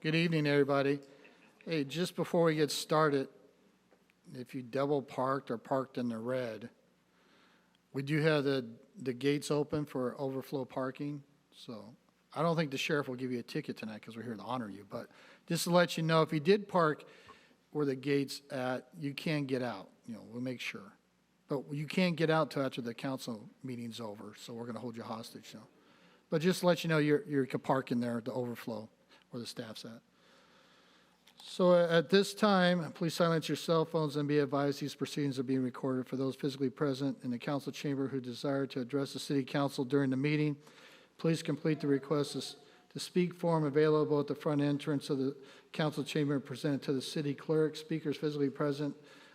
Good evening, everybody. Hey, just before we get started, if you double parked or parked in the red, we do have the gates open for overflow parking. So I don't think the sheriff will give you a ticket tonight because we're here to honor you. But just to let you know, if you did park where the gate's at, you can get out. We'll make sure. But you can't get out till after the council meeting's over, so we're going to hold you hostage. So. But just to let you know, you can park in there at the overflow where the staff's at. So at this time, please silence your cell phones and be advised these proceedings are being recorded. For those physically present in the council chamber who desire to address the city council during the meeting, please complete the request to speak form available at the front entrance of the council chamber and present it to the city clerk. Speakers physically present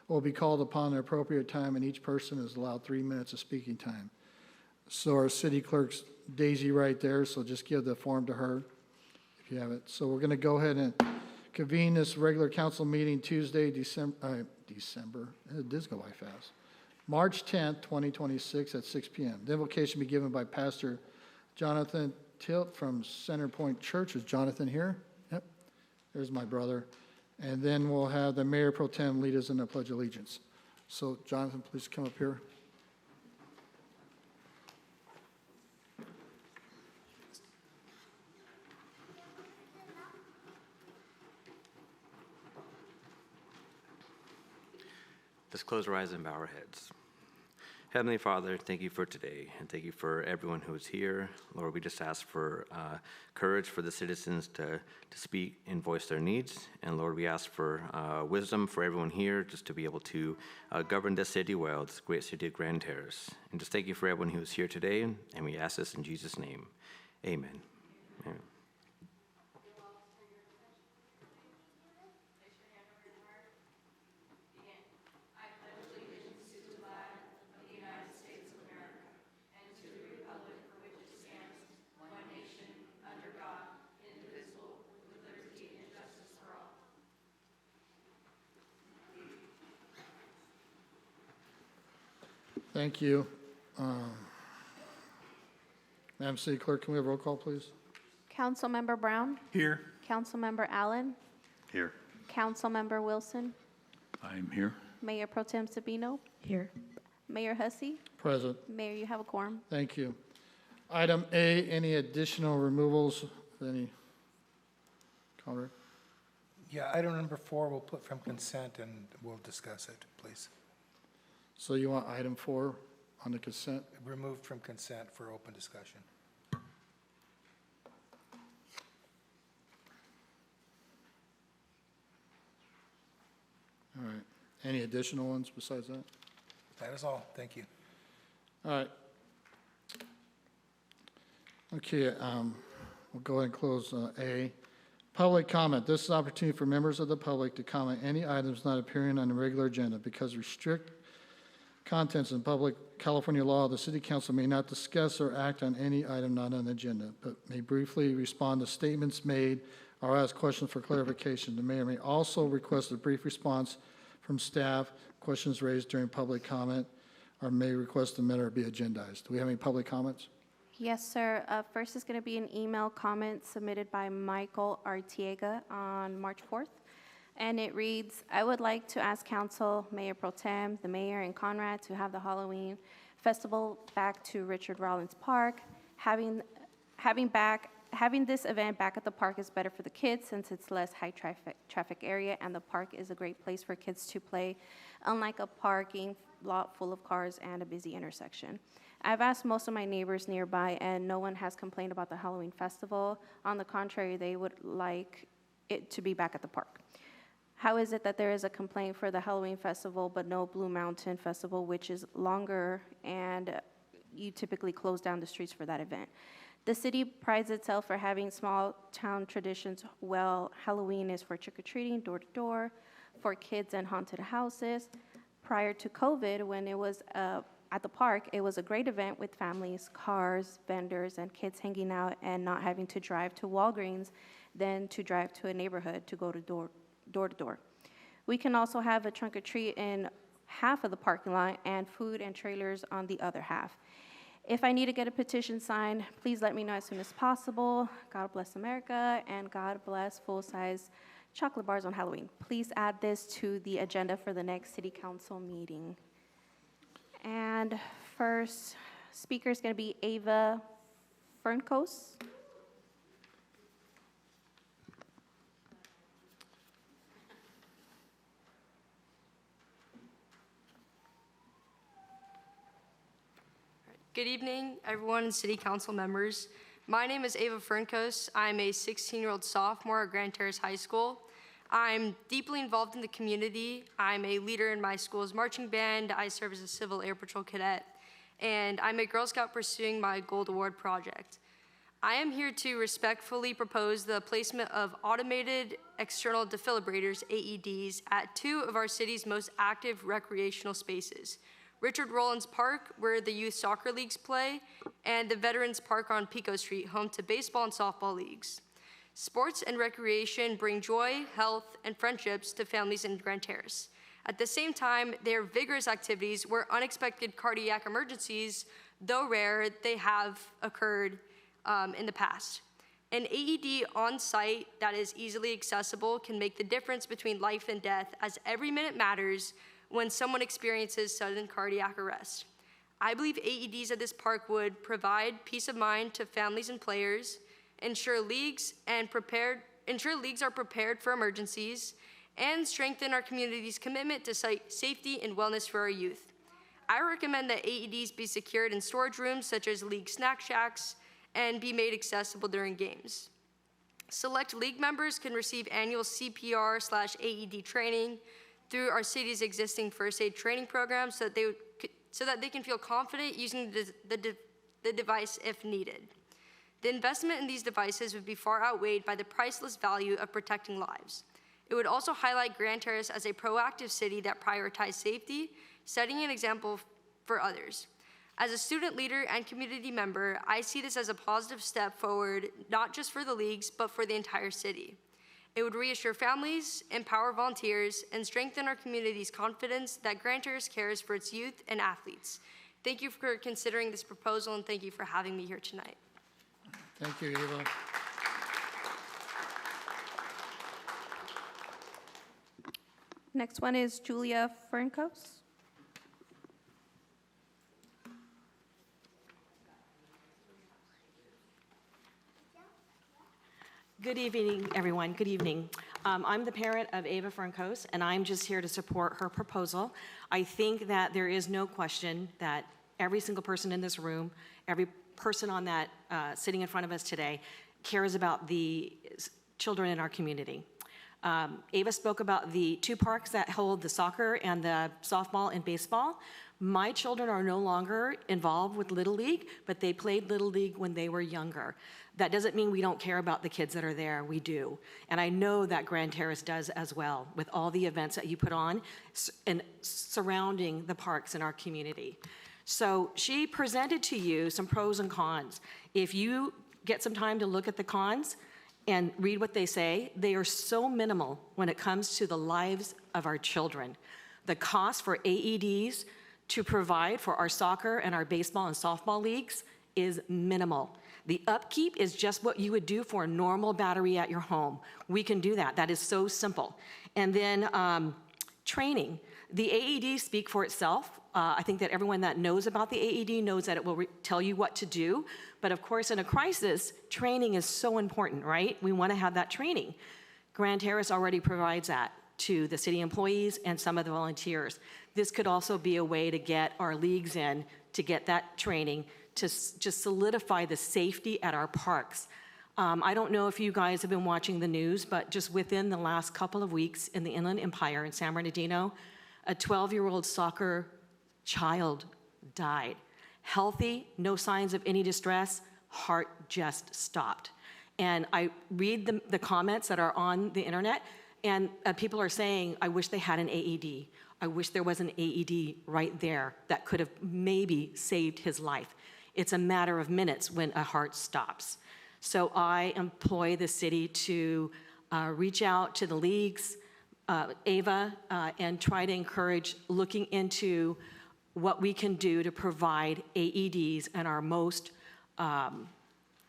will be called upon at appropriate time, and each person is allowed 3 minutes of speaking time. So our city clerk's Daisy right there, so just give the form to her if you have it. So we're going to go ahead and convene this regular council meeting Tuesday, December, it does go by fast, March 10th, 2026 at 6 p.m. The invocation be given by Pastor Jonathan Tilt from Center Point Church. Is Jonathan here? Yep. There's my brother. And then we'll have the Mayor Pro Tem lead us in the Pledge of Allegiance. So, Jonathan, please come up here. Let's close our eyes and bow our heads. Heavenly Father, thank you for today, and thank you for everyone who is here. Lord, we just ask for courage for the citizens to speak and voice their needs. And Lord, we ask for wisdom for everyone here just to be able to govern this city well, this great city of Grand Terrace. And just thank you for everyone who is here today, and we ask this in Jesus' name. Amen. Amen. Thank you. Madam City Clerk, can we have roll call, please? Councilmember Brown? Here. Councilmember Allen? Here. Councilmember Wilson? I'm here. Mayor Pro Tem Sabino? Here. Mayor Hussey? Present. Mayor, you have a quorum. Thank you. Item A, any additional removals? Any? Conrad? Yeah, item number 4 we'll put from consent and we'll discuss it, please. So you want item 4 on the consent? Removed from consent for open discussion. All right. Any additional ones besides that? That is all. Thank you. All right. Okay, we'll go ahead and close A. Public comment. This is an opportunity for members of the public to comment any items not appearing on the regular agenda. Because restrict contents in public California law, the City Council may not discuss or act on any item not on the agenda, but may briefly respond to statements made or ask questions for clarification. The mayor may also request a brief response from staff, questions raised during public comment, or may request the matter be agendized. Do we have any public comments? Yes, sir. First is going to be an email comment submitted by Michael Artiega on March 4th. And it reads, I would like to ask Council, Mayor Pro Tem, the Mayor, and Conrad to have the Halloween Festival back to Richard Rawlins Park. Having this event back at the park is better for the kids since it's less high traffic area, and the park is a great place for kids to play, unlike a parking lot full of cars and a busy intersection. I've asked most of my neighbors nearby, and no one has complained about the Halloween Festival. On the contrary, they would like it to be back at the park. How is it that there is a complaint for the Halloween Festival but no Blue Mountain Festival, which is longer, and you typically close down the streets for that event? The city prides itself for having small town traditions. Well, Halloween is for trick-or-treating, door-to-door, for kids and haunted houses. Prior to COVID, when it was at the park, it was a great event with families, cars, vendors, and kids hanging out and not having to drive to Walgreens, then to drive to a neighborhood to go to door to door. We can also have a trunk or treat in half of the parking lot and food and trailers on the other half. If I need to get a petition signed, please let me know as soon as possible. God bless America, and God bless full-size chocolate bars on Halloween. Please add this to the agenda for the next city council meeting. And first speaker is going to be Ava Fernkos. Good evening, everyone and city council members. My name is Ava Fernkos. I'm a 16-year-old sophomore at Grand Terrace High School. I'm deeply involved in the community. I'm a leader in my school's marching band. I serve as a Civil Air Patrol cadet, and I'm a Girl Scout pursuing my Gold Award project. I am here to respectfully propose the placement of automated external defibrillators, AEDs, at 2 of our city's most active recreational spaces: Richard Rollins Park, where the youth soccer leagues play, and the Veterans Park on Pico Street, home to baseball and softball leagues. Sports and recreation bring joy, health, and friendships to families in Grand Terrace. At the same time, they are vigorous activities where unexpected cardiac emergencies, though rare, they have occurred in the past. An AED on site that is easily accessible can make the difference between life and death, as every minute matters when someone experiences sudden cardiac arrest. I believe AEDs at this park would provide peace of mind to families and players, ensure leagues are prepared for emergencies, and strengthen our community's commitment to safety and wellness for our youth. I recommend that AEDs be secured in storage rooms such as league snack shacks and be made accessible during games. Select league members can receive annual CPR/AED training through our city's existing first aid training program so that they can feel confident using the device if needed. The investment in these devices would be far outweighed by the priceless value of protecting lives. It would also highlight Grand Terrace as a proactive city that prioritizes safety, setting an example for others. As a student leader and community member, I see this as a positive step forward, not just for the leagues, but for the entire city. It would reassure families, empower volunteers, and strengthen our community's confidence that Grand Terrace cares for its youth and athletes. Thank you for considering this proposal, and thank you for having me here tonight. Thank you, Eva. Next one is Julia Fernkos. Good evening, everyone. Good evening. I'm the parent of Ava Fernkos, and I'm just here to support her proposal. I think that there is no question that every single person in this room, every person on that sitting in front of us today, cares about the children in our community. Ava spoke about the 2 parks that hold the soccer and the softball and baseball. My children are no longer involved with Little League, but they played Little League when they were younger. That doesn't mean we don't care about the kids that are there. We do. And I know that Grand Terrace does as well, with all the events that you put on and surrounding the parks in our community. So she presented to you some pros and cons. If you get some time to look at the cons and read what they say, they are so minimal when it comes to the lives of our children. The cost for AEDs to provide for our soccer and our baseball and softball leagues is minimal. The upkeep is just what you would do for a normal battery at your home. We can do that. That is so simple. And then training. The AEDs speak for itself. I think that everyone that knows about the AED knows that it will tell you what to do. But of course, in a crisis, training is so important, right? We want to have that training. Grand Terrace already provides that to the city employees and some of the volunteers. This could also be a way to get our leagues in to get that training to just solidify the safety at our parks. I don't know if you guys have been watching the news, but just within the last couple of weeks in the Inland Empire in San Bernardino, a 12-year-old soccer child died. Healthy, no signs of any distress, heart just stopped. And I read the comments that are on the internet, and people are saying, I wish they had an AED. I wish there was an AED right there that could have maybe saved his life. It's a matter of minutes when a heart stops. So I employ the city to reach out to the leagues, Ava, and try to encourage looking into what we can do to provide AEDs in our most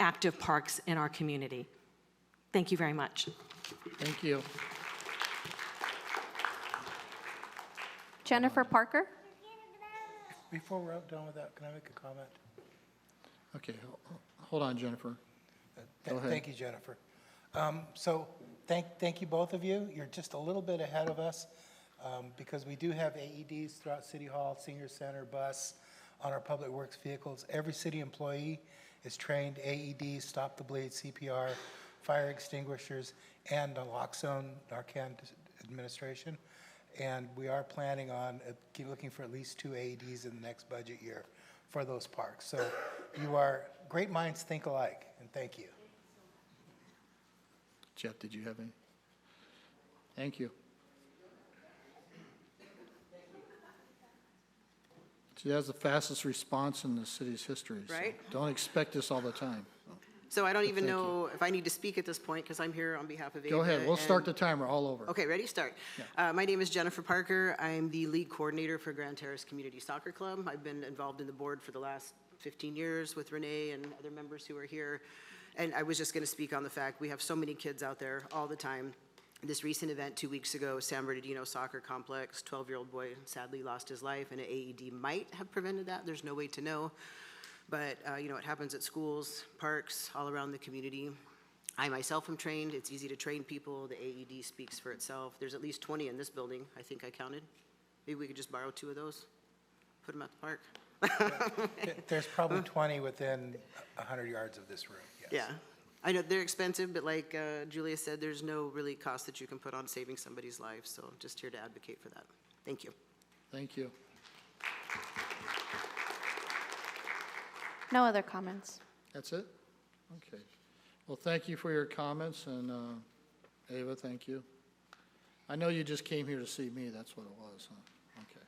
active parks in our community. Thank you very much. Thank you. Jennifer Parker? Before we're done with that, can I make a comment? Okay, hold on, Jennifer. Go ahead. Thank you, Jennifer. So thank you, both of you. You're just a little bit ahead of us because we do have AEDs throughout City Hall, Senior Center, bus, on our public works vehicles. Every city employee is trained AEDs, stop the bleed, CPR, fire extinguishers, and naloxone, Narcan administration. And we are planning on looking for at least 2 AEDs in the next budget year for those parks. So you are, great minds think alike, and thank you. Jeff, did you have any? Thank you. She has the fastest response in the city's history. So Right. don't expect this all the time. So I don't even Thank you. know if I need to speak at this point because I'm here on behalf of Ava. Go ahead, we'll start the and- timer all over. Okay, ready, start. My name is Jennifer Parker. I'm the league coordinator for Grand Terrace Community Soccer Club. I've been involved in the board for the last 15 years with Renee and other members who are here. And I was just going to speak on the fact we have so many kids out there all the time. This recent event 2 weeks ago, San Bernardino Soccer Complex, 12-year-old boy sadly lost his life, and an AED might have prevented that. There's no way to know. But, it happens at schools, parks, all around the community. I myself am trained. It's easy to train people. The AED speaks for itself. There's at least 20 in this building, I think I counted. Maybe we could just borrow 2 of those, put them at the park. There's probably 20 within 100 yards of this room, yes. Yeah. I know they're expensive, but like Julia said, there's no really cost that you can put on saving somebody's life. So I'm just here to advocate for that. Thank you. Thank you. No other comments. That's it? Okay. Well, thank you for your comments, and Ava, thank you. I know you just came here to see me, that's what it was, huh? Okay.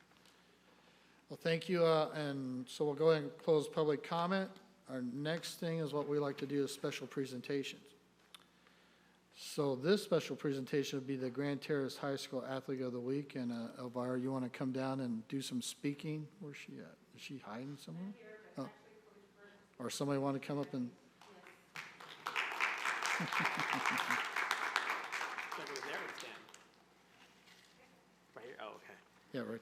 Well, thank you, and so we'll go ahead and close public comment. Our next thing is what we like to do is special presentations. So this special presentation would be the Grand Terrace High School Athlete of the Week, and Elvira, you want to come down and do some speaking? Where's she at? Is she hiding somewhere? Oh. Or somebody want to come up and, Right here? Oh, okay. yeah, right.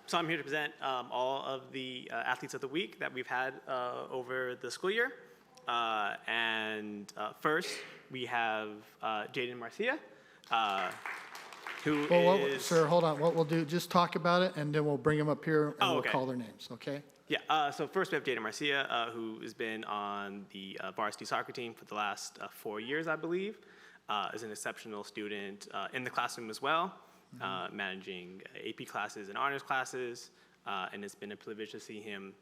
So I'm here to present all of the athletes of the week that we've had over the school year. First, we have Jaden Marcia, who Well, is... sir, hold on. What we'll do, just talk about it, and then we'll bring them up here, and Oh, we'll okay. call their names, okay? Yeah, so first we have Jaden Marcia, who has been on the varsity soccer team for the last 4 years, I believe. Is an exceptional student in the classroom as well, managing AP classes and honors classes, and it's been a privilege to see him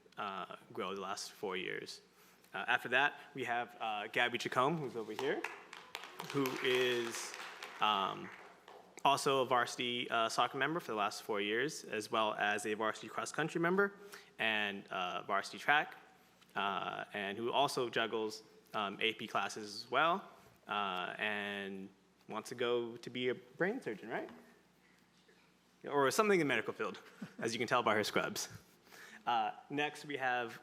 grow the last 4 years. After that, we have Gabby Chacombe, who's over here, who is also a varsity soccer member for the last 4 years, as well as a varsity cross-country member and varsity track, and who also juggles AP classes as well, and wants to go to be a brain surgeon, right? Or something in the medical field, as you can tell by her scrubs. Next, we have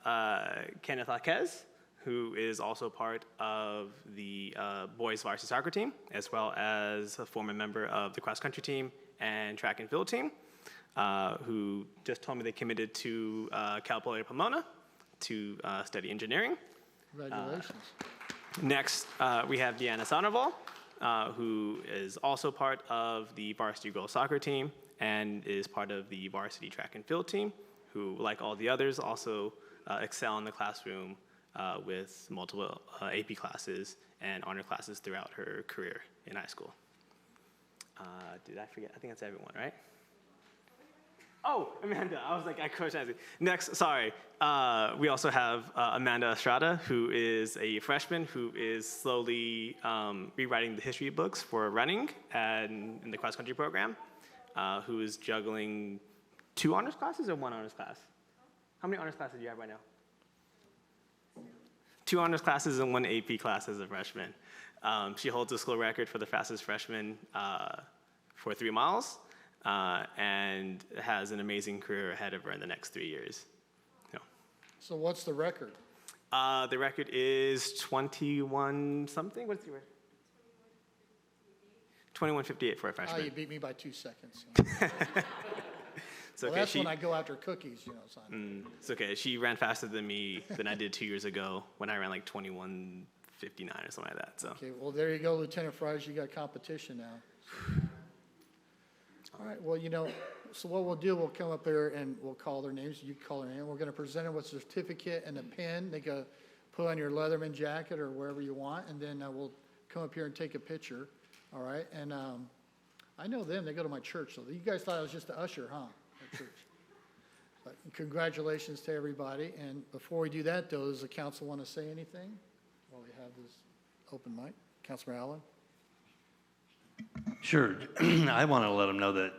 Kenneth Laquez, who is also part of the boys varsity soccer team, as well as a former member of the cross-country team and track and field team, who just told me they committed to Cal Poly Pomona to study engineering. Congratulations. Next, we have Deanna Sandoval, who is also part of the varsity girls soccer team and is part of the varsity track and field team, who, like all the others, also excel in the classroom with multiple AP classes and honor classes throughout her career in high school. Did I forget? I think that's everyone, right? Oh, Amanda. I was like, I coached Nancy. Next, sorry. We also have Amanda Estrada, who is a freshman who is slowly rewriting the history books for running and in the cross-country program, who is juggling 2 honors classes or 1 honors class? How many honors classes do you have right now? 2 honors classes and 1 AP class as a freshman. She holds the school record for the fastest freshman for 3 miles. and has an amazing career ahead of her in the next 3 years. So, So what's the record? the record is 21 something. What's the record? 21:58 for a Oh, freshman. you beat me by 2 seconds. It's Well, okay. that's when I go after cookies, you know, son. It's okay. She ran faster than me than I did 2 years ago when I ran like 21:59 or something like that. So. Okay, well, there you go, Lieutenant Fries, you got competition now. All right, well, you know, so what we'll do, we'll come up there and we'll call their names, you call their name. We're gonna present them with a certificate and a pin. They go put on your Leatherman jacket or wherever you want, and then we'll come up here and take a picture, all right? And I know them, they go to my church, so you guys thought I was just an usher, huh, at church? But congratulations to everybody, and before we do that, though, does the council want to say anything while we have this open mic? Councilor Allen? Sure. I want to let them know that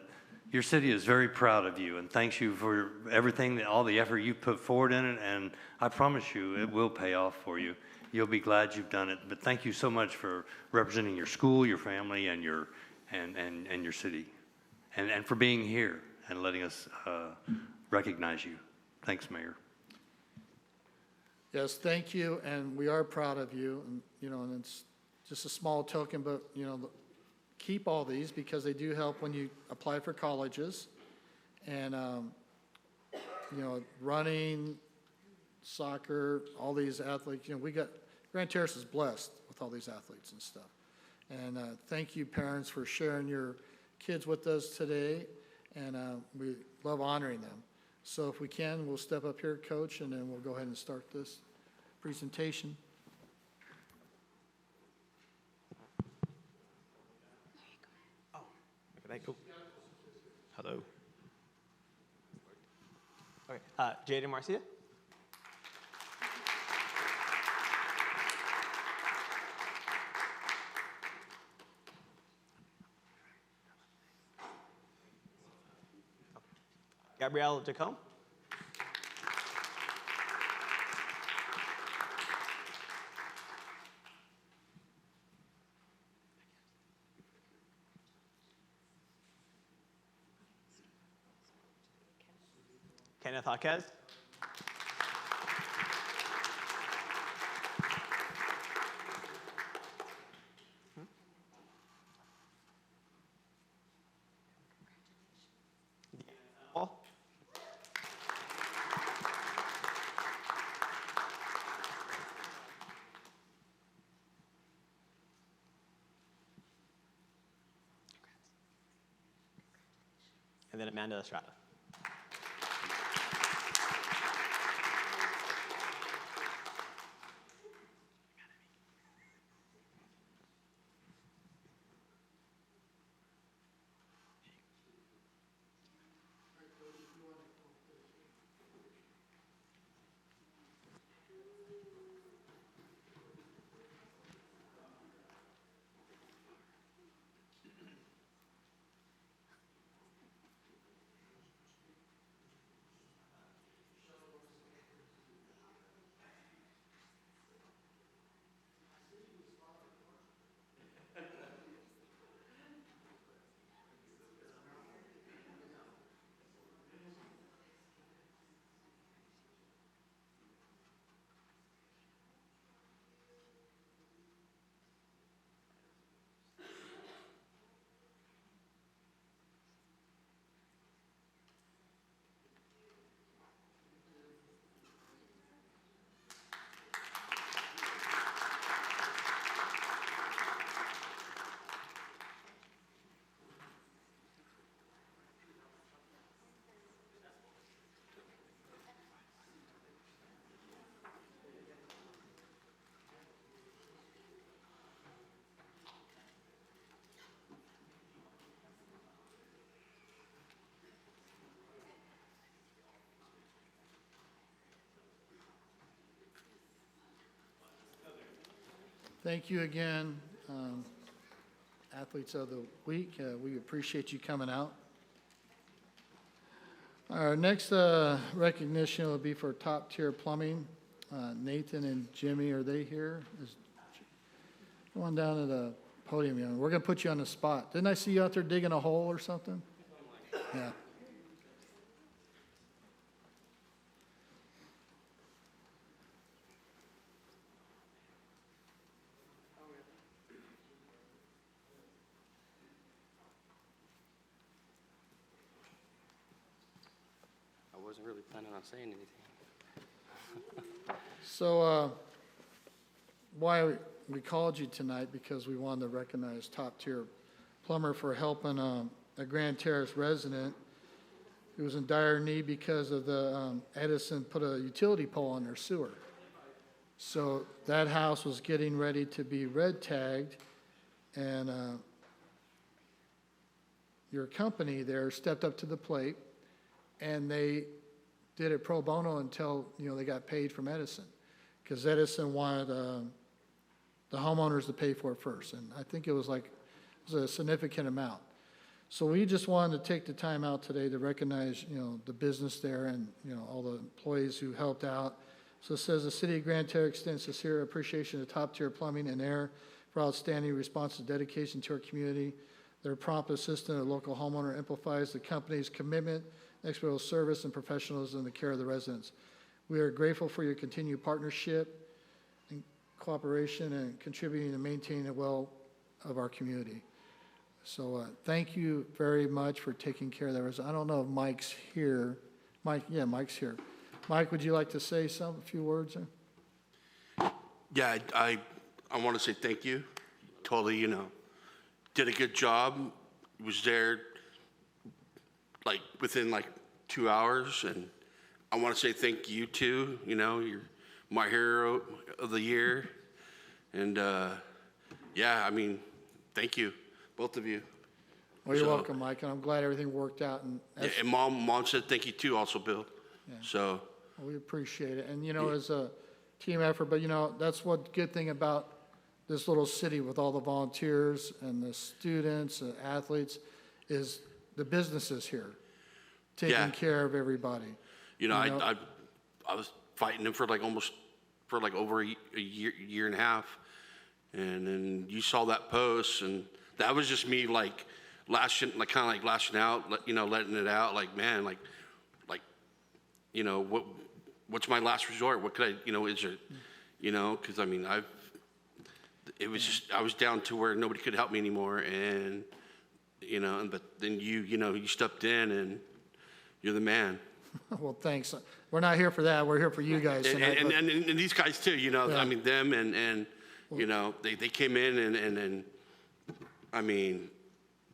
your city is very proud of you and thanks you for everything, all the effort you put forward in it, and I promise you it will pay off for you. You'll be glad you've done it, but thank you so much for representing your school, your family, and your city, and for being here and letting us recognize you. Thanks, Mayor. Yes, thank you, and we are proud of you, and, you know, and it's just a small token, but, you know, keep all these because they do help when you apply for colleges, and, you know, running, soccer, all these athletes, you know, Grand Terrace is blessed with all these athletes and stuff. And thank you, parents, for sharing your kids with us today, and we love honoring them. So if we can, we'll step up here, Coach, and then we'll go ahead and start this presentation. Hello. Okay. Jaden Marcia. Gabrielle Jacome. Kenneth Jaquez. Paul. And then Amanda Estrada. Thank you again, Athletes of the Week. We appreciate you coming out. Our next recognition will be for Top Tier Plumbing. Nathan and Jimmy, are they here? Go on down to the podium, young. We're going to put you on the spot. Didn't I see you out there digging a hole or something? Yeah. I wasn't really planning on saying anything. So, why we called you tonight, because we wanted to recognize top-tier plumber for helping a Grand Terrace resident who was in dire need because of the Edison put a utility pole on their sewer. So that house was getting ready to be red tagged, and your company there stepped up to the plate, and they did it pro bono until, they got paid from Edison, because Edison wanted the homeowners to pay for it first, and I think it was a significant amount. So we just wanted to take the time out today to recognize, the business there and, all the employees who helped out. So it says, the City of Grand Terre extends sincere appreciation to Top Tier Plumbing and Air for outstanding response and dedication to our community. Their prompt assistance to the local homeowner amplifies the company's commitment, expert service, and professionalism in the care of the residents. We are grateful for your continued partnership and cooperation and contributing to maintaining the well of our community. So thank you very much for taking care of that. I don't know if Mike's here. Mike's here. Mike, would you like to say a few words? Yeah, I want to say thank you. Totally, did a good job. Was there within 2 hours, and I want to say thank you too. You're my hero of the year, and thank you, both of you. Well, you're welcome, Mike, and I'm glad everything worked out. And And mom said thank you too, also, Bill. Yeah. So we appreciate it, and as a team effort. But that's what good thing about this little city with all the volunteers and the students and athletes is the businesses here taking care of everybody. I was fighting him for over a year and a half, and then you saw that post, and that was just me lashing out, letting it out, what's my last resort? What could I, is it, because I was down to where nobody could help me anymore, and but then you stepped in, and you're the man. Well, thanks. We're not here for that. We're here for you guys tonight. And these guys too, them and they came in and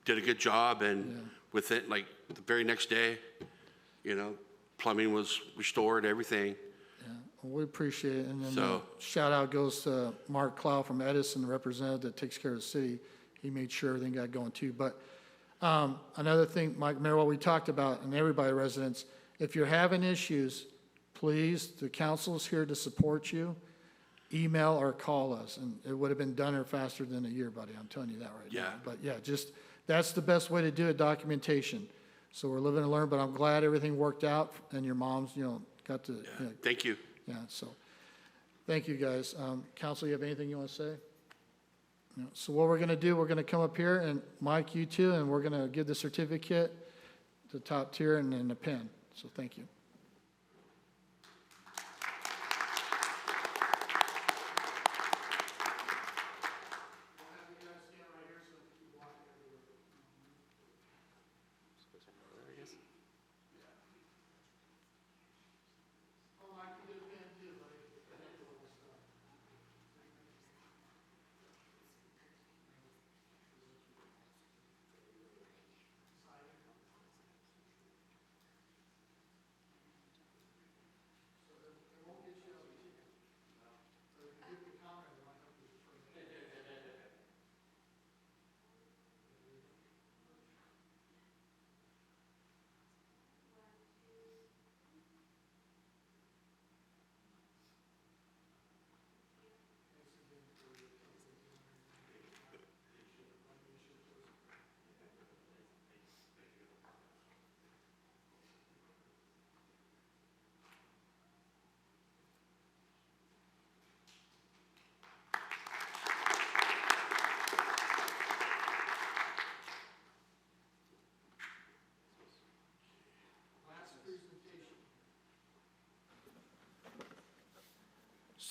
did a good job, and within the very next day, plumbing was restored, everything. Well, we appreciate it. And then So- shout out goes to Mark Clow from Edison, the representative that takes care of the city. He made sure everything got going too. But another thing, Mike, Mayor, what we talked about, and everybody, residents, if you're having issues, please, the council's here to support you. Email or call us, and it would have been done or faster than a year, buddy. I'm telling you that right now. Yeah. But that's the best way to do it, documentation. So we're living and learn, but I'm glad everything worked out, and your mom's, got to. Thank you. Yeah, so, thank you, guys. Council, you have anything you want to say? No. So what we're going to do, we're going to come up here, and Mike, you too, and we're going to give the certificate to Top Tier and then the pen. So thank you.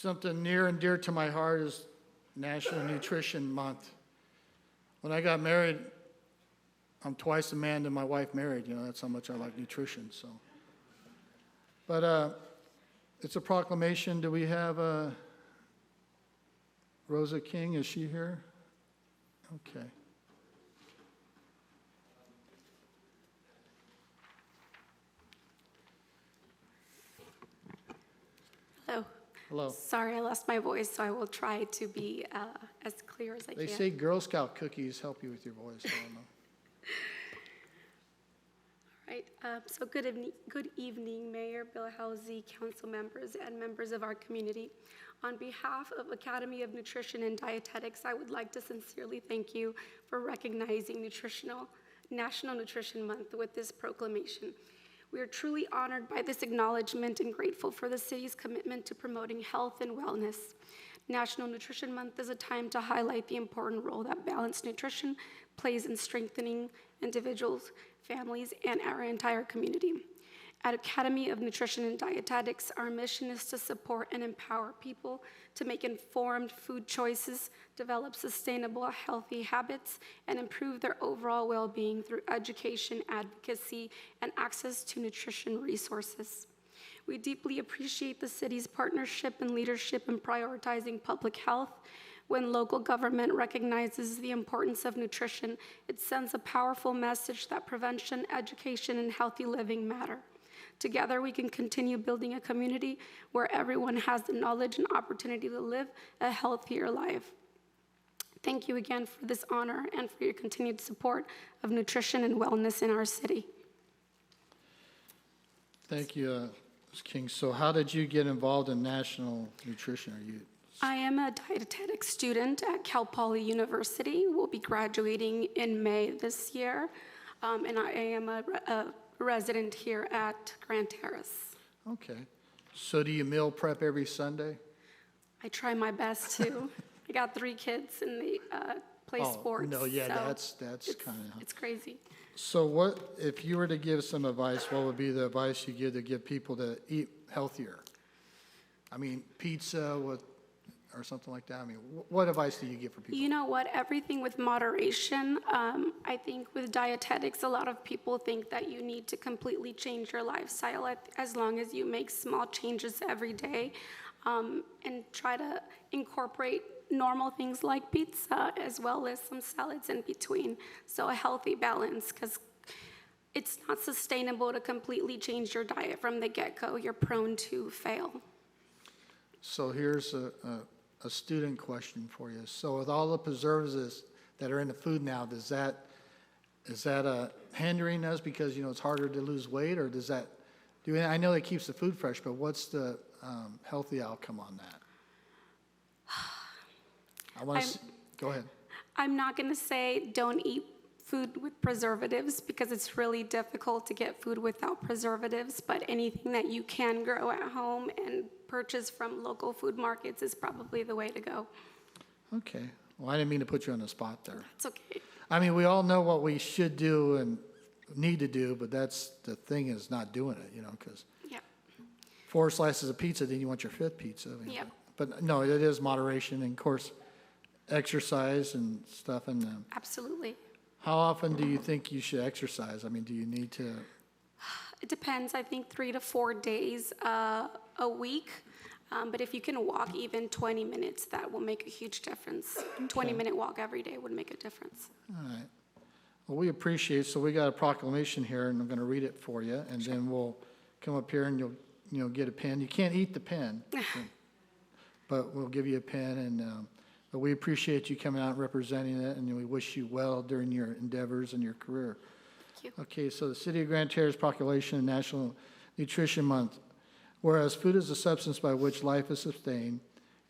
Something near and dear to my heart is National Nutrition Month. When I got married, I'm twice the man that my wife married, you know, that's how much I like nutrition, so. But it's a proclamation. Do we have Rosa King, is she here? Okay. Hello. Hello. Sorry, I lost my voice, so I will try to be as clear as I They can. say Girl Scout cookies help you with your voice, I don't know. Right. So good evening, Mayor Bill Halsey, council members, and members of our community. On behalf of Academy of Nutrition and Dietetics, I would like to sincerely thank you for recognizing National Nutrition Month with this proclamation. We are truly honored by this acknowledgement and grateful for the city's commitment to promoting health and wellness. National Nutrition Month is a time to highlight the important role that balanced nutrition plays in strengthening individuals, families, and our entire community. At Academy of Nutrition and Dietetics, our mission is to support and empower people to make informed food choices, develop sustainable, healthy habits, and improve their overall well-being through education, advocacy, and access to nutrition resources. We deeply appreciate the city's partnership and leadership in prioritizing public health. When local government recognizes the importance of nutrition, it sends a powerful message that prevention, education, and healthy living matter. Together, we can continue building a community where everyone has the knowledge and opportunity to live a healthier life. Thank you again for this honor and for your continued support of nutrition and wellness in our city. Thank you, Ms. King. So how did you get involved in national nutrition? I am a dietetics student at Cal Poly University. We'll be graduating in May this year, and I am a resident here at Grand Terrace. Okay. So do you meal prep every Sunday? I try my best to. I got 3 kids and they play sports. No, yeah, so that's kind of. it's crazy. So what, if you were to give some advice, what would be the advice you give to get people to eat healthier? I mean, pizza or something like that? I mean, what advice do you give for people? You know what? Everything with moderation. I think with dietetics, a lot of people think that you need to completely change your lifestyle as long as you make small changes every day and try to incorporate normal things like pizza as well as some salads in between. So a healthy balance, because it's not sustainable to completely change your diet from the get-go. You're prone to fail. So here's a student question for you. So with all the preservatives that are in the food now, is that hindering us because, you know, it's harder to lose weight, or does that, I know it keeps the food fresh, but what's the healthy outcome on that? Go ahead. I'm not going to say don't eat food with preservatives because it's really difficult to get food without preservatives, but anything that you can grow at home and purchase from local food markets is probably the way to go. Okay. Well, I didn't mean to put you on the spot there. It's okay. I mean, we all know what we should do and need to do, but that's the thing, is not doing it, you know, because Yep. 4 slices of pizza, then you want your 5th pizza. Yep. But no, it is moderation, and of course, exercise and stuff. And Absolutely. how often do you think you should exercise? I mean, do you need to? It depends. I think 3 to 4 days a week. But if you can walk even 20 minutes, that will make a huge difference. 20-minute walk every day would make a difference. All right. Well, we appreciate it. So we got a proclamation here, and I'm going to read it for you, and then we'll come up here and you'll get a pen. You can't eat the pen, but we'll give you a pen. And but we appreciate you coming out and representing it, and we wish you well during your endeavors and your career. Thank you. Okay, so the City of Grand Terrace proclamation, National Nutrition Month. Whereas food is the substance by which life is sustained,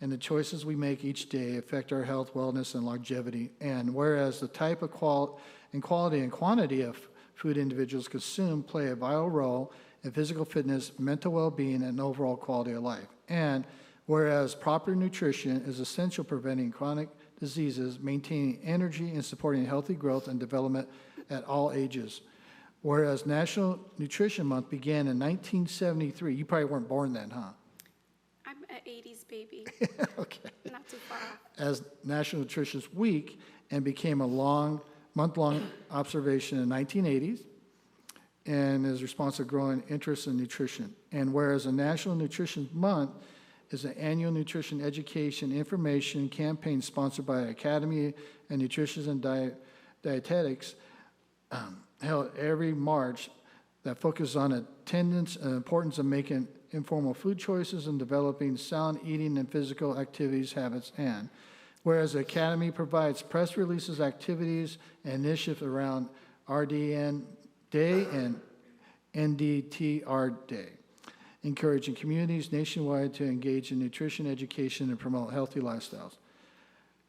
and the choices we make each day affect our health, wellness, and longevity. And whereas the type of quality and quantity of food individuals consume play a vital role in physical fitness, mental well-being, and overall quality of life. And whereas proper nutrition is essential preventing chronic diseases, maintaining energy, and supporting healthy growth and development at all ages. Whereas National Nutrition Month began in 1973. You probably weren't born then, huh? an 80s baby, Okay. not too far off. As National Nutrition Week and became a month-long observation in the 1980s and is responsible for growing interest in nutrition. And whereas a National Nutrition Month is an annual nutrition education information campaign sponsored by Academy of Nutrition and Dietetics, held every March, that focuses on attendance and the importance of making informal food choices and developing sound eating and physical activities habits. And whereas the Academy provides press releases, activities, and initiatives around RDN Day and NDTR Day, encouraging communities nationwide to engage in nutrition education and promote healthy lifestyles.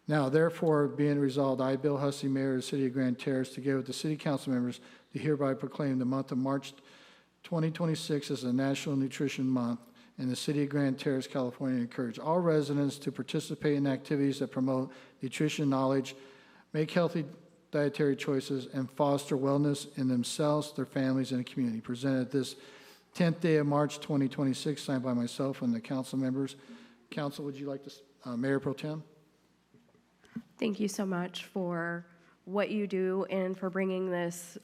Now, therefore, being resolved, I, Bill Hussey, Mayor of the City of Grand Terrace, together with the City Council members, do hereby proclaim the month of March 2026 as a National Nutrition Month in the City of Grand Terrace, California, and encourage all residents to participate in activities that promote nutrition knowledge, make healthy dietary choices, and foster wellness in themselves, their families, and the community. Presented this 10th day of March 2026, signed by myself and the council members. Council, would you like to, Mayor Pro Tem? Thank you so much for what you do and for bringing this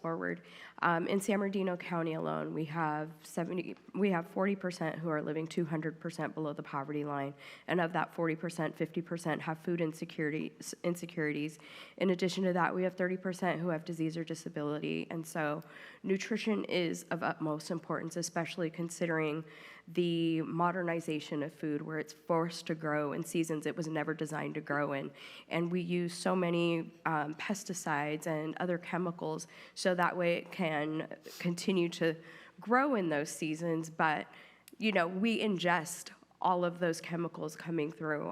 forward. In San Bernardino County alone, we have 40% who are living 200% below the poverty line, and of that 40%, 50% have food insecurities. In addition to that, we have 30% who have disease or disability, and so nutrition is of utmost importance, especially considering the modernization of food, where it's forced to grow in seasons it was never designed to grow in. And we use so many pesticides and other chemicals so that way it can continue to grow in those seasons. But, you know, we ingest all of those chemicals coming through.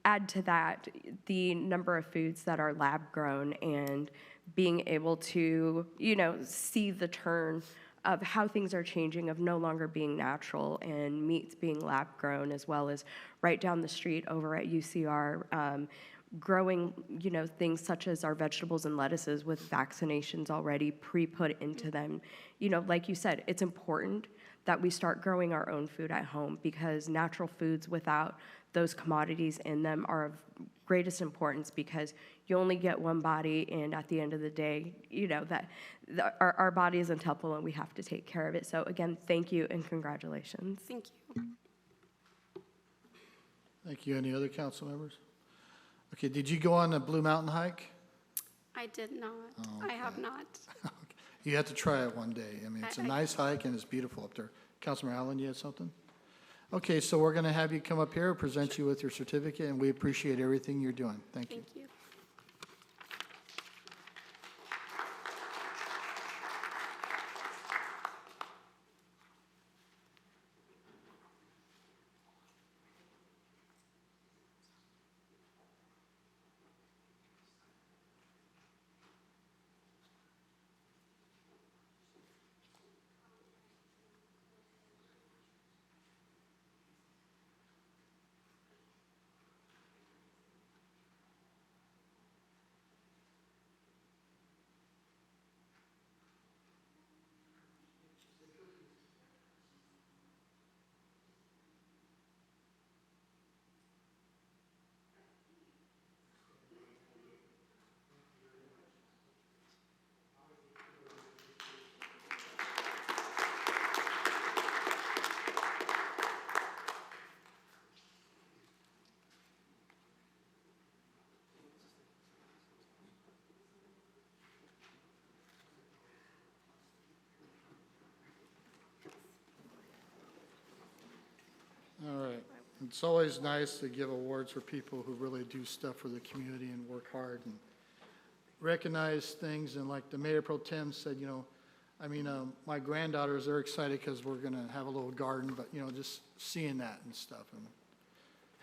Add to that the number of foods that are lab grown and being able to, you know, see the turn of how things are changing, of no longer being natural and meats being lab grown, as well as right down the street over at UCR, growing, you know, things such as our vegetables and lettuces with vaccinations already pre-put into them. You know, like you said, it's important that we start growing our own food at home, because natural foods without those commodities in them are of greatest importance, because you only get one body, and at the end of the day, you know, that our body is a temple and we have to take care of it. So again, thank you and congratulations. Thank you. Thank you. Any other council members? Okay, did you go on the Blue Mountain hike? I did not. Oh, I have not. You have to try it one day. I mean, it's a nice hike and it's beautiful up there. Councilman Allen, you had something? Okay, so we're going to have you come up here, present you with your certificate, and we appreciate everything you're doing. Thank you. Thank you. All right. It's always nice to give awards for people who really do stuff for the community and work hard and recognize things. And like the Mayor Pro Tem said, you know, I mean, my granddaughters, they're excited because we're going to have a little garden, but, you know, just seeing that and stuff and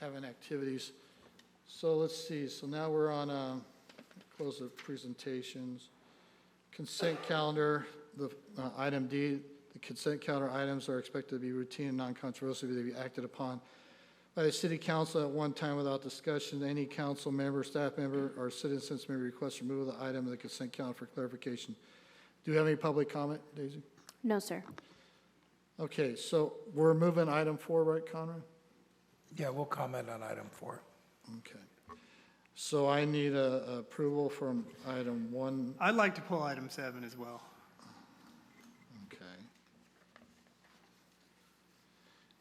having activities. So let's see. So now we're on close the presentations. Consent calendar, the item D. The consent calendar items are expected to be routine and non-controversial, to be acted upon by the City Council at one time without discussion. Any council member, staff member, or citizens may request removal of the item of the consent calendar for clarification. Do you have any public comment, Daisy? No, sir. Okay, so we're moving item 4, right, Conrad? Yeah, we'll comment on item 4. Okay. So I need a approval from item 1. I'd like to pull item 7 as well. Okay.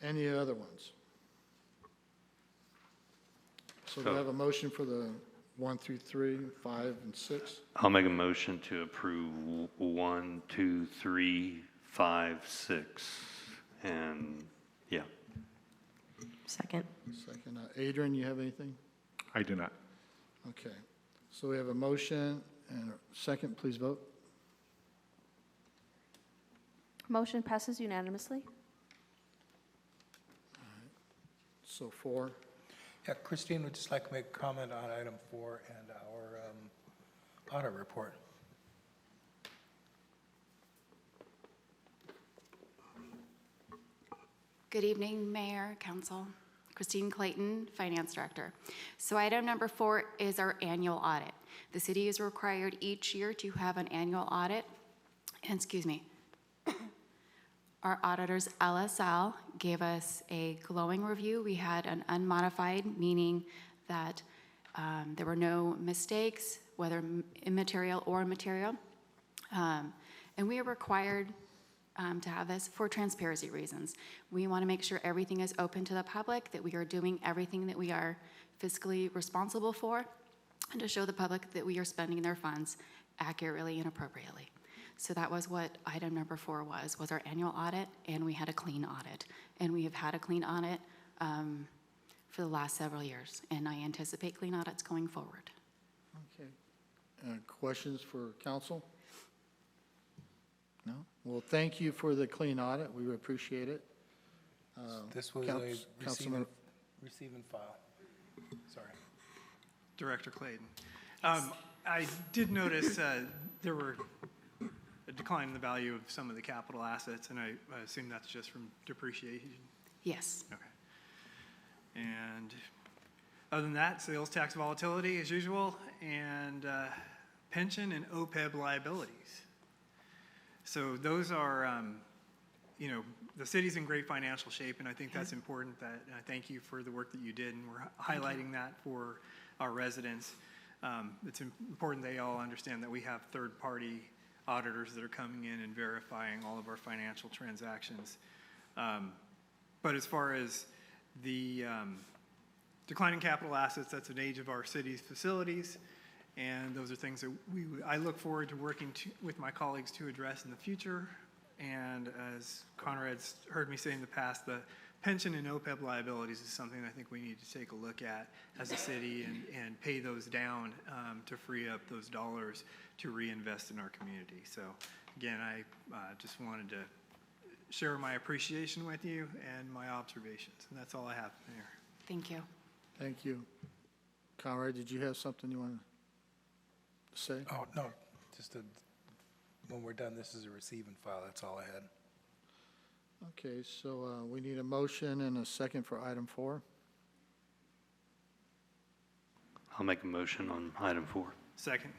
Any other ones? So we have a motion for the 1 through 3, 5, and 6. I'll make a motion to approve 1, 2, 3, 5, 6, and, yeah. Second. Second. Adrian, you have anything? I do not. Okay. So we have a motion and a second. Please vote. Motion passes unanimously. So 4. Yeah, Christine would just like to make a comment on item 4 and our audit report. Good evening, Mayor, Council. Christine Clayton, Finance Director. So item number 4 is our annual audit. The city is required each year to have an annual audit. And excuse me, our auditors, LSL, gave us a glowing review. We had an unmodified, meaning that there were no mistakes, whether immaterial or material. And we are required to have this for transparency reasons. We want to make sure everything is open to the public, that we are doing everything that we are fiscally responsible for, and to show the public that we are spending their funds accurately and appropriately. So that was what item number 4 was our annual audit, and we had a clean audit. And we have had a clean audit for the last several years, and I anticipate clean audits going forward. Okay. Questions for council? No? Well, thank you for the clean audit. We appreciate it. This was a receive and file. Sorry. Director Clayton. I did notice there were a decline in the value of some of the capital assets, and I assume that's just from depreciation? Yes. Okay. And other than that, sales tax volatility as usual, and pension and OPEB liabilities. So those are, you know, the city's in great financial shape, and I think that's important. And I thank you for the work that you did, and we're highlighting that for our residents. It's important they all understand that we have third-party auditors that are coming in and verifying all of our financial transactions. But as far as the declining capital assets, that's an age of our city's facilities. And those are things that I look forward to working with my colleagues to address in the future. And as Conrad's heard me say in the past, the pension and OPEB liabilities is something I think we need to take a look at as a city and pay those down to free up those dollars to reinvest in our community. So again, I just wanted to share my appreciation with you and my observations. And that's all I have, Mayor. Thank you. Thank you. Conrad, did you have something you wanted to say? Oh, no, just when we're done, this is a receive and file. That's all I had. Okay, so we need a motion and a second for item 4. I'll make a motion on item 4. Second.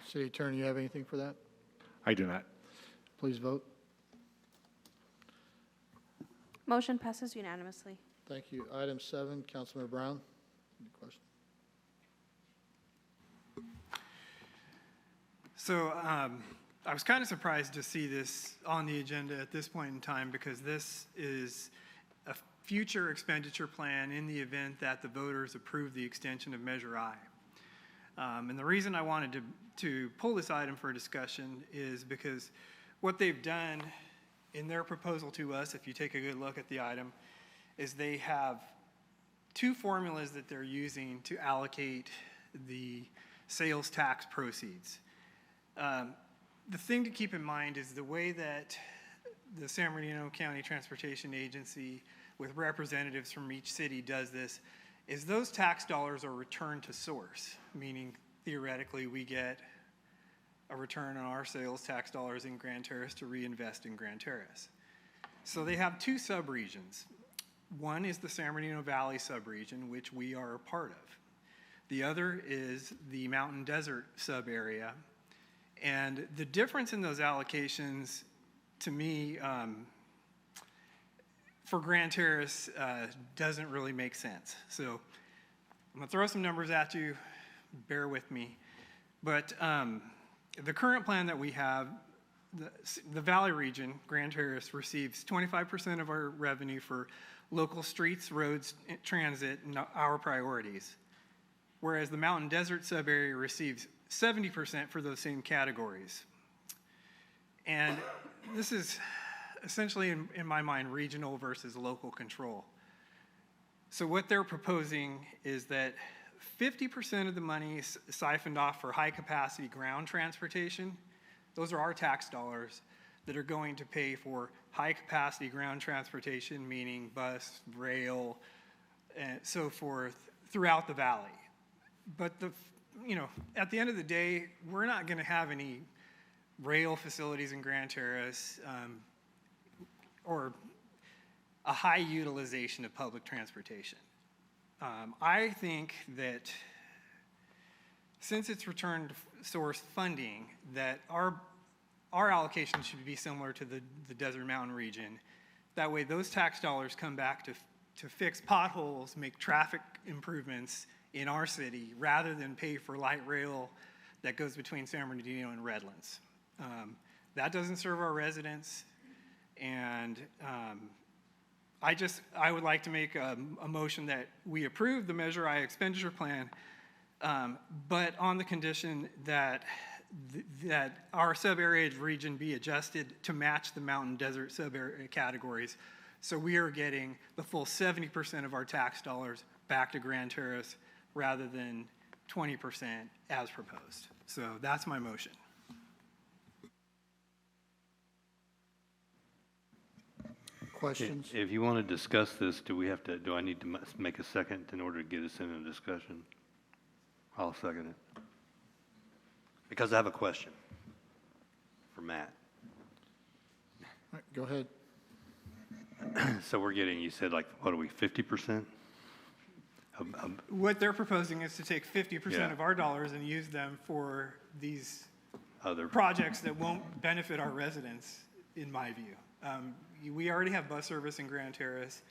City Attorney, you have anything for that? I do not. Please vote. Motion passes unanimously. Thank you. Item 7, Councilmember Brown. Any question? So I was kind of surprised to see this on the agenda at this point in time, because this is a future expenditure plan in the event that the voters approve the extension of Measure I. And the reason I wanted to pull this item for discussion is because what they've done in their proposal to us, if you take a good look at the item, is they have 2 formulas that they're using to allocate the sales tax proceeds. The thing to keep in mind is the way that the San Bernardino County Transportation Agency, with representatives from each city, does this, is those tax dollars are returned to source, meaning theoretically we get a return on our sales tax dollars in Grand Terrace to reinvest in Grand Terrace. So they have 2 subregions. One is the San Bernardino Valley subregion, which we are a part of. The other is the Mountain Desert sub-area. And the difference in those allocations, to me, for Grand Terrace doesn't really make sense. So I'm gonna throw some numbers at you, bear with me. But the current plan that we have, the Valley region, Grand Terrace, receives 25% of our revenue for local streets, roads, transit, and our priorities. Whereas the Mountain Desert subarea receives 70% for those same categories. And this is essentially, in my mind, regional versus local control. So what they're proposing is that 50% of the money is siphoned off for high-capacity ground transportation. Those are our tax dollars that are going to pay for high-capacity ground transportation, meaning bus, rail, and so forth, throughout the valley. But at the end of the day, we're not going to have any rail facilities in Grand Terrace or a high utilization of public transportation. I think that since it's returned source funding, that our allocation should be similar to the Desert Mountain region. That way those tax dollars come back to fix potholes, make traffic improvements in our city, rather than pay for light rail that goes between San Bernardino and Redlands. That doesn't serve our residents, and I would like to make a motion that we approve the Measure I expenditure plan, but on the condition that our sub-area region be adjusted to match the mountain desert sub-area categories. So we are getting the full 70% of our tax dollars back to Grand Terrace rather than 20% as proposed. So that's my motion. Questions? If you want to discuss this, do I need to make a second in order to get us in a discussion? I'll second it. Because I have a question for Matt. All right, go ahead. So we're getting, you said like, what are we, 50%? What they're proposing is to take 50% Yeah. of our dollars and use them for these Other projects that won't benefit our residents, in my view. We already have bus service in Grand Terrace,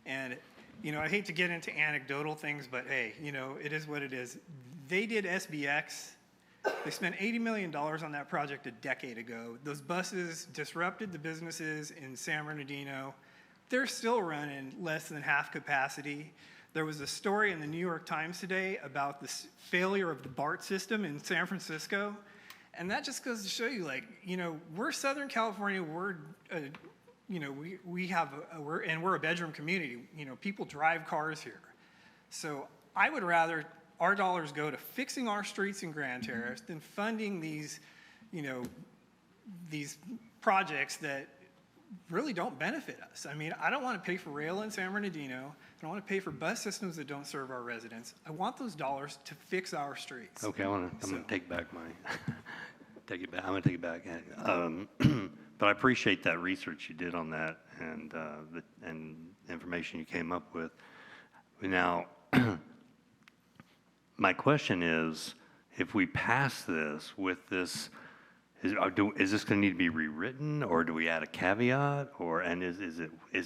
and I hate to get into anecdotal things, but hey, it is what it is. They did SBX. They spent $80 million on that project a decade ago. Those buses disrupted the businesses in San Bernardino. They're still running less than half capacity. There was a story in the New York Times today about the failure of the BART system in San Francisco. And that just goes to show you, we're Southern California, we're a bedroom community. People drive cars here. So I would rather our dollars go to fixing our streets in Grand Terrace than funding these projects that really don't benefit us. I mean, I don't want to pay for rail in San Bernardino. I don't want to pay for bus systems that don't serve our residents. I want those dollars to fix our streets. Okay, I'm going to take back take it back. I'm going to take it back. But I appreciate that research you did on that and the information you came up with. Now, my question is, if we pass this with this, is this going to need to be rewritten, or do we add a caveat, and is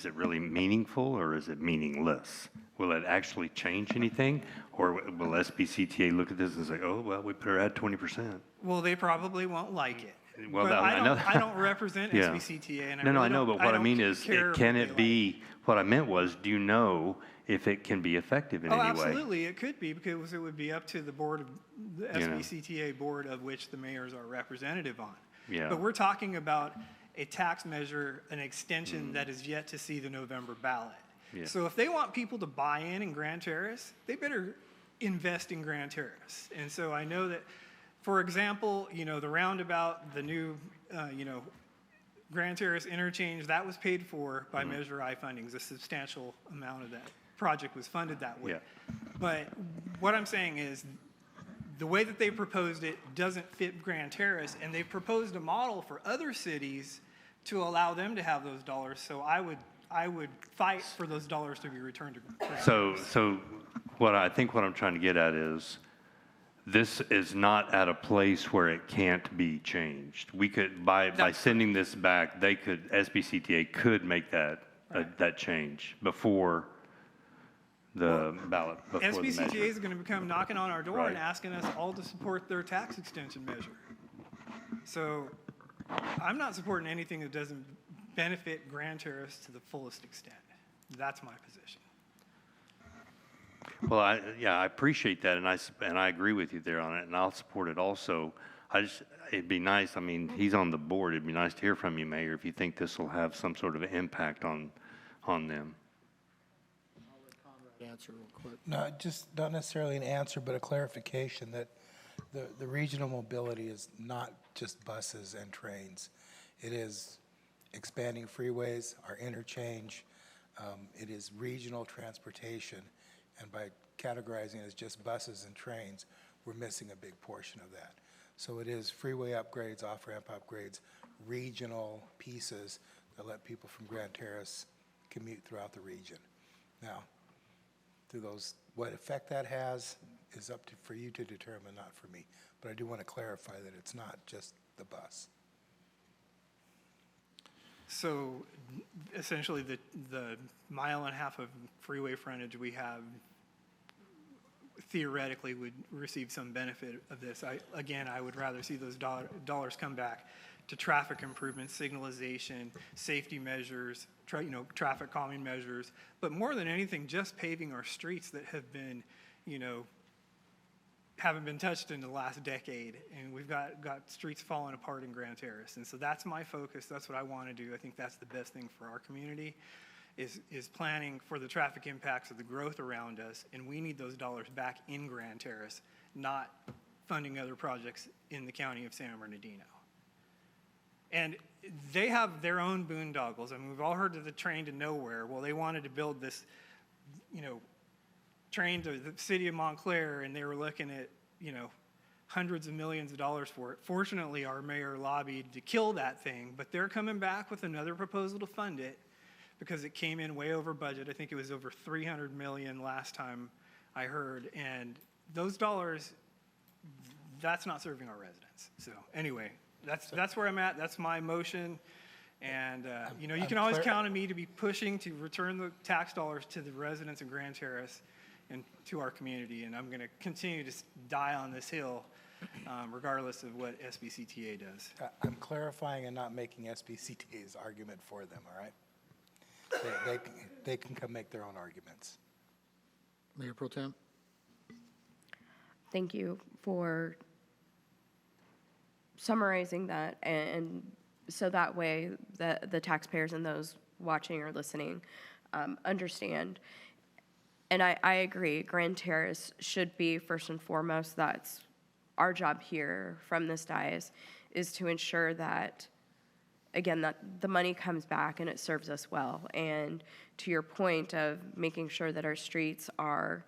it really meaningful, or is it meaningless? Will it actually change anything, or will SBCTA look at this and say, oh, well, we better add 20%? Well, they probably won't like it. Well, but I don't represent Yeah. SBCTA, and I know, but what I mean is, can it be, what I meant was, do you know if it can be effective in any way? Absolutely, it could be, because it would be up to the board, the SBCTA board of which the mayors are representative on. Yeah. But we're talking about a tax measure, an extension that is yet to see the November ballot. Yeah. So if they want people to buy in Grand Terrace, they better invest in Grand Terrace. And so I know that, for example, the roundabout, the new, Grand Terrace interchange, that was paid for by Measure I fundings. A substantial amount of that project was funded that way. Yeah. But what I'm saying is, the way that they proposed it doesn't fit Grand Terrace, and they proposed a model for other cities to allow them to have those dollars. So I would fight for those dollars to be returned to Grand Terrace. So what I'm trying to get at is, this is not at a place where it can't be changed. We could, by sending this back, SBCTA could make that that change before the ballot, before the measure. SBCTA is going to come knocking on our door and Right. asking us all to support their tax extension measure. So I'm not supporting anything that doesn't benefit Grand Terrace to the fullest extent. That's my position. Well, I appreciate that, and I agree with you there on it, and I'll support it also. It'd be nice, I mean, he's on the board, it'd be nice to hear from you, Mayor, if you think this will have some sort of impact on them. Answer real quick. No, just not necessarily an answer, but a clarification that the regional mobility is not just buses and trains. It is expanding freeways, our interchange. It is regional transportation. And by categorizing it as just buses and trains, we're missing a big portion of that. So it is freeway upgrades, off-ramp upgrades, regional pieces that let people from Grand Terrace commute throughout the region. Now, through those, what effect that has is up to, for you to determine, not for me. But I do want to clarify that it's not just the bus. So essentially, the mile and a half of freeway frontage we have theoretically would receive some benefit of this. I would rather see those dollars come back to traffic improvements, signalization, safety measures, traffic calming measures, but more than anything, just paving our streets that have been, haven't been touched in the last decade, and we've got streets falling apart in Grand Terrace. And so that's my focus. That's what I want to do. I think that's the best thing for our community, is planning for the traffic impacts of the growth around us, and we need those dollars back in Grand Terrace, not funding other projects in the county of San Bernardino. And they have their own boondoggles. I mean, we've all heard of the train to nowhere. Well, they wanted to build this, train to the city of Montclair, and they were looking at, hundreds of millions of dollars for it. Fortunately, our mayor lobbied to kill that thing, but they're coming back with another proposal to fund it because it came in way over budget. I think it was over $300 million last time I heard, and those dollars, that's not serving our residents. So anyway, that's where I'm at. That's my motion. And, you can always count on me to be pushing to return the tax dollars to the residents of Grand Terrace and to our community. And I'm going to continue to die on this hill, regardless of what SBCTA does. I'm clarifying and not making SBCTA's argument for them, all right? They can come make their own arguments. Mayor Pro Tem? Thank you for summarizing that, and so that way the taxpayers and those watching or listening understand. And I agree, Grand Terrace should be first and foremost. That's our job here from this dais, is to ensure that, again, that the money comes back and it serves us well. And to your point of making sure that our streets are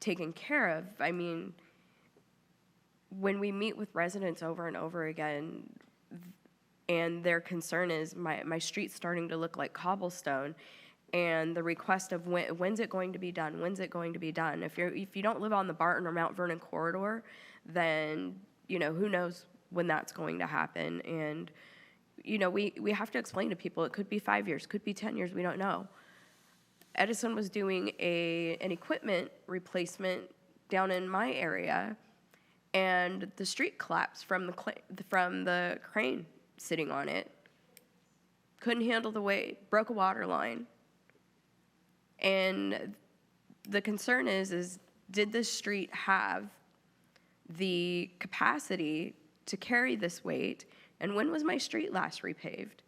taken care of, I mean, when we meet with residents over and over again, and their concern is my street's starting to look like cobblestone, and the request of when's it going to be done? When's it going to be done? If you don't live on the Barton or Mount Vernon corridor, then who knows when that's going to happen. And we have to explain to people it could be 5 years, could be 10 years, we don't know. Edison was doing an equipment replacement down in my area, and the street collapsed from the crane sitting on it. Couldn't handle the weight, broke a water line. And the concern is did this street have the capacity to carry this weight? And when was my street last repaved?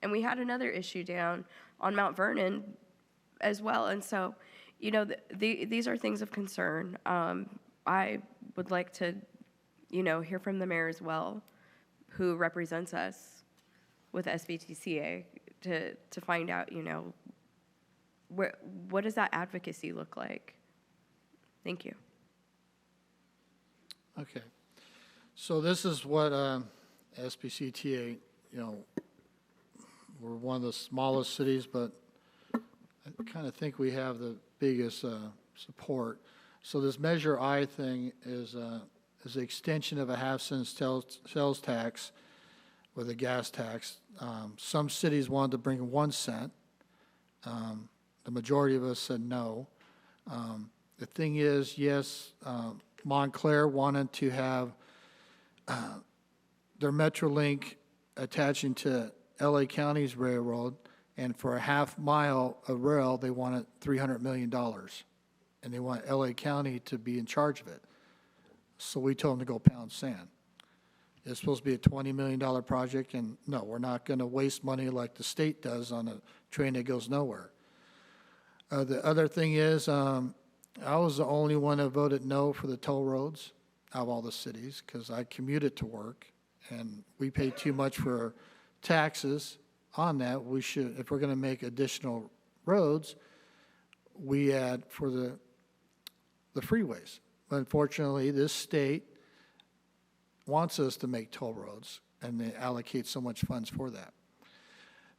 And we had another issue down on Mount Vernon as well. And so, these are things of concern. I would like to, hear from the mayor as well, who represents us with SBTCA, to find out, what does that advocacy look like? Thank you. Okay. So this is what SBCTA, we're one of the smallest cities, but I kind of think we have the biggest support. So this Measure I thing is the extension of a half-cent sales tax with a gas tax. Some cities wanted to bring 1 cent, The majority of us said no. The thing is, yes, Montclair wanted to have their Metrolink attaching to LA County's railroad, and for a half mile of rail, they wanted $300 million. And they want LA County to be in charge of it. So we told them to go pound sand. It's supposed to be a $20 million project, and no, we're not going to waste money like the state does on a train that goes nowhere. The other thing is, I was the only one that voted no for the toll roads out of all the cities, because I commuted to work, and we pay too much for taxes on that. We should, if we're going to make additional roads, we add for the freeways. But unfortunately, this state wants us to make toll roads, and they allocate so much funds for that.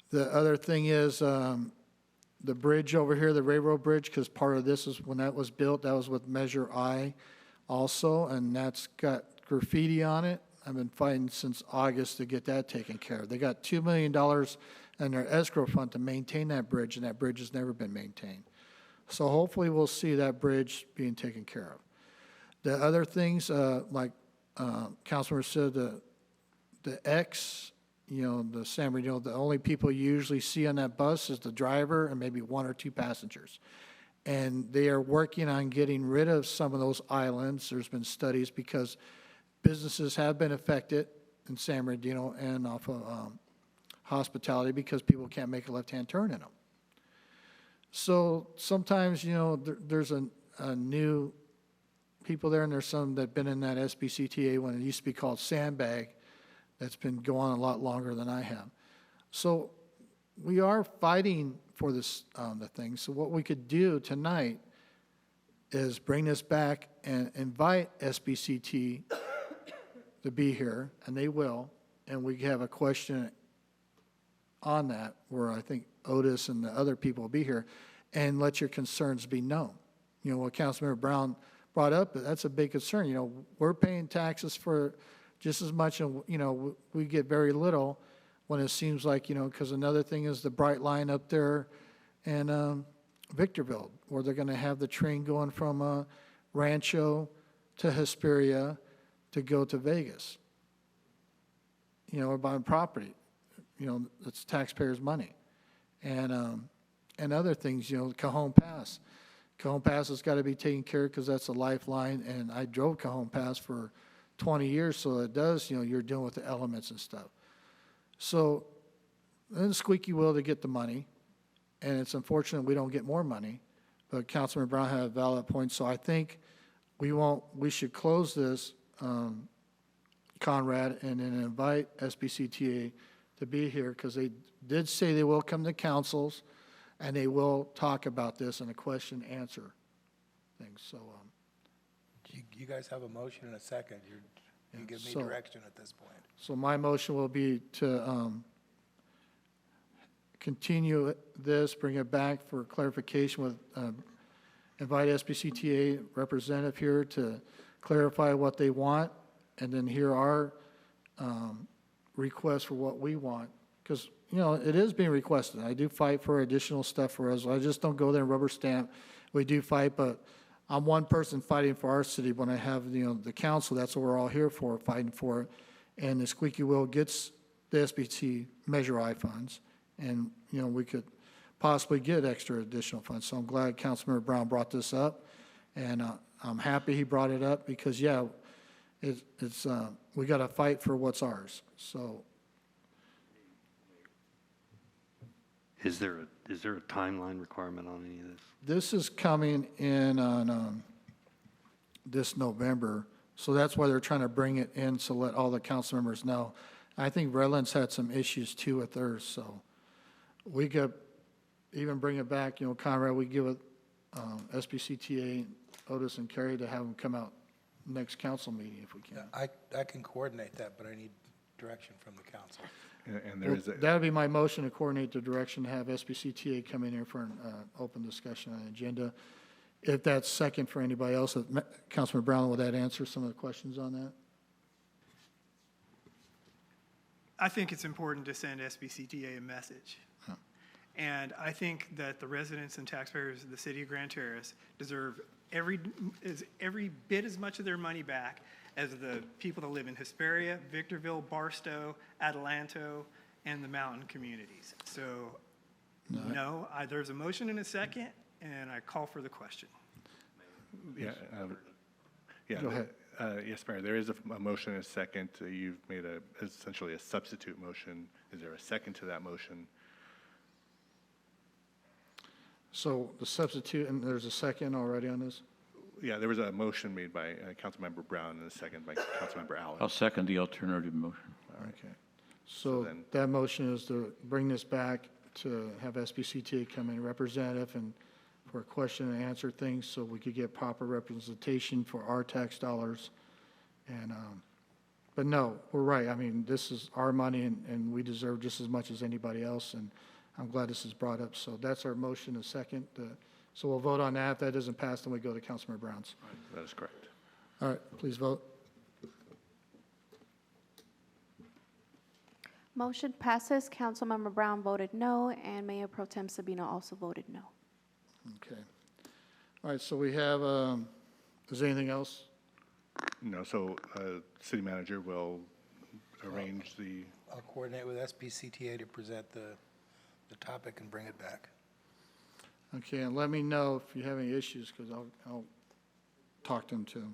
The other thing is the bridge over here, the railroad bridge, because part of this is when that was built, that was with Measure I also, and that's got graffiti on it. I've been fighting since August to get that taken care of. They got $2 million in their escrow fund to maintain that bridge, and that bridge has never been maintained. So hopefully we'll see that bridge being taken care of. The other things, like Councilmember said, the X, the San Bernardino, the only people you usually see on that bus is the driver and maybe one or two passengers. And they are working on getting rid of some of those islands. There's been studies because businesses have been affected in San Bernardino and off of Hospitality because people can't make a left-hand turn in them. So sometimes, there's a new people there, and there's some that have been in that SBCTA when it used to be called Sandbag, that's been going on a lot longer than I have. So we are fighting for this, the thing. So what we could do tonight is bring this back and invite SBCT to be here, and they will, and we have a question on that where I think Otis and the other people will be here, and let your concerns be known. What Councilmember Brown brought up, that's a big concern. We're paying taxes for just as much, and, we get very little when it seems like, because another thing is the Bright Line up there in Victorville, where they're going to have the train going from Rancho to Hesperia to go to Vegas. We're buying property. It's taxpayers' money. And other things, Cajon Pass. Cajon Pass has got to be taken care of because that's a lifeline, and I drove Cajon Pass for 20 years, so it does, you're dealing with the elements and stuff. So then squeaky wheel to get the money, and it's unfortunate we don't get more money, but Councilman Brown had a valid point, so I think we should close this, Conrad, and then invite SBCTA to be here, because they did say they will come to councils, and they will talk about this in a question-answer thing. So, You guys have a motion and a second. You give me so- direction at this point. So my motion will be to continue this, bring it back for clarification with, invite SBCTA representative here to clarify what they want, and then hear our request for what we want. Because, it is being requested. I do fight for additional stuff for us. I just don't go there and rubber stamp. We do fight, but I'm one person fighting for our city. When I have, the council, that's what we're all here for, fighting for it. And the squeaky wheel gets the SBT Measure I funds, and, we could possibly get extra additional funds. So I'm glad Councilmember Brown brought this up, and I'm happy he brought it up because, it's we got to fight for what's ours. So Is there a timeline requirement on any of this? this is coming in on this November, so that's why they're trying to bring it in to let all the council members know. I think Redlands had some issues too with theirs, so we could even bring it back, Conrad, we give it SBCTA, Otis and Kerry to have them come out next council meeting if we can. I can coordinate that, but I need direction from the council. And there is a, That would be my motion to coordinate the direction to have SBCTA come in here for an open discussion on the agenda. If that's second for anybody else, Councilman Brown, will that answer some of the questions on that? I think it's important to send SBCTA a message. And I think that the residents and taxpayers of the city of Grand Terrace deserve every bit as much of their money back as the people that live in Hesperia, Victorville, Barstow, Adelanto, and the mountain communities. So, no, there's a motion and a second, and I call for the question. Yeah, Go ahead. Yes, Mayor, there is a motion and a second. You've made essentially a substitute motion. Is there a second to that motion? So the substitute, and there's a second already on this? Yeah, there was a motion made by Councilmember Brown and a second by Councilmember Allen. I'll second the alternative motion. Okay. So then- that motion is to bring this back to have SBCTA come in representative and for a question and answer things so we could get proper representation for our tax dollars. And, but no, we're right. I mean, this is our money and we deserve just as much as anybody else. And I'm glad this is brought up. So that's our motion, a second. So we'll vote on that. If that doesn't pass, then we go to Councilmember Brown's. That is correct. All right, please vote. Motion passes. Councilmember Brown voted no, and Mayor Pro Tem Sabino also voted no. Okay. All right, so we have, is there anything else? No, so city manager will arrange the, I'll coordinate with SBCTA to present the topic and bring it back. Okay, and let me know if you have any issues, because I'll talk to them too.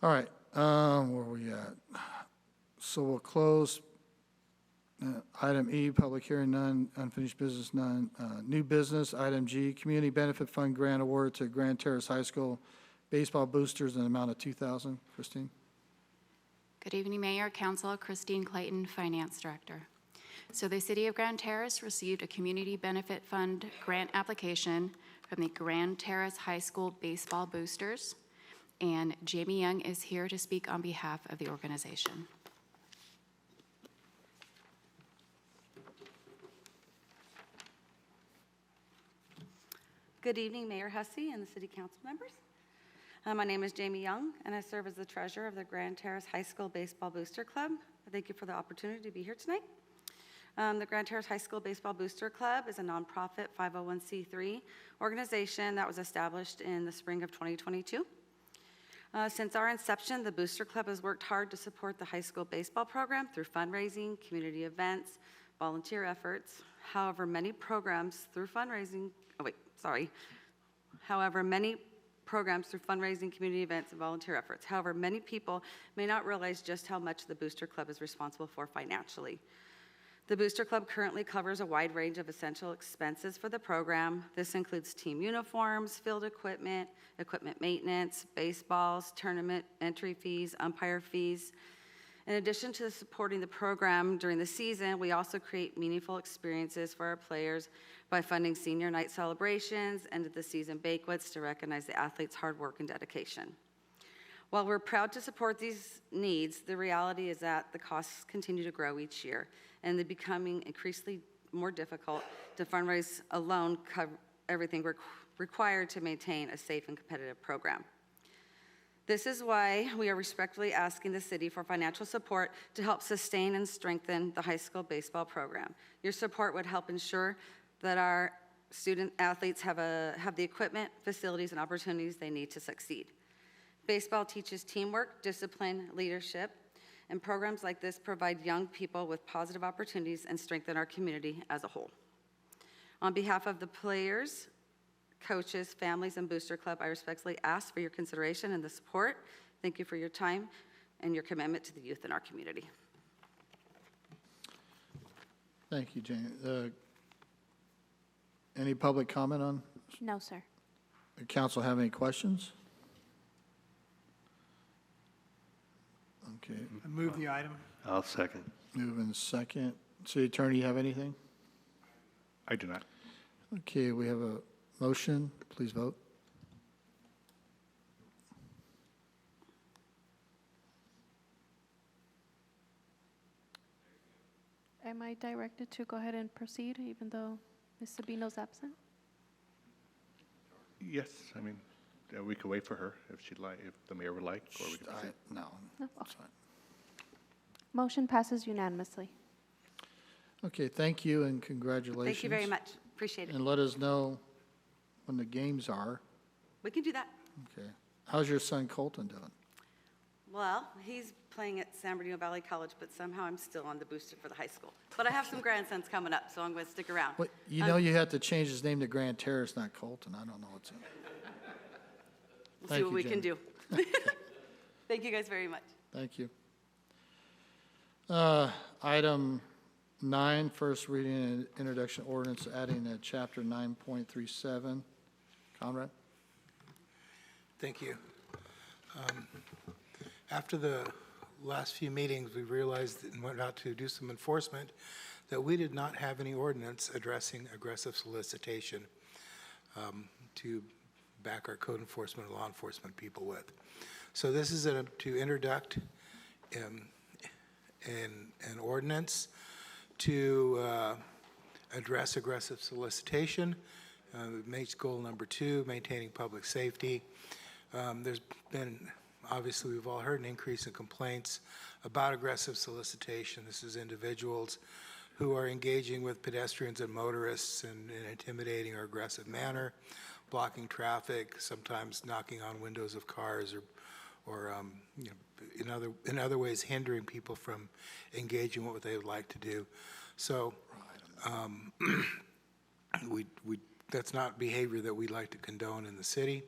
All right, where are we at? So we'll close item E, public hearing none, unfinished business none. New business, item G, Community Benefit Fund Grant Award to Grand Terrace High School baseball boosters in an amount of $2,000. Christine? Good evening, Mayor, Council. Christine Clayton, Finance Director. So the City of Grand Terrace received a Community Benefit Fund grant application from the Grand Terrace High School baseball boosters, and Jamie Young is here to speak on behalf of the organization. Good evening, Mayor Hussey and the City Council members. My name is Jamie Young, and I serve as the treasurer of the Grand Terrace High School Baseball Booster Club. Thank you for the opportunity to be here tonight. The Grand Terrace High School Baseball Booster Club is a nonprofit 501c3 organization that was established in the spring of 2022. Since our inception, the Booster Club has worked hard to support the high school baseball program through fundraising, community events, volunteer efforts. However, many programs through fundraising, many programs through fundraising, community events, and volunteer efforts. However, many people may not realize just how much the Booster Club is responsible for financially. The Booster Club currently covers a wide range of essential expenses for the program. This includes team uniforms, field equipment, equipment maintenance, baseballs, tournament entry fees, umpire fees. In addition to supporting the program during the season, we also create meaningful experiences for our players by funding senior night celebrations, end of the season banquets to recognize the athletes' hard work and dedication. While we're proud to support these needs, the reality is that the costs continue to grow each year, and they're becoming increasingly more difficult to fundraise alone, cover everything required to maintain a safe and competitive program. This is why we are respectfully asking the city for financial support to help sustain and strengthen the high school baseball program. Your support would help ensure that our student athletes have the equipment, facilities, and opportunities they need to succeed. Baseball teaches teamwork, discipline, leadership, and programs like this provide young people with positive opportunities and strengthen our community as a whole. On behalf of the players, coaches, families, and Booster Club, I respectfully ask for your consideration and the support. Thank you for your time and your commitment to the youth in our community. Thank you, Jane. Any public comment on? No, sir. The council have any questions? Okay, I move the item. I'll second. move in second. City Attorney, you have anything? I do not. Okay, we have a motion. Please vote. Am I directed to go ahead and proceed even though Ms. Sabino's absent? Yes, I mean, we could wait for her if she'd like, if the mayor would like, or we could proceed. No. No? Okay. Motion passes unanimously. Okay, thank you and congratulations. Thank you very much. Appreciate it. And let us know when the games are. We can do that. Okay. How's your son Colton doing? Well, he's playing at San Bernardino Valley College, but somehow I'm still on the booster for the high school. But I have some grandsons coming up, so I'm going to stick around. Well, you know you have to change his name to Grand Terrace, not Colton. I don't know what's in. We'll see what we can do. Thank you guys very much. Thank you. Item 9, first reading and introduction ordinance adding a chapter 9.37. Conrad? Thank you. After the last few meetings, we realized and went out to do some enforcement that we did not have any ordinance addressing aggressive solicitation to back our code enforcement and law enforcement people with. So this is to introduce an ordinance to address aggressive solicitation. Makes goal number 2, maintaining public safety. There's been, obviously, we've all heard an increase in complaints about aggressive solicitation. This is individuals who are engaging with pedestrians and motorists in an intimidating or aggressive manner, blocking traffic, sometimes knocking on windows of cars or you know, in other ways hindering people from engaging what they would like to do. So that's not behavior that we'd like to condone in the city.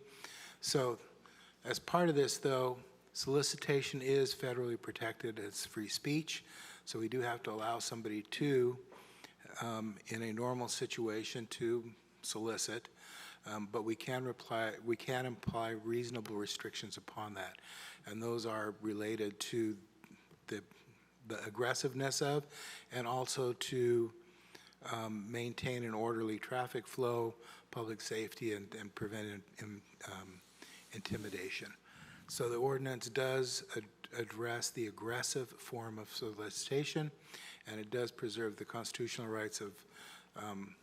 So as part of this, though, solicitation is federally protected as free speech. So we do have to allow somebody to, in a normal situation, to solicit. But we can imply reasonable restrictions upon that. And those are related to the aggressiveness of, and also to maintain an orderly traffic flow, public safety, and prevent intimidation. So the ordinance does address the aggressive form of solicitation, and it does preserve the constitutional rights of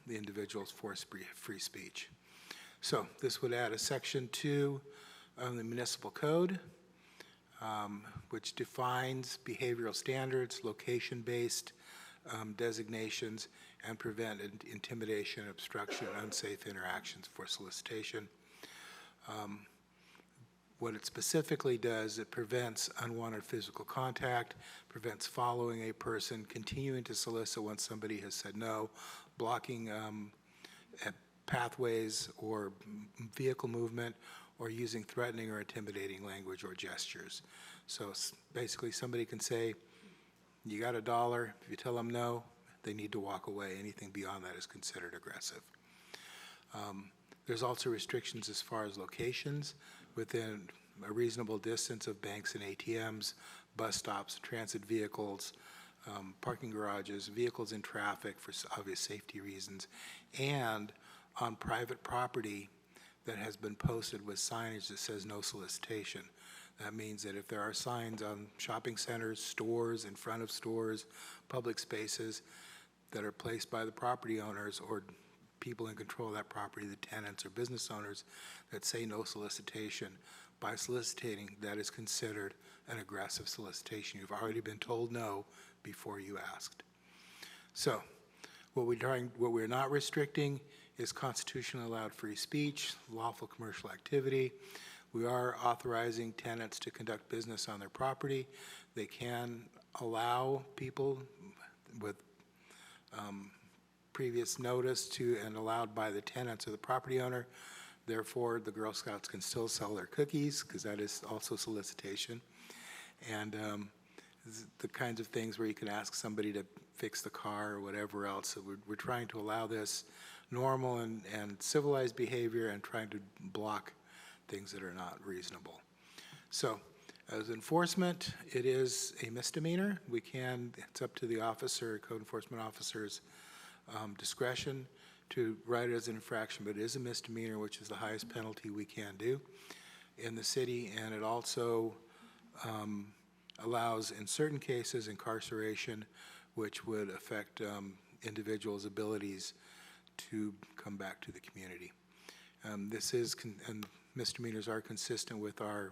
the individuals for free speech. So this would add a section 2 of the municipal code, which defines behavioral standards, location-based designations, and prevent intimidation, obstruction, unsafe interactions for solicitation. What it specifically does, it prevents unwanted physical contact, prevents following a person, continuing to solicit once somebody has said no, blocking pathways or vehicle movement, or using threatening or intimidating language or gestures. So basically somebody can say, you got $1, if you tell them no, they need to walk away. Anything beyond that is considered aggressive. There's also restrictions as far as locations within a reasonable distance of banks and ATMs, bus stops, transit vehicles, parking garages, vehicles in traffic for obvious safety reasons, and on private property that has been posted with signage that says no solicitation. That means that if there are signs on shopping centers, stores, in front of stores, public spaces that are placed by the property owners or people in control of that property, the tenants or business owners, that say no solicitation, by soliciting, that is considered an aggressive solicitation. You've already been told no before you asked. So what we're not restricting is constitutionally allowed free speech, lawful commercial activity. We are authorizing tenants to conduct business on their property. They can allow people with previous notice to, and allowed by the tenants or the property owner. Therefore, the Girl Scouts can still sell their cookies, because that is also solicitation. And the kinds of things where you can ask somebody to fix the car or whatever else. So we're trying to allow this normal and civilized behavior, and trying to block things that are not reasonable. So as enforcement, it is a misdemeanor. It's up to the officer, code enforcement officer's discretion to write it as an infraction, but it is a misdemeanor, which is the highest penalty we can do in the city. And it also allows, in certain cases, incarceration, which would affect individuals' abilities to come back to the community. And misdemeanors are consistent with our,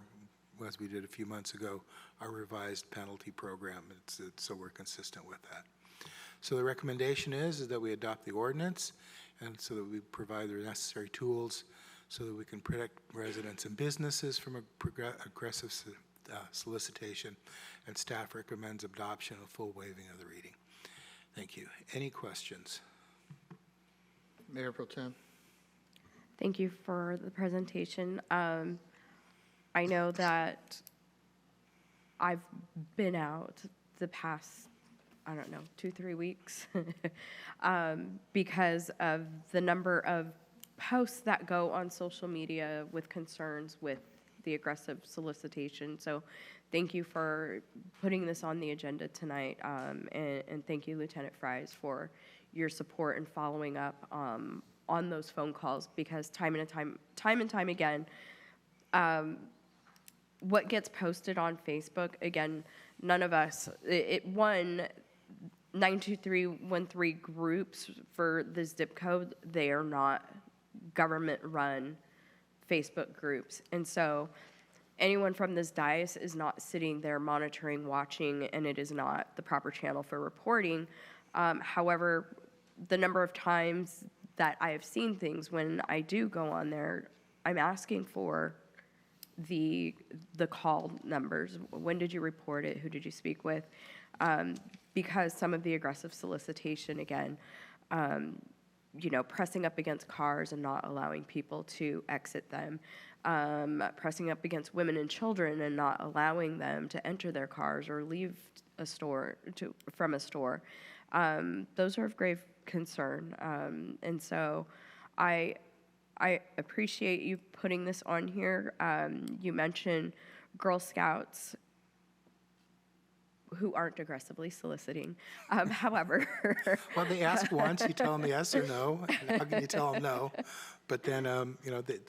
as we did a few months ago, our revised penalty program. So we're consistent with that. So the recommendation is that we adopt the ordinance, and so that we provide the necessary tools so that we can protect residents and businesses from aggressive solicitation, and staff recommends adoption of full waiving of the reading. Thank you. Any questions? Mayor Pro Tem? Thank you for the presentation. I know that I've been out the past, I don't know, 2-3 weeks because of the number of posts that go on social media with concerns with the aggressive solicitation. So thank you for putting this on the agenda tonight, and thank you, Lieutenant Fries, for your support and following up on those phone calls, because time and time again, what gets posted on Facebook, again, none of us, 92313 groups for the zip code, they are not government-run Facebook groups. And so anyone from this dais is not sitting there monitoring, watching, and it is not the proper channel for reporting. However, the number of times that I have seen things, when I do go on there, I'm asking for the call numbers. When did you report it? Who did you speak with? Because some of the aggressive solicitation, again, pressing up against cars and not allowing people to exit them, pressing up against women and children and not allowing them to enter their cars or leave a store from a store. Those are of grave concern. And so I appreciate you putting this on here. You mentioned Girl Scouts who aren't aggressively soliciting. However. Well, they ask once, you tell them yes or no. How can you tell them no? But then,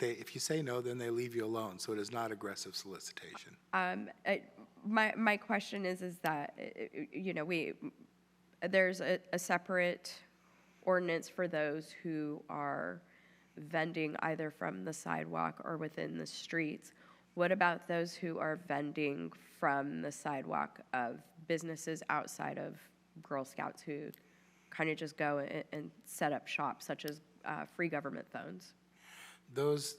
if you say no, then they leave you alone. So it is not aggressive solicitation. My question is that, there's a separate ordinance for those who are vending either from the sidewalk or within the streets. What about those who are vending from the sidewalk of businesses outside of Girl Scouts who kind of just go and set up shop, such as free government phones? Those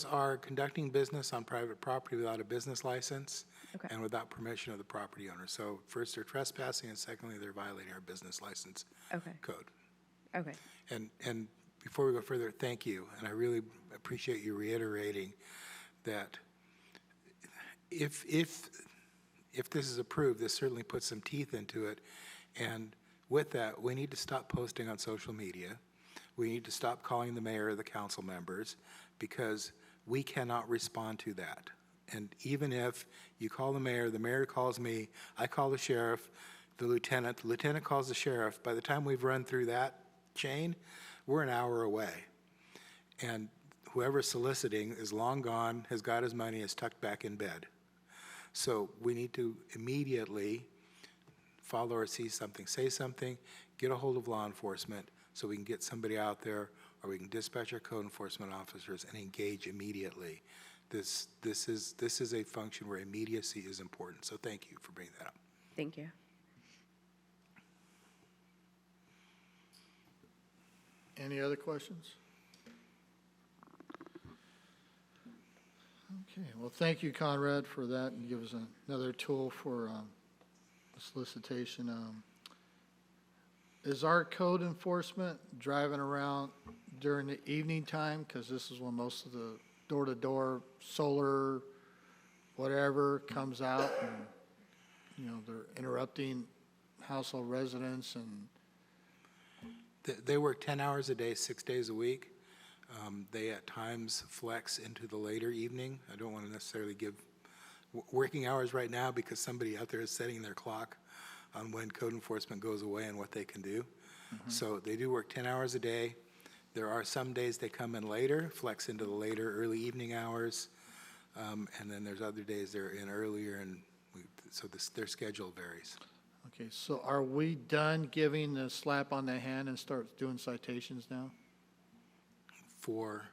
are conducting business on private property without a business license and without permission of the property owner. So first, they're trespassing, and secondly, they're violating our business license code. Okay. And before we go further, thank you. And I really appreciate you reiterating that if this is approved, this certainly puts some teeth into it. And with that, we need to stop posting on social media. We need to stop calling the mayor or the council members, because we cannot respond to that. And even if you call the mayor calls me, I call the sheriff, the lieutenant calls the sheriff, by the time we've run through that chain, we're an hour away. And whoever's soliciting is long gone, has got his money, is tucked back in bed. So we need to immediately follow or see something, say something, get a hold of law enforcement so we can get somebody out there, or we can dispatch our code enforcement officers and engage immediately. This is a function where immediacy is important. So thank you for bringing that up. Thank you. Any other questions? Okay, well, thank you, Conrad, for that, and give us another tool for solicitation. Is our code enforcement driving around during the evening time? Because this is when most of the door-to-door solar, whatever, comes out, and, they're interrupting household residents, and They work 10 hours a day, 6 days a week. They at times flex into the later evening. I don't want to necessarily give working hours right now, because somebody out there is setting their clock on when code enforcement goes away and what they can do. So they do work 10 hours a day. There are some days they come in later, flex into the later, early evening hours. And then there's other days they're in earlier, and their schedule varies. okay, so are we done giving the slap on the hand and start doing citations now? For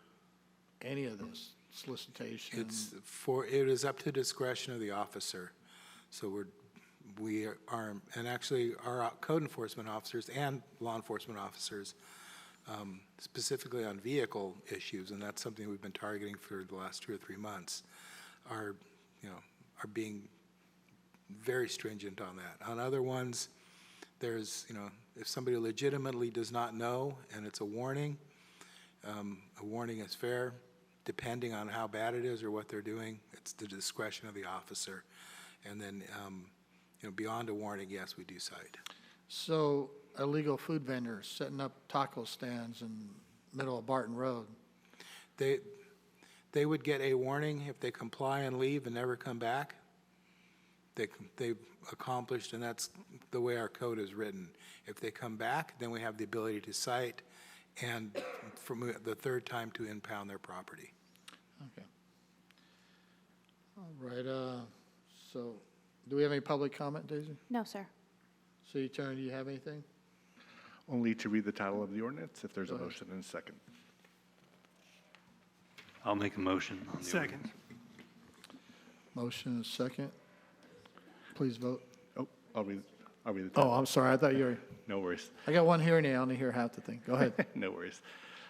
any of this solicitation? it is up to discretion of the officer. So we are, and actually our code enforcement officers and law enforcement officers, specifically on vehicle issues, and that's something we've been targeting for the last 2 or 3 months, are being very stringent on that. On other ones, there's, if somebody legitimately does not know and it's a warning is fair. Depending on how bad it is or what they're doing, it's the discretion of the officer. And then, beyond a warning, yes, we do cite. So illegal food vendors setting up taco stands in middle of Barton Road. They would get a warning if they comply and leave and never come back. They've accomplished, and that's the way our code is written. If they come back, then we have the ability to cite and from the third time to impound their property. Okay. All right, so do we have any public comment, Daisy? No, sir. City Attorney, do you have anything? Only to read the title of the ordinance, if there's Go a ahead. motion and a second. I'll make a motion on the Second. ordinance. Motion and second. Please vote. Oh, I'll read the Oh, title. I'm sorry, I thought you were, No worries. I got one hearing aid, I only hear half the thing. Go ahead. No worries.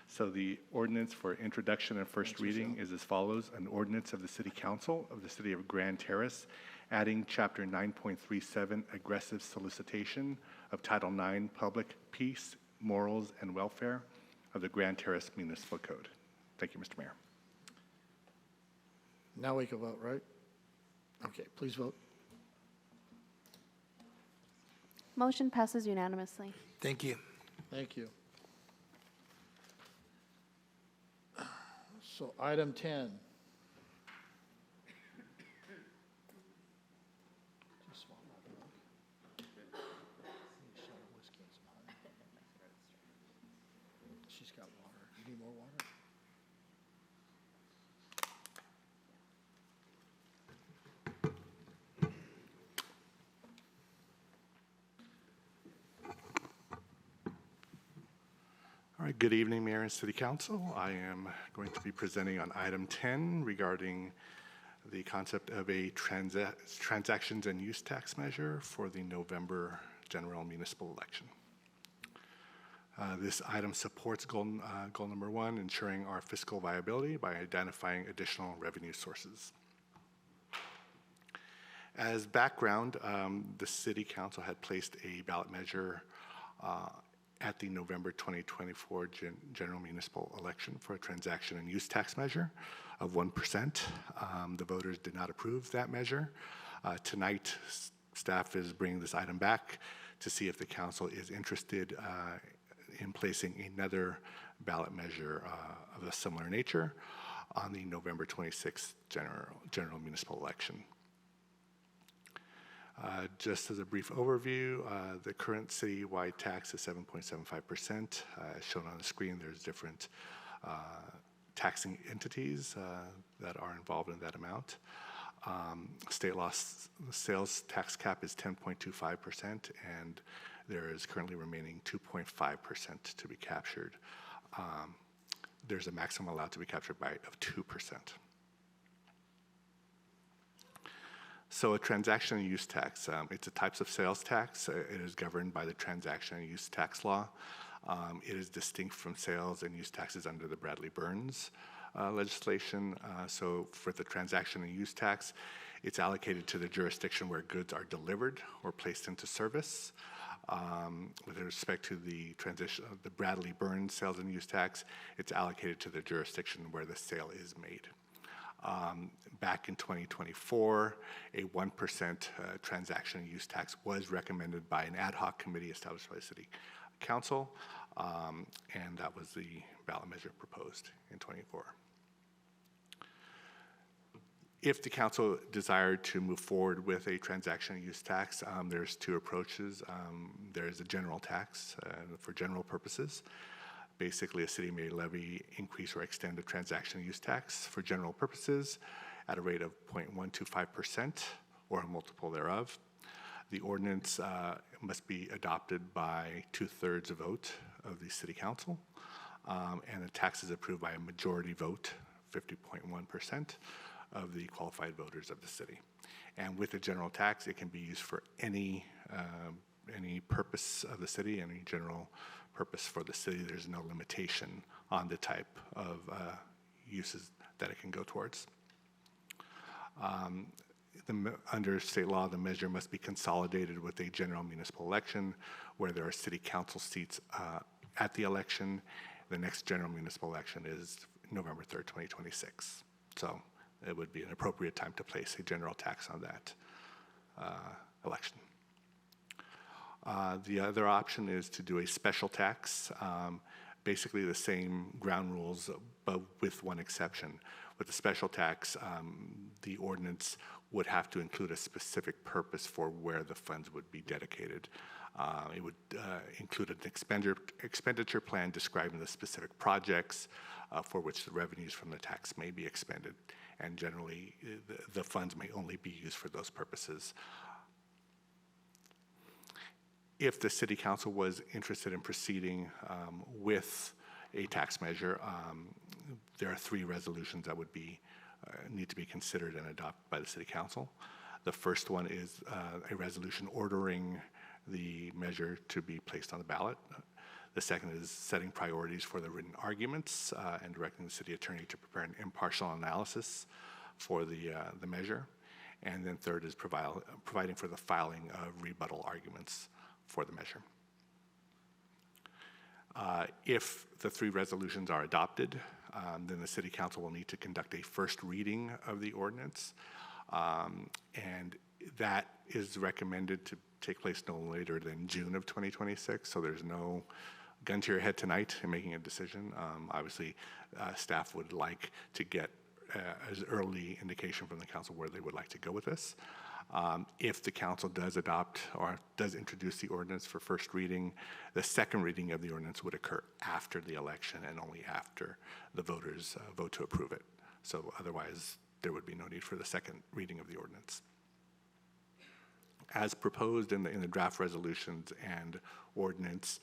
So the ordinance for introduction and first reading is as follows. An ordinance of the City Council of the City of Grand Terrace, adding Chapter 9.37, aggressive solicitation of Title IX, Public Peace, Morals, and Welfare of the Grand Terrace Municipal Code. Thank you, Mr. Mayor. Now we can vote, right? Okay, please vote. Motion passes unanimously. Thank you. Thank you. So item 10. She's got water. You need more water? All right, good evening, Mayor and City Council. I am going to be presenting on item 10 regarding the concept of a transactions and use tax measure for the November general municipal election. This item supports goal number 1, ensuring our fiscal viability by identifying additional revenue sources. As background, the City Council had placed a ballot measure at the November 2024 general municipal election for a transaction and use tax measure of 1%. The voters did not approve that measure. Tonight, staff is bringing this item back to see if the council is interested in placing another ballot measure of a similar nature on the November 26th general municipal election. Just as a brief overview, the current citywide tax is 7.75%. As shown on the screen, there's different taxing entities that are involved in that amount. State law sales tax cap is 10.25%, and there is currently remaining 2.5% to be captured. There's a maximum allowed to be captured of 2%. So a transaction and use tax, it's a types of sales tax. It is governed by the transaction and use tax law. It is distinct from sales and use taxes under the Bradley-Burns legislation. So for the transaction and use tax, it's allocated to the jurisdiction where goods are delivered or placed into service. With respect to the transition of the Bradley-Burns sales and use tax, it's allocated to the jurisdiction where the sale is made. Back in 2024, a 1% transaction use tax was recommended by an ad hoc committee established by the City Council, and that was the ballot measure proposed in 24. If the council desired to move forward with a transaction use tax, there's 2 approaches. There's a general tax for general purposes. Basically, a city may levy, increase, or extend a transaction use tax for general purposes at a rate of 0.125% or a multiple thereof. The ordinance must be adopted by 2/3 vote of the City Council, and the tax is approved by a majority vote, 50.1%, of the qualified voters of the city. And with the general tax, it can be used for any purpose of the city, any general purpose for the city. There's no limitation on the type of uses that it can go towards. Under state law, the measure must be consolidated with a general municipal election where there are city council seats at the election. The next general municipal election is November 3rd, 2026. So it would be an appropriate time to place a general tax on that election. The other option is to do a special tax, basically the same ground rules, but with one exception. With the special tax, the ordinance would have to include a specific purpose for where the funds would be dedicated. It would include an expenditure plan describing the specific projects for which the revenues from the tax may be expended. And generally, the funds may only be used for those purposes. If the city council was interested in proceeding with a tax measure, there are 3 resolutions that would need to be considered and adopted by the city council. The first one is a resolution ordering the measure to be placed on the ballot. The second is setting priorities for the written arguments and directing the city attorney to prepare an impartial analysis for the measure. And then third is providing for the filing of rebuttal arguments for the measure. If the 3 resolutions are adopted, then the city council will need to conduct a first reading of the ordinance. And that is recommended to take place no later than June of 2026. So there's no gun to your head tonight in making a decision. Obviously, staff would like to get as early indication from the council where they would like to go with this. If the council does adopt or does introduce the ordinance for first reading, the second reading of the ordinance would occur after the election and only after the voters vote to approve it. So otherwise, there would be no need for the second reading of the ordinance. As proposed in the draft resolutions and ordinance,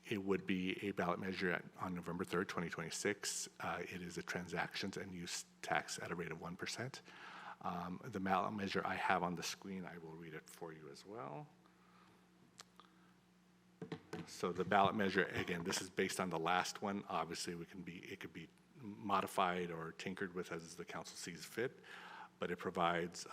it would be a ballot measure on November 3rd, 2026. It is a transactions and use tax at a rate of 1%. The ballot measure I have on the screen, I will read it for you as well. So the ballot measure, again, this is based on the last one. Obviously, it could be modified or tinkered with as the council sees fit, but it provides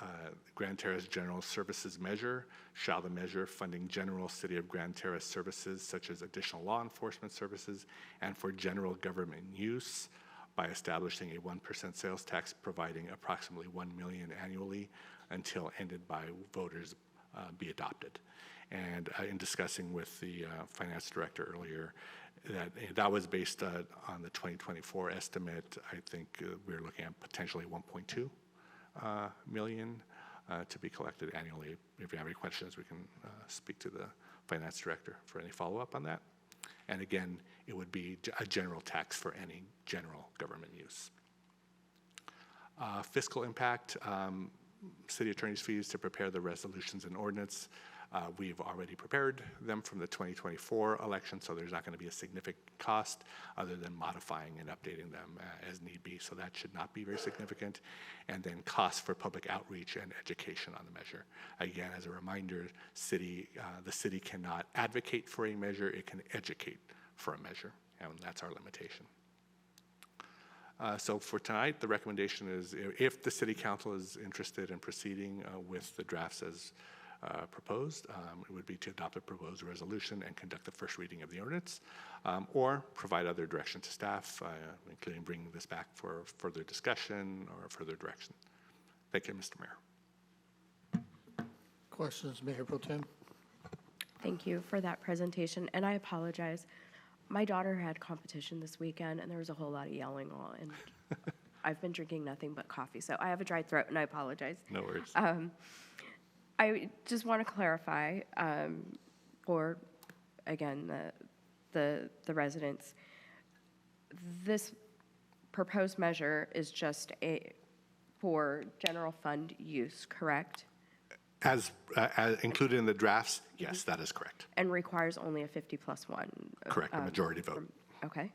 Grand Terrace General Services Measure, shall the measure funding general City of Grand Terrace services such as additional law enforcement services and for general government use by establishing a 1% sales tax providing approximately $1 million annually until ended by voters be adopted. And in discussing with the finance director earlier, that was based on the 2024 estimate. I think we're looking at potentially 1.2 million to be collected annually. If you have any questions, we can speak to the finance director for any follow-up on that. And again, it would be a general tax for any general government use. Fiscal impact, city attorney's fees to prepare the resolutions and ordinance. We've already prepared them from the 2024 election, so there's not going to be a significant cost other than modifying and updating them as need be, so that should not be very significant. And then costs for public outreach and education on the measure. Again, as a reminder, the city cannot advocate for a measure, it can educate for a measure, and that's our limitation. So for tonight, the recommendation is if the city council is interested in proceeding with the drafts as proposed, it would be to adopt a proposed resolution and conduct the first reading of the ordinance, or provide other direction to staff, including bringing this back for further discussion or further direction. Thank you, Mr. Mayor. Questions, Mayor Pro Tem? Thank you for that presentation, and I apologize. My daughter had competition this weekend, and there was a whole lot of yelling on, and I've been drinking nothing but coffee, so I have a dry throat, and I apologize. No worries. I just want to clarify for, again, the residents, this proposed measure is just for general fund use, correct? As included in the drafts, yes, that is correct. And requires only a 50+1. Correct, a majority vote. Okay.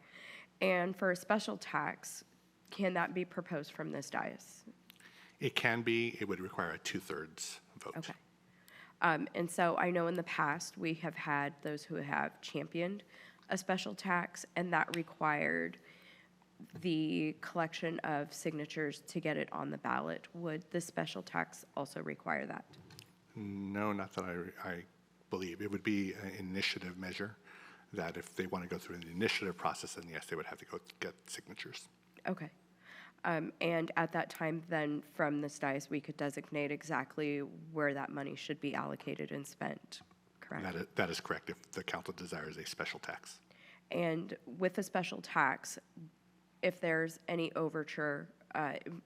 And for a special tax, can that be proposed from this dais? It can be, it would require a 2/3 vote. Okay. And so I know in the past, we have had those who have championed a special tax, and that required the collection of signatures to get it on the ballot. Would the special tax also require that? No, not that I believe. It would be an initiative measure that if they want to go through an initiative process, then yes, they would have to go get signatures. Okay. And at that time, then, from this dais, we could designate exactly where that money should be allocated and spent, correct? That is correct, if the council desires a special tax. And with a special tax, if there's any overture,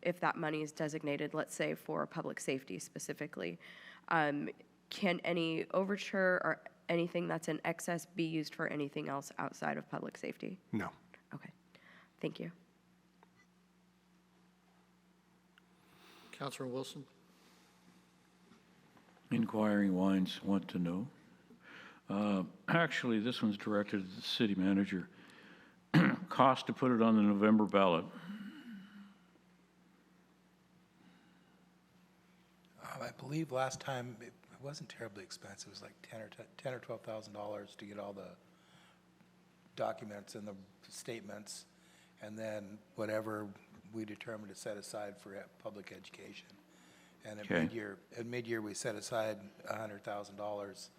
if that money is designated, let's say, for public safety specifically, can any overture or anything that's in excess be used for anything else outside of public safety? No. Okay. Thank you. Councilor Wilson? Inquiring Minds want to know. Actually, this one's directed at the city manager. Cost to put it on the November ballot. I believe last time it wasn't terribly expensive. It was like $10,000 or $12,000 to get all the documents and the statements, and then whatever we determined to set aside for public education. And Okay. at mid-year, we set aside $100,000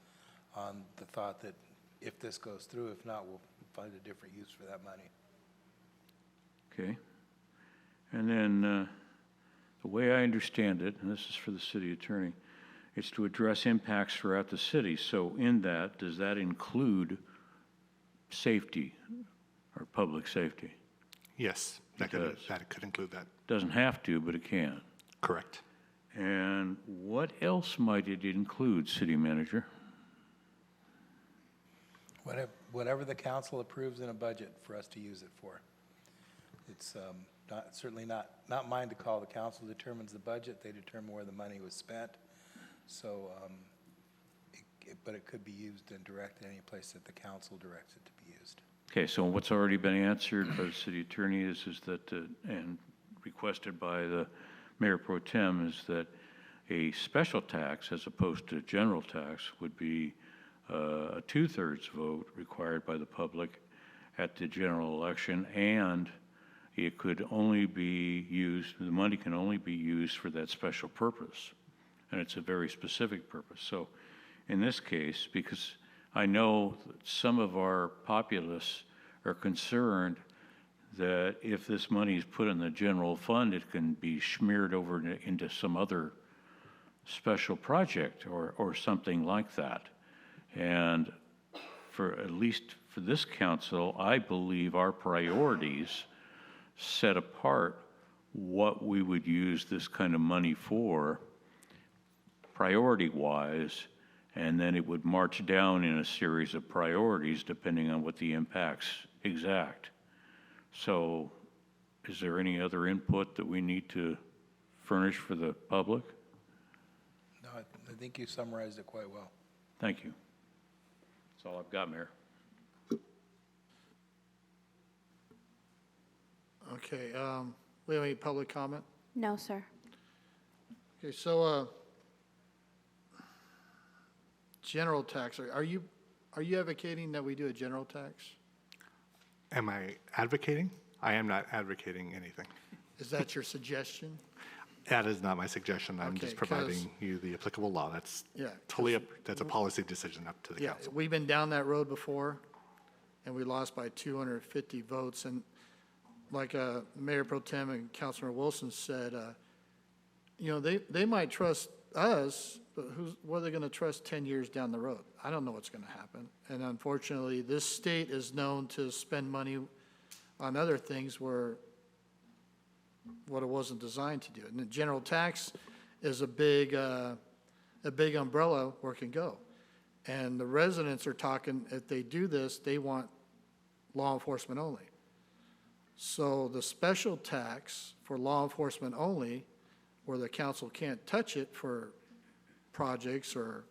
on the thought that if this goes through, if not, we'll find a different use for that money. Okay. And then the way I understand it, and this is for the city attorney, it's to address impacts throughout the city. So in that, does that include safety or public safety? Yes, that could include that. Doesn't have to, but it can. Correct. And what else might it include, city manager? Whatever the council approves in a budget for us to use it for. It's certainly not mine to call. The council determines the budget. They determine where the money was spent. So, but it could be used and directed any place that the council directs it to be used. Okay, so what's already been answered by the city attorney is that, and requested by the mayor pro tem, is that a special tax as opposed to a general tax would be a 2/3 vote required by the public at the general election, and it could only be used, the money can only be used for that special purpose, and it's a very specific purpose. So in this case, because I know that some of our populace are concerned that if this money is put in the general fund, it can be smeared over into some other special project or something like that. And for at least for this council, I believe our priorities set apart what we would use this kind of money for, priority-wise, and then it would march down in a series of priorities depending on what the impacts exact. So is there any other input that we need to furnish for the public? No, I think you summarized it quite well. Thank you. That's all I've got, Mayor. Okay, we have any public comment? No, sir. Okay, so, general tax, are you advocating that we do a general tax? Am I advocating? I am not advocating anything. Is that your suggestion? That is not my suggestion. I'm just Okay, 'cause- providing you the applicable law. That's Yeah, totally up, that's a policy decision up to the Yeah, council. we've been down that road before, and we lost by 250 votes. And like Mayor Pro Tem and Councilor Wilson said, they might trust us, but what are they going to trust 10 years down the road? I don't know what's going to happen. And unfortunately, this state is known to spend money on other things where what it wasn't designed to do. And the general tax is a big umbrella where it can go. And the residents are talking, if they do this, they want law enforcement only. So the special tax for law enforcement only, where the council can't touch it for projects or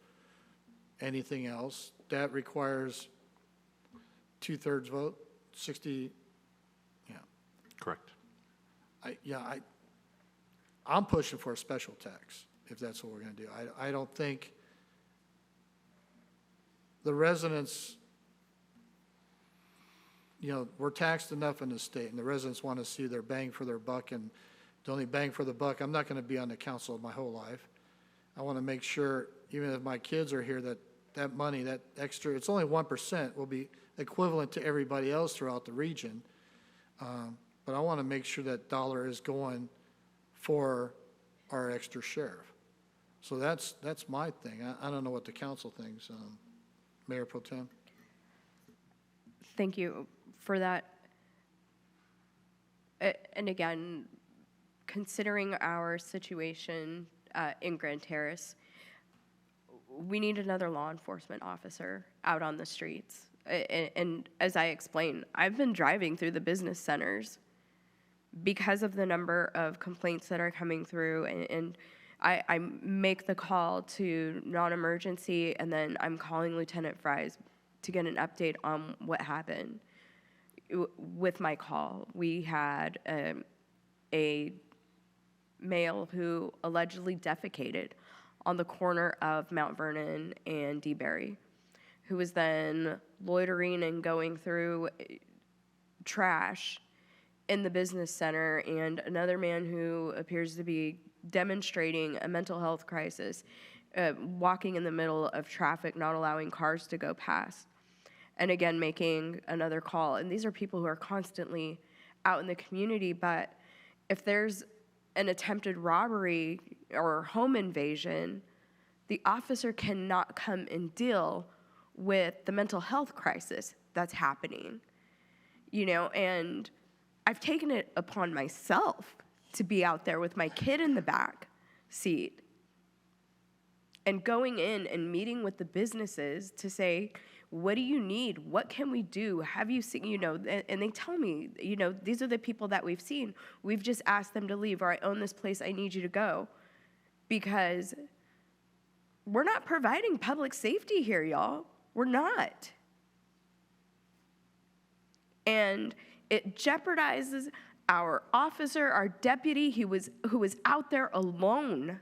anything else, that requires 2/3 vote, 60, yeah. Correct. I'm pushing for a special tax, if that's what we're gonna do. I don't think the residents, we're taxed enough in the state, and the residents want to see their bang for their buck, and the only bang for the buck, I'm not gonna be on the council my whole life. I want to make sure, even if my kids are here, that money, that extra, it's only 1%, will be equivalent to everybody else throughout the region. But I want to make sure that dollar is going for our extra sheriff. So that's my thing. I don't know what the council thinks. Mayor Pro Tem? Thank you for that. And again, considering our situation in Grand Terrace, we need another law enforcement officer out on the streets. And as I explained, I've been driving through the business centers because of the number of complaints that are coming through, and I make the call to non-emergency, and then I'm calling Lieutenant Fries to get an update on what happened. With my call, we had a male who allegedly defecated on the corner of Mount Vernon and DeBerry, who was then loitering and going through trash in the business center, and another man who appears to be demonstrating a mental health crisis, walking in the middle of traffic, not allowing cars to go past, and again making another call. And these are people who are constantly out in the community, but if there's an attempted robbery or home invasion, the officer cannot come and deal with the mental health crisis that's happening, and I've taken it upon myself to be out there with my kid in the back seat and going in and meeting with the businesses to say, what do you need? What can we do? Have you seen, and they tell me, these are the people that we've seen. We've just asked them to leave, or I own this place, I need you to go. Because we're not providing public safety here, y'all. We're not. And it jeopardizes our officer, our deputy, who was out there alone.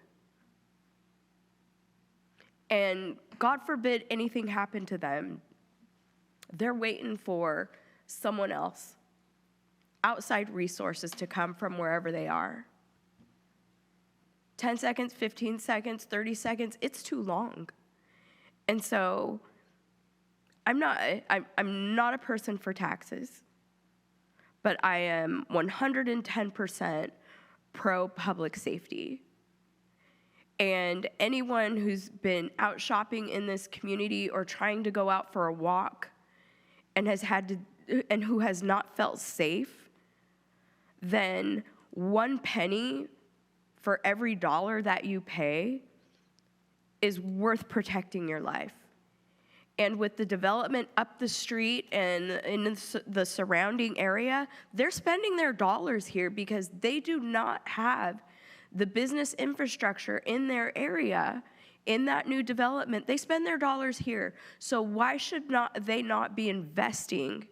And God forbid anything happened to them. They're waiting for someone else, outside resources to come from wherever they are. 10 seconds, 15 seconds, 30 seconds, it's too long. And so I'm not a person for taxes, but I am 110% pro public safety. And anyone who's been out shopping in this community or trying to go out for a walk and who has not felt safe, then 1 penny for every dollar that you pay is worth protecting your life. And with the development up the street and in the surrounding area, they're spending their dollars here because they do not have the business infrastructure in their area, in that new development. They spend their dollars here. So why should they not be investing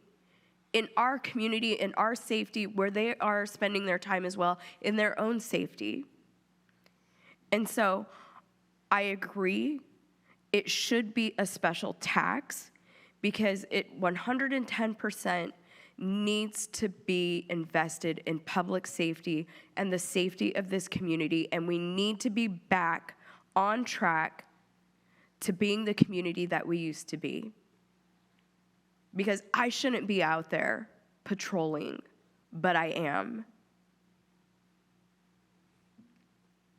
in our community, in our safety, where they are spending their time as well, in their own safety? And so I agree, it should be a special tax because it 110% needs to be invested in public safety and the safety of this community, and we need to be back on track to being the community that we used to be. Because I shouldn't be out there patrolling, but I am.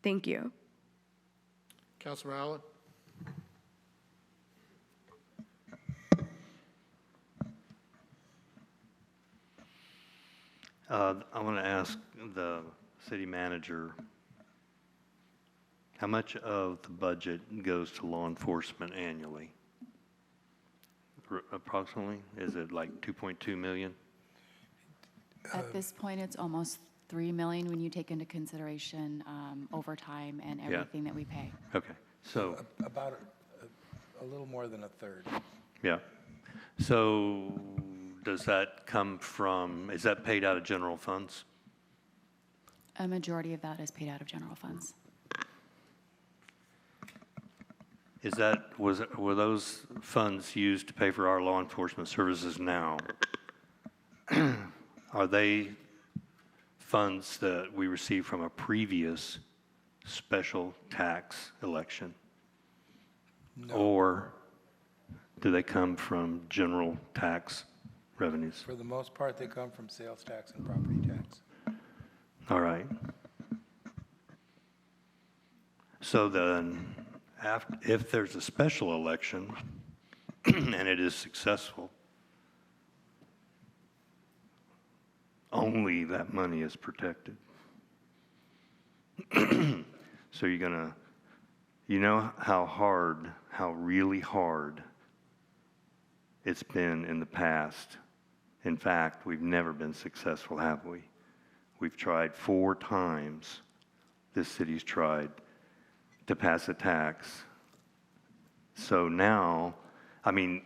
Thank you. Councilor Allen? I want to ask the city manager, how much of the budget goes to law enforcement annually? Approximately? Is it like 2.2 million? At this point, it's almost 3 million when you take into consideration overtime and everything that we pay. Okay, so. About a little more than a third. Yeah. So does that come from, is that paid out of general funds? A majority of that is paid out of general funds. Were those funds used to pay for our law enforcement services now? Are they funds that we received from a previous special tax election? No. Or do they come from general tax revenues? For the most part, they come from sales tax and property tax. All right. So then, if there's a special election and it is successful, only that money is protected. So you're gonna, you know how really hard it's been in the past. In fact, we've never been successful, have we? We've tried 4 times, this city's tried, to pass a tax. So now, I mean,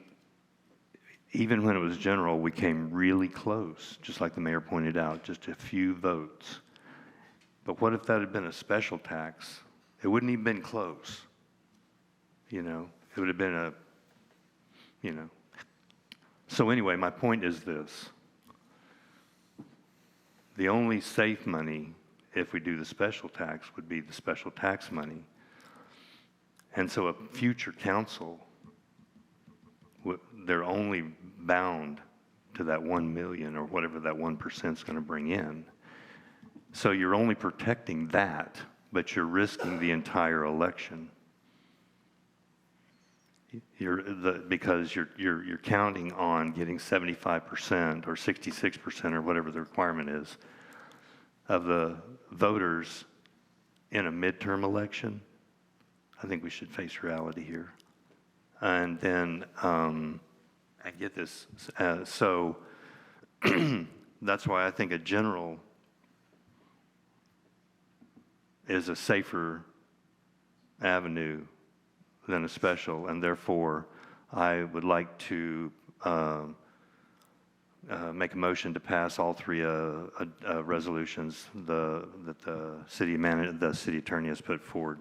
even when it was general, we came really close, just like the mayor pointed out, just a few votes. But what if that had been a special tax? It wouldn't even been close. You know, it would have been a, you know. So anyway, my point is this. The only safe money, if we do the special tax, would be the special tax money. And so a future council, they're only bound to that 1 million or whatever that 1% is going to bring in. So you're only protecting that, but you're risking the entire election. Because you're counting on getting 75% or 66% or whatever the requirement is of the voters in a midterm election. I think we should face reality here. And then, I get this, so that's why I think a general is a safer avenue than a special, and therefore I would like to make a motion to pass all 3 resolutions that the city attorney has put forward.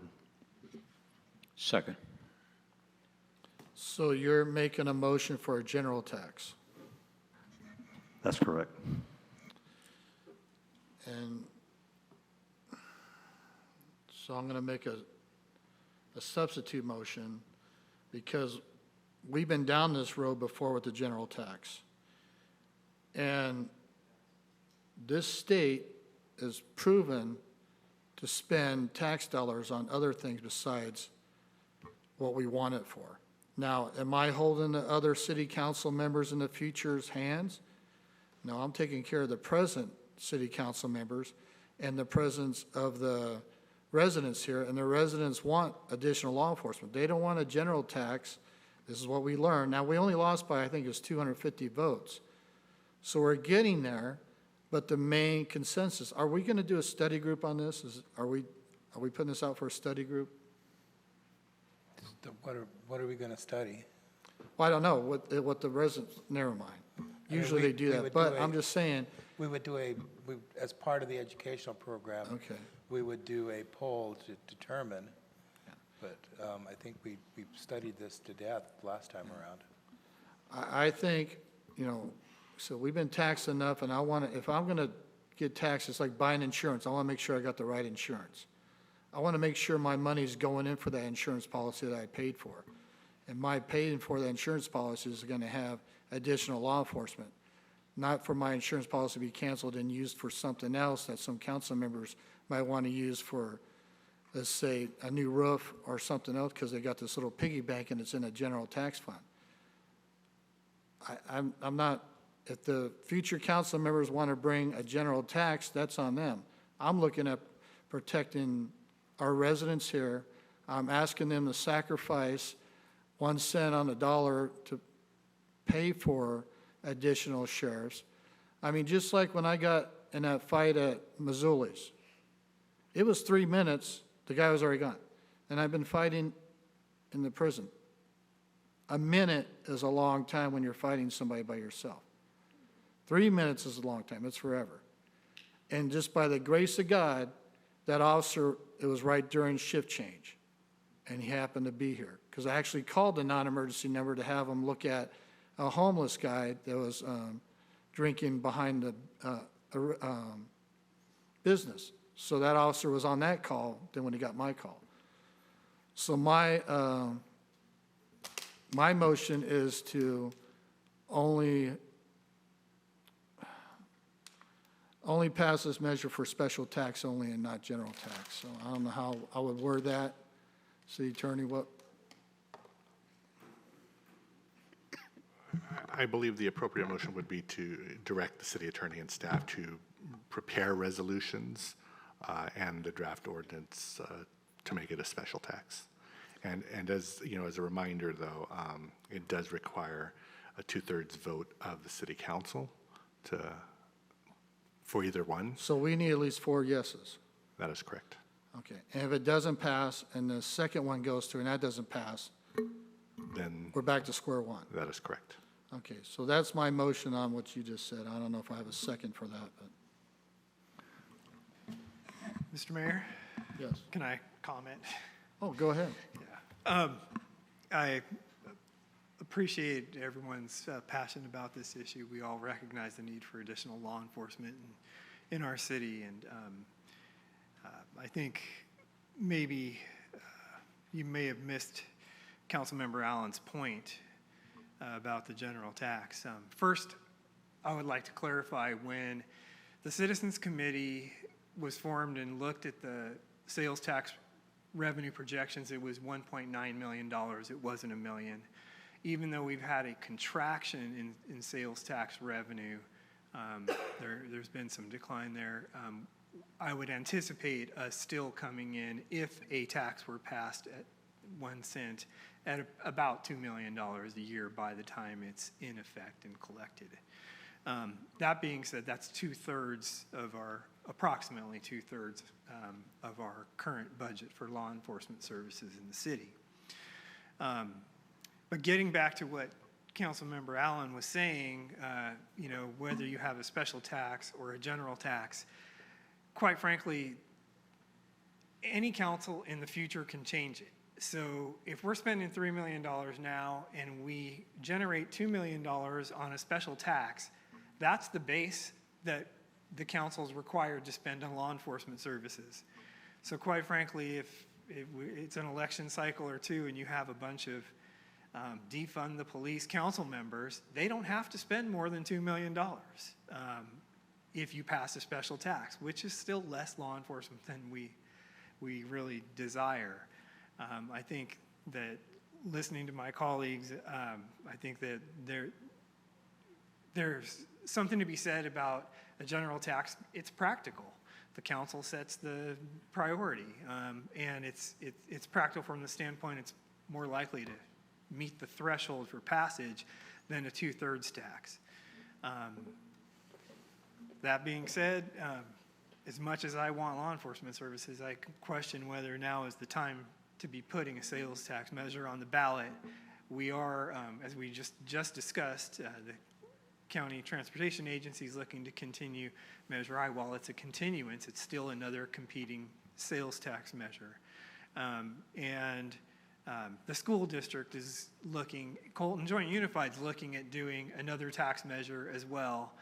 Second. So you're making a motion for a general tax? That's correct. And so I'm going to make a substitute motion because we've been down this road before with the general tax. And this state is proven to spend tax dollars on other things besides what we want it for. Now, am I holding the other city council members in the future's hands? No, I'm taking care of the present city council members and the presence of the residents here, and the residents want additional law enforcement. They don't want a general tax. This is what we learned. Now, we only lost by, I think it was 250 votes. So we're getting there, but the main consensus, are we going to do a study group on this? Are we putting this out for a study group? What are we going to study? Well, I don't know what the residents, never mind. Usually they do that, but I'm just saying. We would do as part of the educational program. Okay. We would do a poll to determine, but I think we studied this to death last time around. I think, so we've been taxed enough, and I want to, if I'm going to get taxed, it's like buying insurance. I want to make sure I got the right insurance. I want to make sure my money's going in for that insurance policy that I paid for. And my paying for the insurance policy is going to have additional law enforcement, not for my insurance policy to be canceled and used for something else that some council members might want to use for, let's say, a new roof or something else because they got this little piggy bank and it's in a general tax fund. I'm not, if the future council members want to bring a general tax, that's on them. I'm looking at protecting our residents here. I'm asking them to sacrifice 1 cent on the dollar to pay for additional sheriffs. I mean, just like when I got in that fight at Missoula's, it was 3 minutes, the guy was already gone. And I've been fighting in the prison. A minute is a long time when you're fighting somebody by yourself. 3 minutes is a long time, it's forever. And just by the grace of God, that officer, it was right during shift change, and he happened to be here. Because I actually called the non-emergency number to have him look at a homeless guy that was drinking behind the business. So that officer was on that call then when he got my call. So my motion is to only pass this measure for special tax only and not general tax. So I don't know how I would word that. City Attorney, what? I believe the appropriate motion would be to direct the city attorney and staff to prepare resolutions and the draft ordinance to make it a special tax. And as, you know, as a reminder though, it does require a 2/3 vote of the city council for either one. So we need at least 4 yeses. That is correct. Okay. And if it doesn't pass and the second one goes through and that doesn't pass, Then we're back to square one. that is correct. Okay, so that's my motion on what you just said. I don't know if I have a second for that, but Mr. Mayor, yes. can I comment? Oh, go ahead. I appreciate everyone's passion about this issue. We all recognize the need for additional law enforcement in our city, and I think maybe you may have missed Councilmember Allen's point about the general tax. First, I would like to clarify, when the Citizens Committee was formed and looked at the sales tax revenue projections, it was $1.9 million. It wasn't $1 million. Even though we've had a contraction in sales tax revenue, there's been some decline there. I would anticipate us still coming in, if a tax were passed at 1 cent, at about $2 million a year by the time it's in effect and collected. That being said, that's approximately two-thirds of our current budget for law enforcement services in the city. But getting back to what Councilmember Allen was saying, you know, whether you have a special tax or a general tax, quite frankly, any council in the future can change it. So if we're spending $3 million now and we generate $2 million on a special tax, that's the base that the council is required to spend on law enforcement services. So quite frankly, if it's an election cycle or two and you have a bunch of defund the police council members, they don't have to spend more than $2 million if you pass a special tax, which is still less law enforcement than we really desire. I think that listening to my colleagues, I think that there's something to be said about a general tax. It's practical. The council sets the priority, and it's practical from the standpoint it's more likely to meet the threshold for passage than a 2/3 tax. That being said, as much as I want law enforcement services, I question whether now is the time to be putting a sales tax measure on the ballot. We are, as we just discussed, the County Transportation Agency is looking to continue Measure I. While it's a continuance, it's still another competing sales tax measure. The school district is looking, Colton Joint Unified is looking at doing another tax measure as well.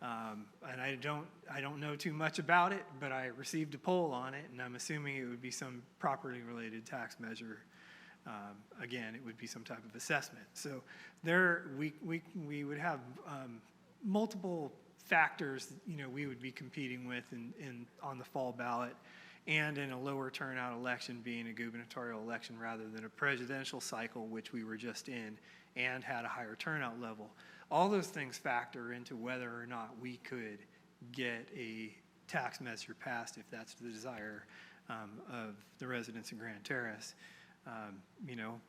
And I don't know too much about it, but I received a poll on it, and I'm assuming it would be some property-related tax measure. Again, it would be some type of assessment. So there, we would have multiple factors, you know, we would be competing with on the fall ballot, and in a lower turnout election, being a gubernatorial election rather than a presidential cycle, which we were just in, and had a higher turnout level. All those things factor into whether or not we could get a tax measure passed if that's the desire of the residents of Grand Terrace. You know,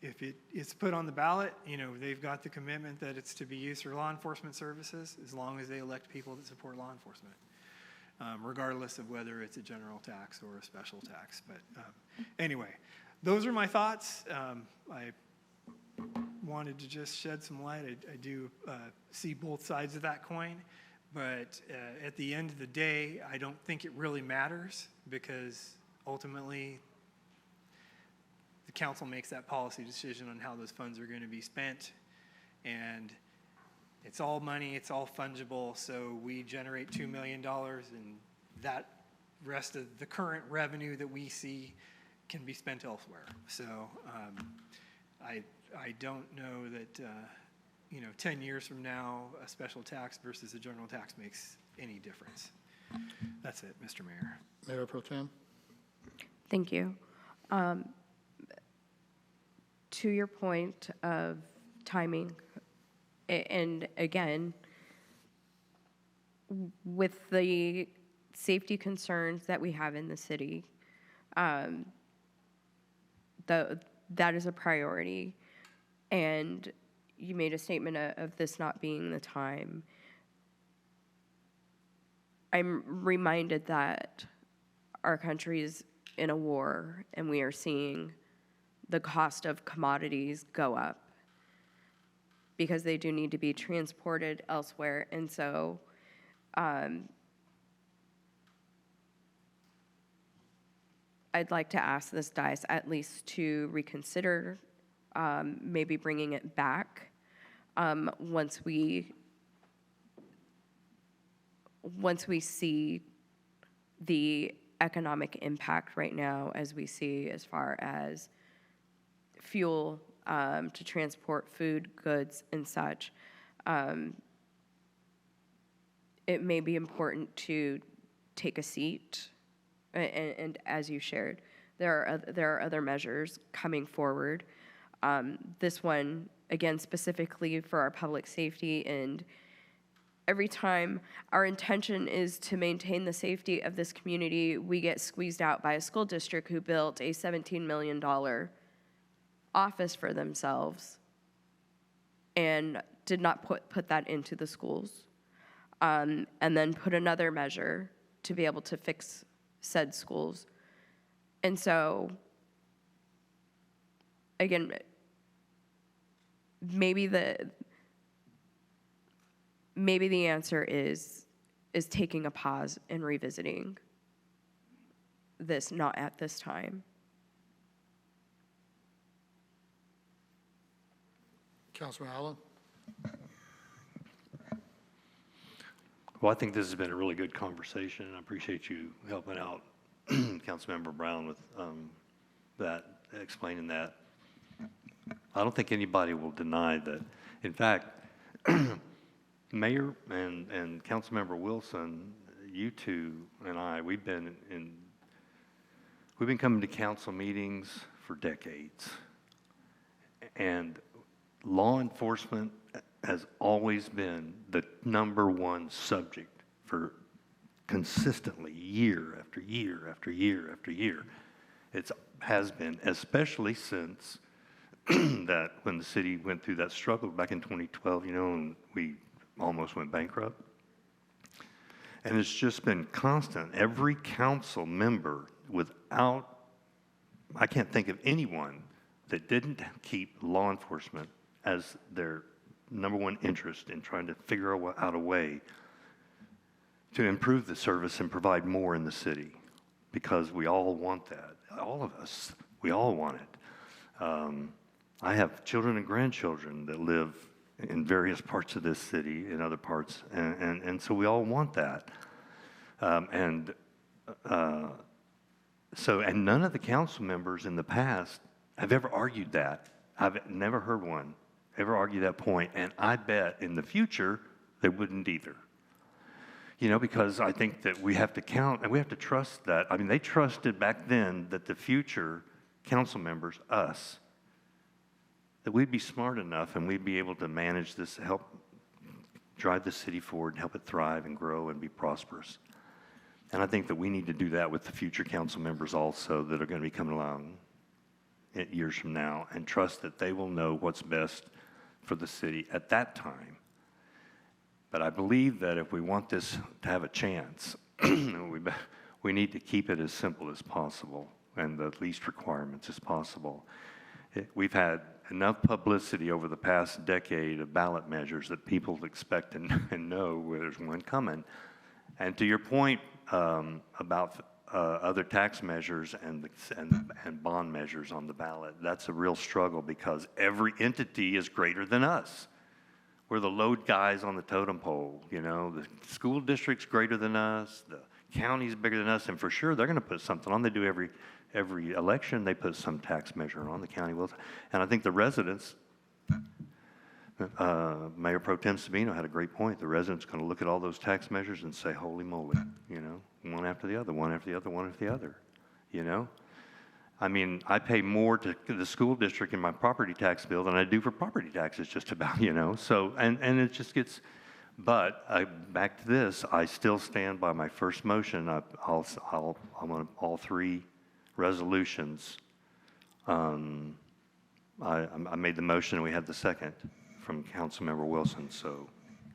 if it's put on the ballot, you know, they've got the commitment that it's to be used for law enforcement services as long as they elect people that support law enforcement, regardless of whether it's a general tax or a special tax. But anyway, those are my thoughts. I wanted to just shed some light. I do see both sides of that coin, But at the end of the day, I don't think it really matters because ultimately the council makes that policy decision on how those funds are going to be spent. And it's all money, it's all fungible, so we generate $2 million and that rest of the current revenue that we see can be spent elsewhere. So I don't know that, 10 years from now, a special tax versus a general tax makes any difference. That's it, Mr. Mayor. Mayor Pro Tem? Thank you. To your point of timing, and again, with the safety concerns that we have in the city, that is a priority. And you made a statement of this not being the time. I'm reminded that our country is in a war and we are seeing the cost of commodities go up because they do need to be transported elsewhere. And so I'd like to ask this dais at least to reconsider maybe bringing it back once we see the economic impact right now, as we see as far as fuel to transport food, goods, and such. It may be important to take a seat, and as you shared, there are other measures coming forward. This one, again, specifically for our public safety, and every time our intention is to maintain the safety of this community, we get squeezed out by a school district who built a $17 million office for themselves and did not put that into the schools, and then put another measure to be able to fix said schools. And so, again, maybe the answer is taking a pause and revisiting this, not at this time. Councilman Allen? Well, I think this has been a really good conversation, and I appreciate you helping out Councilmember Brown with that, explaining that. I don't think anybody will deny that. In fact, Mayor and Councilmember Wilson, you two and I, we've been coming to council meetings for decades. And law enforcement has always been the #1 subject for consistently year after year after year after year. It has been, especially since that when the city went through that struggle back in 2012, and we almost went bankrupt. And it's just been constant. Every council member I can't think of anyone that didn't keep law enforcement as their #1 interest in trying to figure out a way to improve the service and provide more in the city, because we all want that. All of us, we all want it. I have children and grandchildren that live in various parts of this city, in other parts, and so we all want that. And none of the council members in the past have ever argued that. I've never heard one ever argue that point, and I bet in the future they wouldn't either. Because I think that we have to count and we have to trust that. I mean, they trusted back then that the future council members, us, that we'd be smart enough and we'd be able to manage this, help drive the city forward and help it thrive and grow and be prosperous. And I think that we need to do that with the future council members also that are going to be coming along years from now, and trust that they will know what's best for the city at that time. But I believe that if we want this to have a chance, we need to keep it as simple as possible and the least requirements as possible. We've had enough publicity over the past decade of ballot measures that people expect and know where there's one coming. And to your point about other tax measures and bond measures on the ballot, that's a real struggle because every entity is greater than us. We're the load guys on the totem pole, you know. The school district's greater than us, the county's bigger than us, and for sure they're going to put something on. They do every election, they put some tax measure on, the county will. And I think the residents, Mayor Pro Tem Sabino had a great point. The residents are going to look at all those tax measures and say, holy moly, you know, one after the other, one after the other, one after the other, you know. I mean, I pay more to the school district in my property tax bill than I do for property taxes, just about, you know. So, and it just gets, but back to this, I still stand by my first motion. I want all three resolutions. I made the motion, and we had the second from Councilmember Wilson, so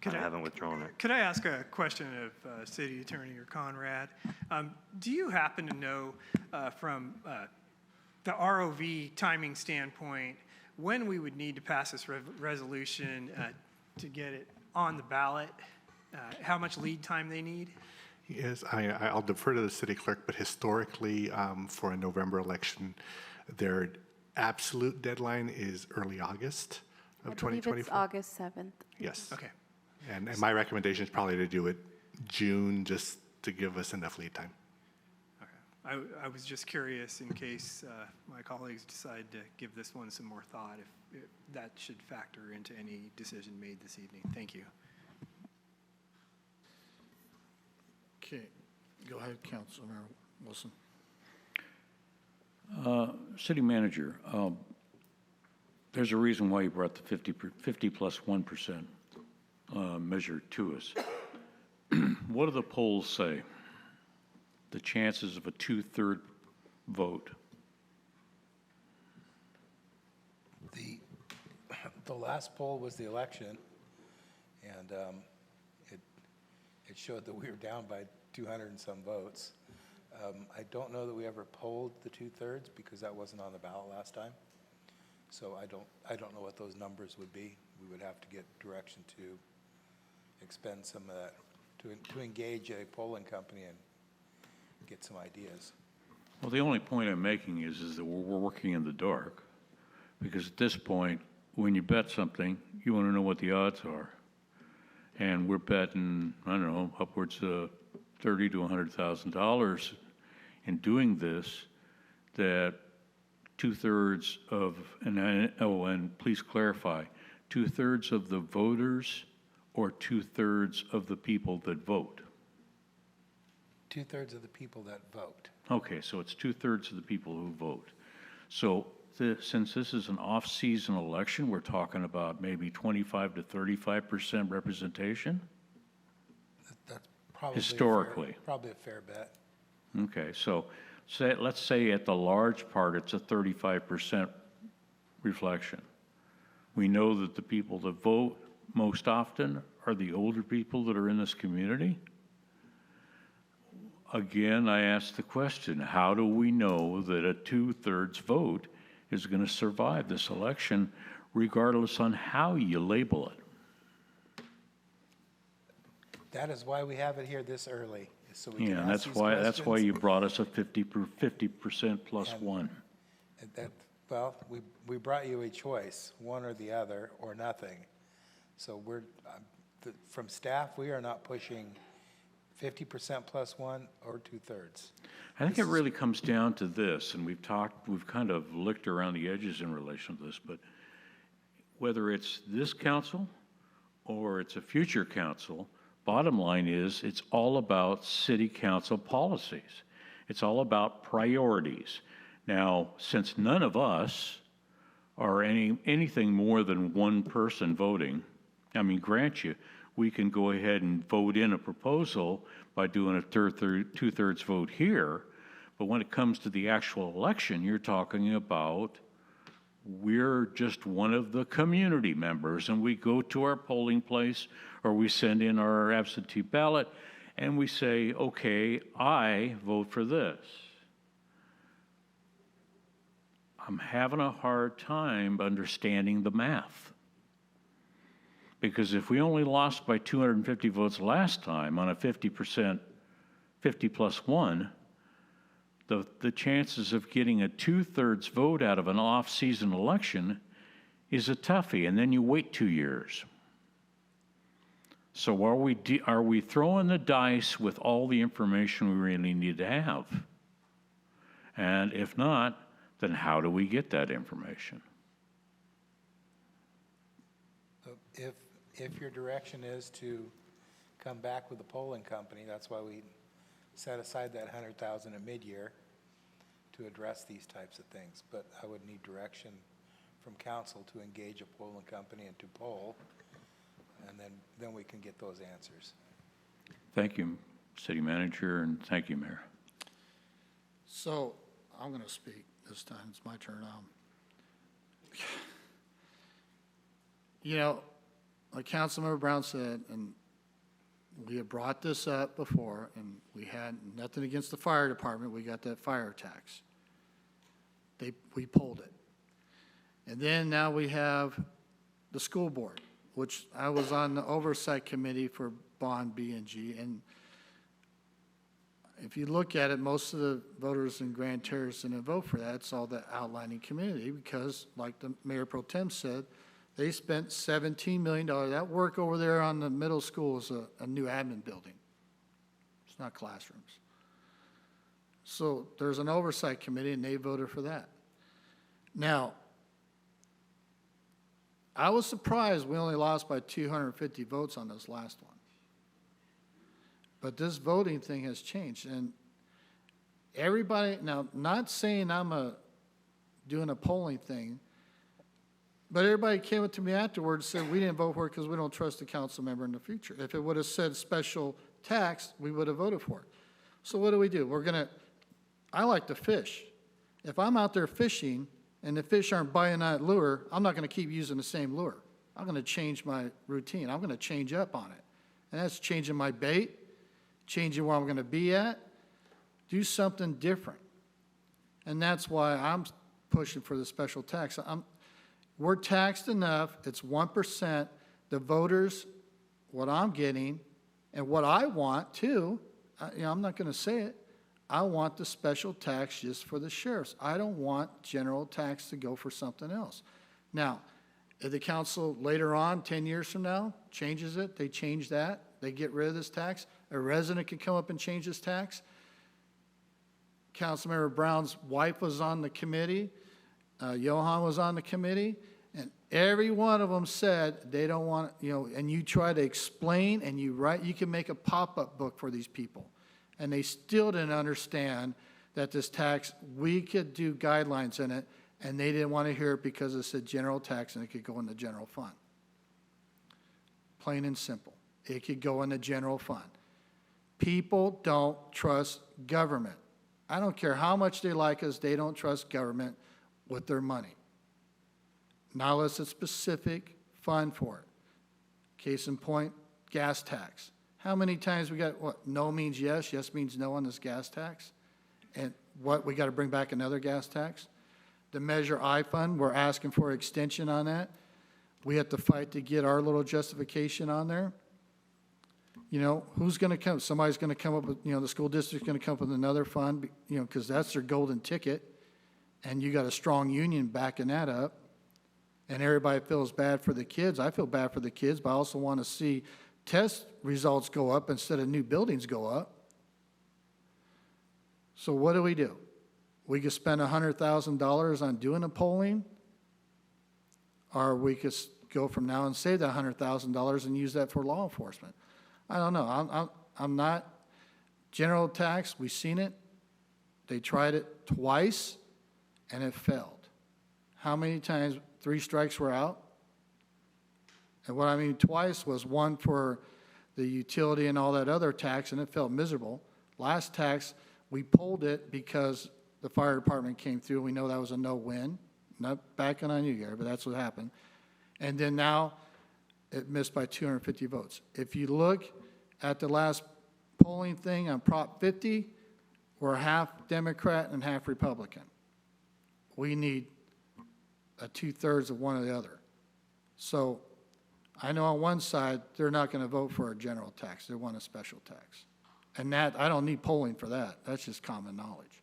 I haven't withdrawn it. Could I ask a question of City Attorney or Conrad? Do you happen to know from the ROV timing standpoint when we would need to pass this resolution to get it on the ballot? How much lead time they need? Yes, I'll defer to the city clerk, but historically, for a November election, their absolute deadline is early August of 2024. I believe it's August 7th. Yes. Okay. And my recommendation is probably to do it June, just to give us enough lead time. Okay. I was just curious in case my colleagues decide to give this one some more thought, if that should factor into any decision made this evening. Thank you. Okay, go ahead, Councilmember Wilson. City Manager, there's a reason why you brought the 50 plus 1% measure to us. What do the polls say? The chances of a 2/3 vote? The last poll was the election, and it showed that we were down by 200 and some votes. I don't know that we ever polled the 2/3 because that wasn't on the ballot last time. So I don't know what those numbers would be. We would have to get direction to expend some of that, to engage a polling company and get some ideas. Well, the only point I'm making is that we're working in the dark, because at this point, when you bet something, you want to know what the odds are. And we're betting, I don't know, upwards of $30,000 to $100,000 in doing this, that 2/3 of, and please clarify, 2/3 of the voters or 2/3 of the people that vote? 2/3 of the people that vote. Okay, so it's 2/3 of the people who vote. So since this is an off-season election, we're talking about maybe 25 to 35% representation? That's probably historically. Probably a fair bet. Okay, so let's say at the large part, it's a 35% reflection. We know that the people that vote most often are the older people that are in this community. Again, I ask the question, how do we know that a 2/3 vote is going to survive this election, regardless on how you label it? That is why we have it here this early, so we can Yeah, ask that's these why questions. you brought us a 50% plus one. Well, we brought you a choice, one or the other, or nothing. So we're, from staff, we are not pushing 50% plus one or 2/3. I think it really comes down to this, and we've kind of licked around the edges in relation to this, but whether it's this council or it's a future council, bottom line is it's all about city council policies. It's all about priorities. Now, since none of us are anything more than one person voting, I mean, grant you, we can go ahead and vote in a proposal by doing a 2/3 vote here, but when it comes to the actual election, you're talking about we're just one of the community members, and we go to our polling place or we send in our absentee ballot and we say, okay, I vote for this. I'm having a hard time understanding the math. Because if we only lost by 250 votes last time on a 50%, 50 plus 1, the chances of getting a 2/3 vote out of an off-season election is a toughie, and then you wait 2 years. So are we throwing the dice with all the information we really need to have? And if not, then how do we get that information? If your direction is to come back with a polling company, that's why we set aside that 100,000 at mid-year to address these types of things. But I would need direction from council to engage a polling company and to poll, and then we can get those answers. Thank you, City Manager, and thank you, Mayor. So I'm going to speak this time. It's my turn. You know, like Councilmember Brown said, and we have brought this up before, and we had nothing against the fire department. We got that fire tax. We pulled it. And then now we have the school board, which I was on the oversight committee for Bond B&G. And if you look at it, most of the voters in Grand Terrace didn't vote for that. It's all the outlining community because, like the Mayor Pro Tem said, they spent $17 million. That work over there on the middle school is a new admin building. It's not classrooms. So there's an oversight committee, and they voted for that. Now, I was surprised we only lost by 250 votes on this last one. But this voting thing has changed. And everybody, now, not saying I'm doing a polling thing, but everybody came up to me afterwards and said, we didn't vote for it because we don't trust the council member in the future. If it would have said special tax, we would have voted for it. So what do? I like to fish. If I'm out there fishing and the fish aren't biting that lure, I'm not going to keep using the same lure. I'm going to change my routine. I'm going to change up on it. And that's changing my bait, changing where I'm going to be at, do something different. And that's why I'm pushing for the special tax. We're taxed enough, it's 1%. The voters, what I'm getting, and what I want too, I'm not going to say it, I want the special tax just for the sheriffs. I don't want general tax to go for something else. Now, if the council later on, 10 years from now, changes it, they change that, they get rid of this tax, a resident can come up and change this tax. Councilmember Brown's wife was on the committee, Johan was on the committee, and every one of them said they don't want, and you try to explain and you can make a pop-up book for these people. And they still didn't understand that this tax, we could do guidelines in it, and they didn't want to hear it because it said general tax and it could go in the general fund. Plain and simple. It could go in the general fund. People don't trust government. I don't care how much they like us, they don't trust government with their money. Not unless it's a specific fund for it. Case in point, gas tax. How many times we got, no means yes, yes means no on this gas tax? And we got to bring back another gas tax? The Measure I fund, we're asking for extension on that. We have to fight to get our little justification on there. Who's going to come? Somebody's going to come up with, the school district's going to come up with another fund, because that's their golden ticket. And you got a strong union backing that up. And everybody feels bad for the kids. I feel bad for the kids, but I also want to see test results go up instead of new buildings go up. So what do? We could spend $100,000 on doing the polling, or we could go from now and save that $100,000 and use that for law enforcement. I don't know. I'm not general tax. We've seen it. They tried it twice, and it failed. How many times? 3 strikes were out. And what I mean twice was one for the utility and all that other tax, and it felt miserable. Last tax, we pulled it because the fire department came through. We know that was a no-win. Not backing on you, Gary, but that's what happened. And then now it missed by 250 votes. If you look at the last polling thing on Prop 50, we're half Democrat and half Republican. we need a 2/3 of one or the other. So I know on one side, they're not going to vote for a general tax. They want a special tax. And that, I don't need polling for that. That's just common knowledge.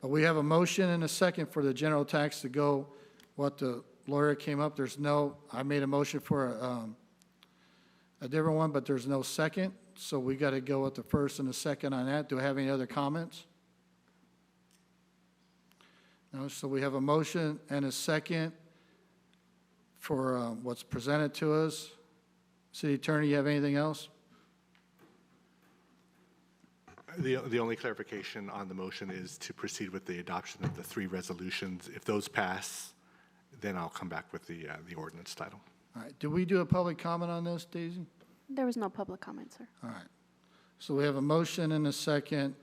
But we have a motion and a second for the general tax to go what the lawyer came up. I made a motion for a different one, but there's no second. So we got to go with the first and the second on that. Do I have any other comments? No, so we have a motion and a second for what's presented to us. City Attorney, you have anything else? The only clarification on the motion is to proceed with the adoption of the 3 resolutions. If those pass, then I'll come back with the ordinance title. All right, did we do a public comment on this, Daisy? There was no public comment, sir. All right, so we have a motion and a second.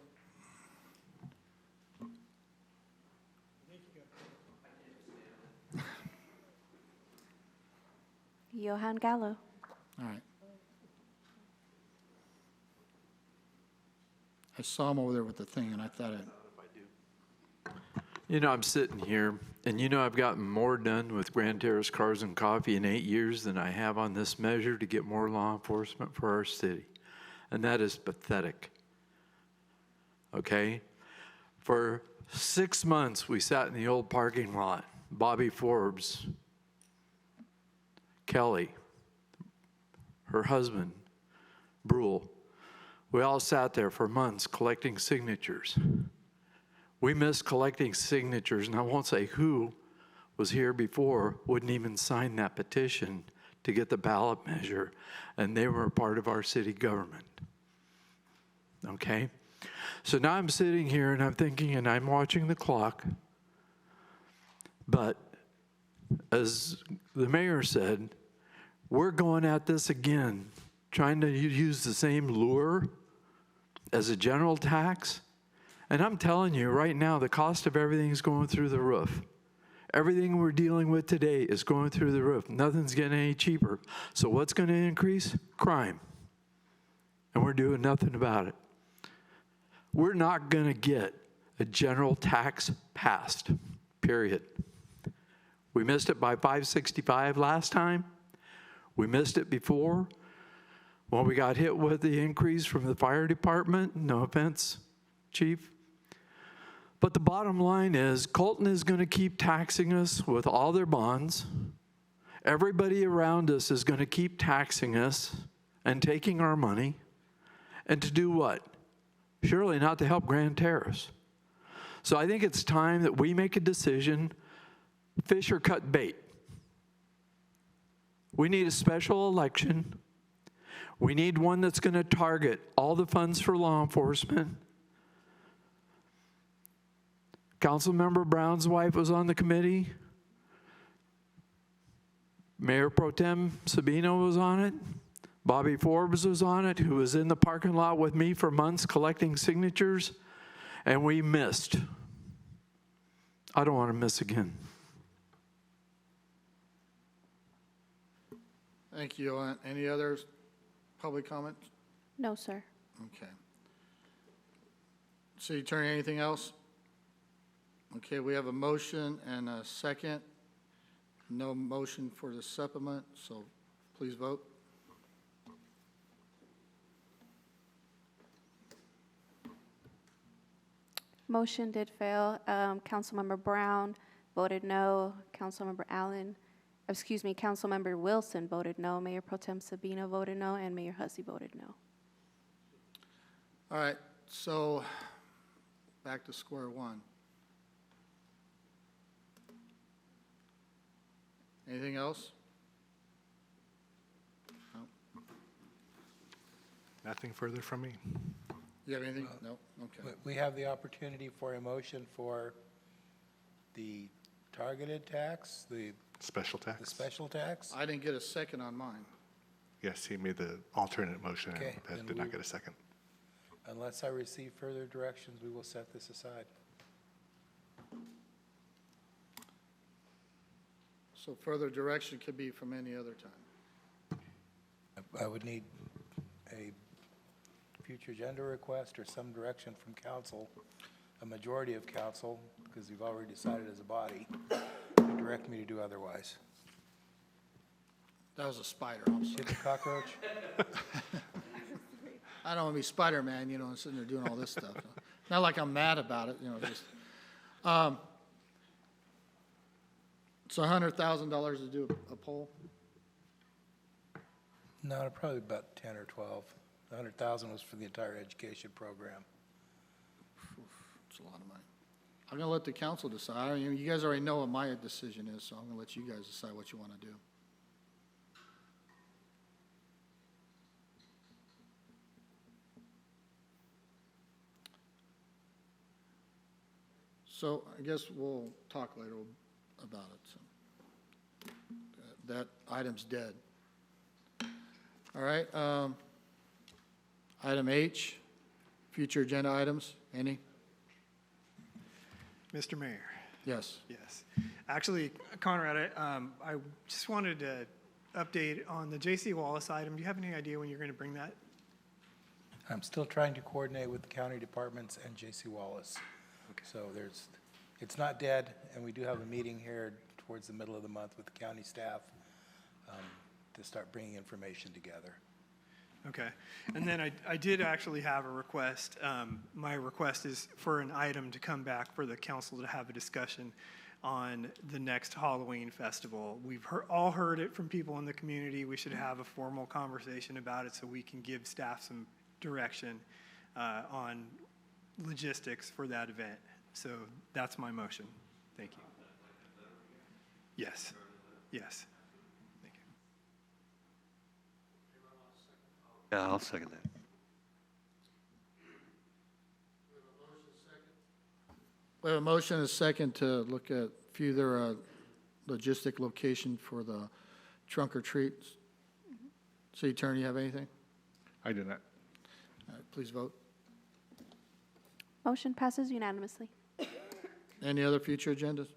Johan Gallo. All right. I saw him over there with the thing, and I thought You know, I'm sitting here, and you know I've gotten more done with Grand Terrace Cars and Coffee in 8 years than I have on this measure to get more law enforcement for our city. And that is pathetic. Okay? For 6 months, we sat in the old parking lot. Bobby Forbes, Kelly, her husband, Brule. We all sat there for months collecting signatures. We missed collecting signatures, and I won't say who was here before, wouldn't even sign that petition to get the ballot measure, and they were a part of our city government. Okay? So now I'm sitting here and I'm thinking, and I'm watching the clock, but as the mayor said, we're going at this again, trying to use the same lure as a general tax. And I'm telling you right now, the cost of everything is going through the roof. Everything we're dealing with today is going through the roof. Nothing's getting any cheaper. So what's going to increase? Crime. And we're doing nothing about it. We're not going to get a general tax passed, period. We missed it by 565 last time. We missed it before when we got hit with the increase from the fire department. No offense, Chief. But the bottom line is Colton is going to keep taxing us with all their bonds. Everybody around us is going to keep taxing us and taking our money. And to do what? Surely not to help Grand Terrace. So I think it's time that we make a decision, fish or cut bait. We need a special election. We need one that's going to target all the funds for law enforcement. Councilmember Brown's wife was on the committee. Mayor Pro Tem Sabino was on it. Bobby Forbes was on it, who was in the parking lot with me for months collecting signatures, and we missed. I don't want to miss again. Thank you, Johan. Any other public comments? No, sir. Okay. City Attorney, anything else? Okay, we have a motion and a second. No motion for the supplement, so please vote. Motion did fail. Councilmember Brown voted no. Councilmember Wilson voted no. Mayor Pro Tem Sabino voted no, and Mayor Hussey voted no. All right, so back to square one. Anything else? No. Nothing further from me. You have anything? No? Okay. We have the opportunity for a motion for the targeted tax, the Special tax? the special tax. I didn't get a second on mine. Yes, he made the alternate motion Okay, and then did not we- get a second. Unless I receive further directions, we will set this aside. So further direction could be from any other time. I would need a future agenda request or some direction from council, a majority of council, because you've already decided as a body to direct me to do otherwise. That was a spider, I'm sorry. Get the cockroach? I don't want to be Spider-Man, you know, and sitting there doing all this stuff. Not like I'm mad about it, you know, just. So $100,000 to do a poll? No, probably about 10 or 12. The 100,000 was for the entire education program. It's a lot of money. I'm going to let the council decide. I mean, you guys already know what my decision is, so I'm going to let you guys decide what you want to do. So I guess we'll talk later about it. So that item's dead. All right. Item H, future agenda items. Any? Mr. Mayor. Yes. Yes. Actually, Conrad, I just wanted to update on the J.C. Wallace item. Do you have any idea when you're going to bring that? I'm still trying to coordinate with the county departments and J.C. Wallace. Okay. So it's not dead, and we do have a meeting here towards the middle of the month with the county staff to start bringing information together. Okay. And then I did actually have a request. My request is for an item to come back for the council to have a discussion on the next Halloween festival. We've all heard it from people in the community. We should have a formal conversation about it so we can give staff some direction on logistics for that event. So that's my motion. Thank you. Yes. Yes. Thank you. Yeah, I'll second that. We have a motion and a second to look at further logistic location for the trunk or treat. City Attorney, you have anything? I do not. All right, please vote. Motion passes unanimously. Any other future agendas?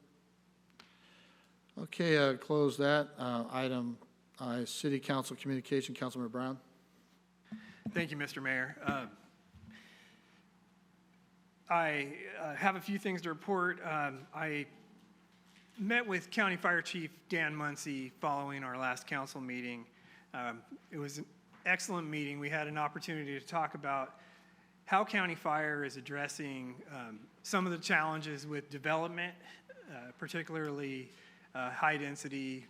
Okay, close that. Item I, City Council Communication, Councilmember Brown. Thank you, Mr. Mayor. I have a few things to report. I met with County Fire Chief Dan Muncy following our last council meeting. It was an excellent meeting. We had an opportunity to talk about how County Fire is addressing some of the challenges with development, particularly high-density,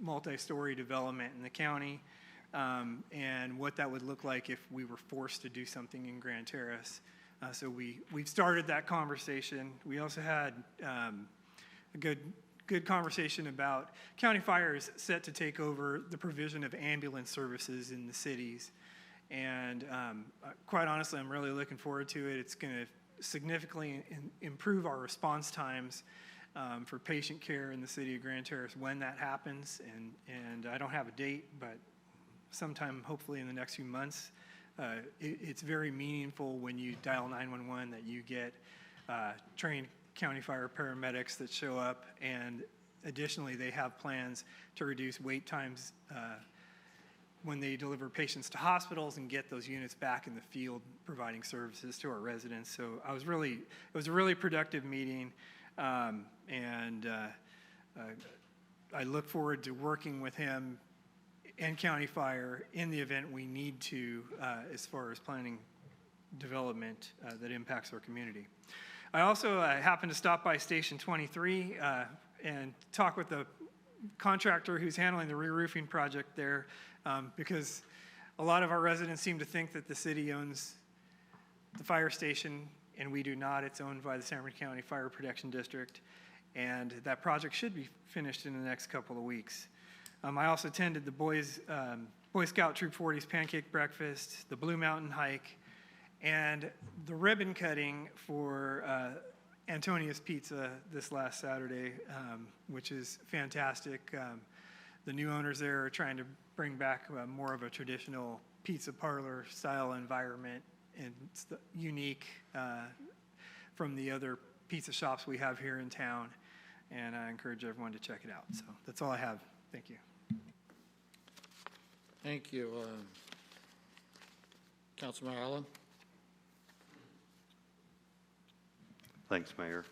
multi-story development in the county, and what that would look like if we were forced to do something in Grand Terrace. So we've started that conversation. We also had a good conversation about County Fire is set to take over the provision of ambulance services in the cities. And quite honestly, I'm really looking forward to it. It's going to significantly improve our response times for patient care in the city of Grand Terrace when that happens. And I don't have a date, but sometime hopefully in the next few months. It's very meaningful when you dial 911 that you get trained County Fire paramedics that show up, and additionally they have plans to reduce wait times when they deliver patients to hospitals and get those units back in the field providing services to our residents. So it was a really productive meeting, and I look forward to working with him and County Fire in the event we need to as far as planning development that impacts our community. I also happened to stop by Station 23 and talk with the contractor who's handling the re-roofing project there, because a lot of our residents seem to think that the city owns the fire station, and we do not. It's owned by the San Bernardino County Fire Protection District, and that project should be finished in the next couple of weeks. I also attended the Boy Scout Troop 40's pancake breakfast, the Blue Mountain hike, and the ribbon cutting for Antonia's Pizza this last Saturday, which is fantastic. The new owners there are trying to bring back more of a traditional pizza parlor style environment, and it's unique from the other pizza shops we have here in town, and I encourage everyone to check it out. So that's all I have. Thank you. Thank you. Councilmember Allen. Thanks, Mayor.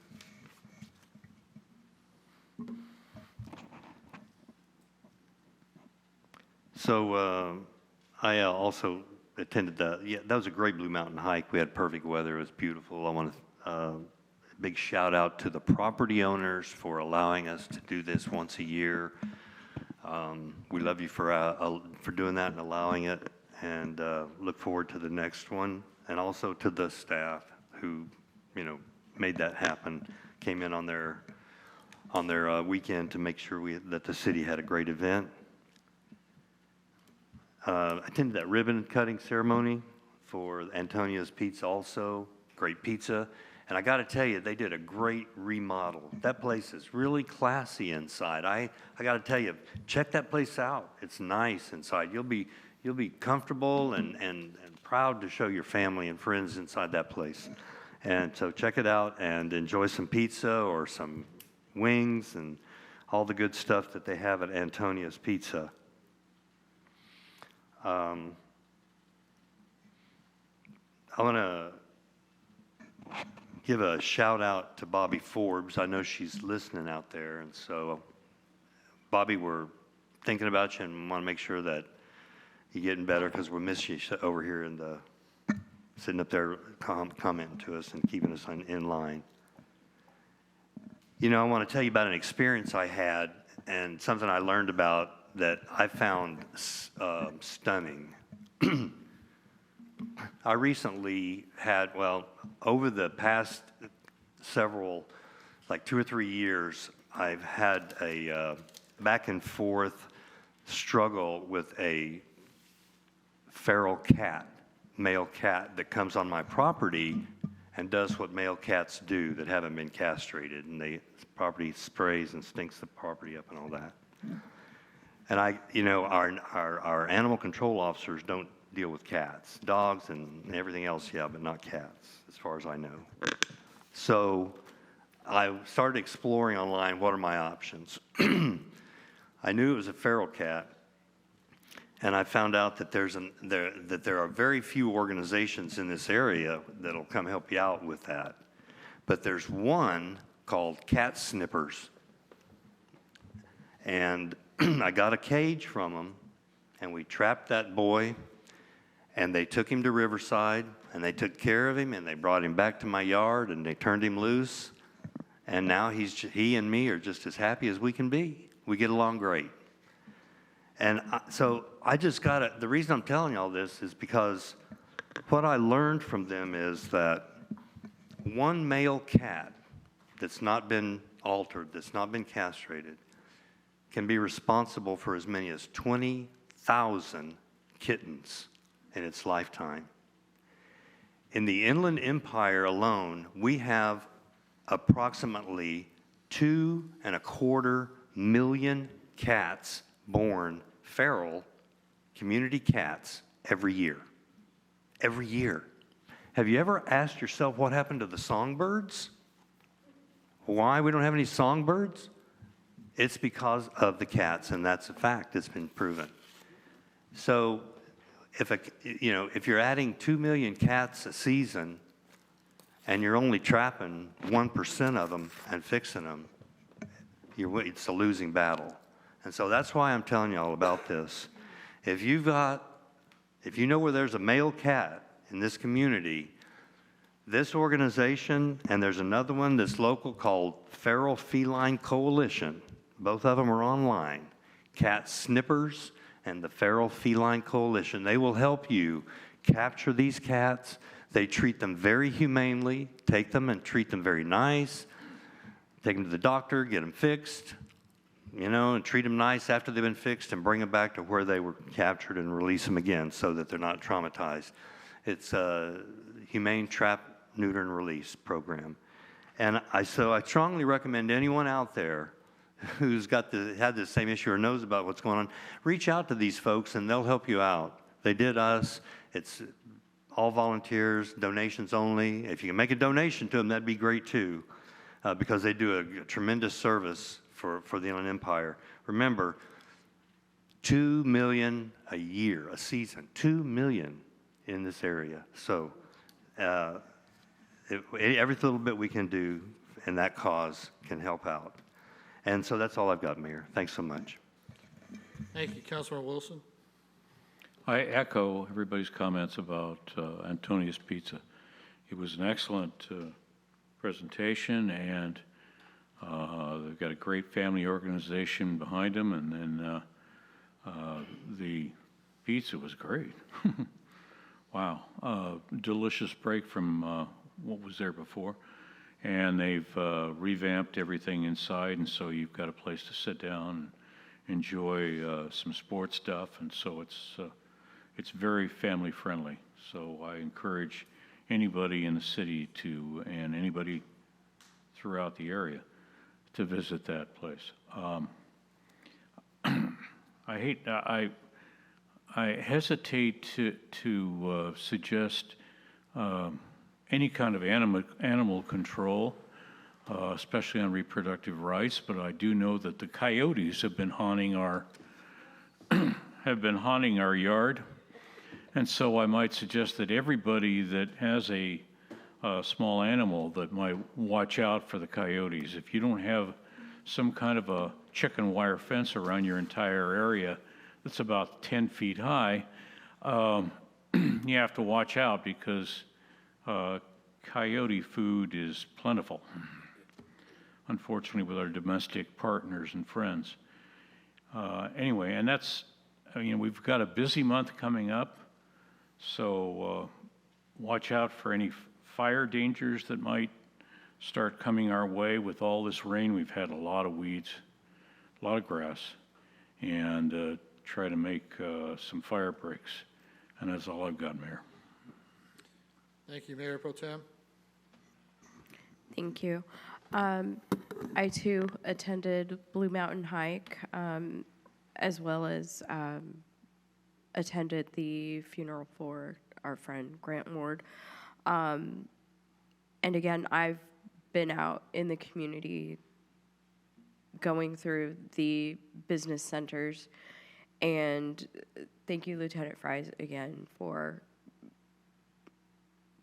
So I also attended that was a great Blue Mountain hike. We had perfect weather. It was beautiful. I want to big shout out to the property owners for allowing us to do this once a year. We love you for doing that and allowing it, and look forward to the next one. And also to the staff who, made that happen, came in on their weekend to make sure that the city had a great event. I attended that ribbon cutting ceremony for Antonio's Pizza also, great pizza. And I got to tell you, they did a great remodel. That place is really classy inside. I got to tell you, check that place out. It's nice inside. You'll be comfortable and proud to show your family and friends inside that place. And so check it out and enjoy some pizza or some wings and all the good stuff that they have at Antonio's Pizza. I want to give a shout out to Bobby Forbes. I know she's listening out there. And so, Bobby, we're thinking about you and want to make sure that you're getting better because we're missing you over here in the sitting up there commenting to us and keeping us in line. I want to tell you about an experience I had and something I learned about that I found stunning. I recently had, over the past several, like 2 or 3 years, I've had a back and forth struggle with a feral cat, male cat, that comes on my property and does what male cats do that haven't been castrated, and the property sprays and stinks the property up and all that. And our animal control officers don't deal with cats, dogs and everything else, yeah, but not cats, as far as I know. So I started exploring online, what are my options? I knew it was a feral cat, and I found out that there are very few organizations in this area that'll come help you out with that. But there's one called Cat Snippers. And I got a cage from them, and we trapped that boy, and they took him to Riverside, and they took care of him, and they brought him back to my yard, and they turned him loose. And now he and me are just as happy as we can be. We get along great. And so I just the reason I'm telling you all this is because what I learned from them is that one male cat that's not been altered, that's not been castrated, can be responsible for as many as 20,000 kittens in its lifetime. In the Inland Empire alone, we have approximately 2.25 million cats born, feral community cats, every year. Every year. Have you ever asked yourself what happened to the songbirds? Why we don't have any songbirds? It's because of the cats, and that's a fact. It's been proven. So if you're adding 2 million cats a season and you're only trapping 1% of them and fixing them, it's a losing battle. And so that's why I'm telling you all about this. If you know where there's a male cat in this community, this organization, and there's another one that's local called Feral Feline Coalition. Both of them are online. Cat Snippers and the Feral Feline Coalition. They will help you capture these cats. They treat them very humanely. Take them and treat them very nice. Take them to the doctor, get them fixed, and treat them nice after they've been fixed and bring them back to where they were captured and release them again so that they're not traumatized. It's a humane trap, neuter, and release program. And I strongly recommend anyone out there who's had the same issue or knows about what's going on, reach out to these folks and they'll help you out. They did us. It's all volunteers, donations only. If you can make a donation to them, that'd be great too, because they do a tremendous service for the Inland Empire. Remember, 2 million a year, a season, 2 million in this area. So every little bit we can do in that cause can help out. And so that's all I've got, Mayor. Thanks so much. Thank you, Councilman Wilson. I echo everybody's comments about Antonia's Pizza. It was an excellent presentation, and they've got a great family organization behind them, and then the pizza was great. Wow, delicious break from what was there before. And they've revamped everything inside, and so you've got a place to sit down and enjoy some sports stuff, and so it's very family friendly. So I encourage anybody in the city to, and anybody throughout the area, to visit that place. I hesitate to suggest any kind of animal control, especially on reproductive rights, but I do know that the coyotes have been haunting our yard, and so I might suggest that everybody that has a small animal that might watch out for the coyotes. If you don't have some kind of a chicken wire fence around your entire area that's about 10 feet high, you have to watch out because coyote food is plentiful, unfortunately, with our domestic partners and friends. Anyway, and that's, we've got a busy month coming up, so watch out for any fire dangers that might start coming our way. With all this rain, we've had a lot of weeds, a lot of grass, and try to make some fire breaks. And that's all I've got, Mayor. Thank you, Mayor Pro Tem. Thank you. I too attended Blue Mountain Hike, as well as attended the funeral for our friend Grant Ward. And again, I've been out in the community going through the business centers, and thank you, Lieutenant Fries, again, for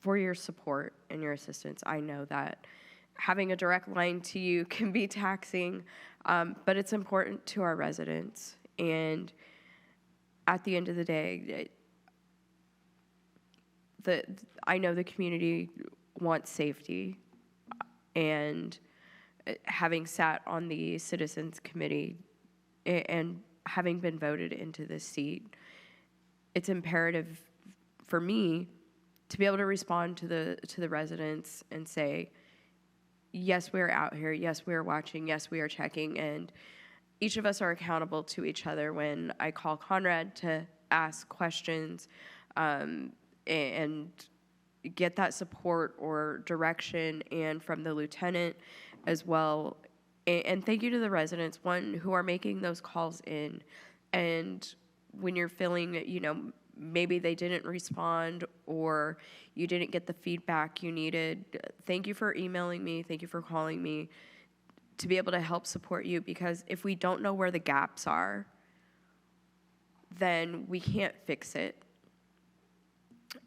your support and your assistance. I know that having a direct line to you can be taxing, but it's important to our residents. And at the end of the day, I know the community wants safety, and having sat on the Citizens Committee and having been voted into this seat, it's imperative for me to be able to respond to the residents and say, yes, we're out here, yes, we're watching, yes, we are checking, and each of us are accountable to each other. When I call Conrad to ask questions and get that support or direction, and from the lieutenant as well. And thank you to the residents, one, who are making those calls in. And when you're feeling, maybe they didn't respond or you didn't get the feedback you needed, thank you for emailing me, thank you for calling me to be able to help support you, because if we don't know where the gaps are, then we can't fix it.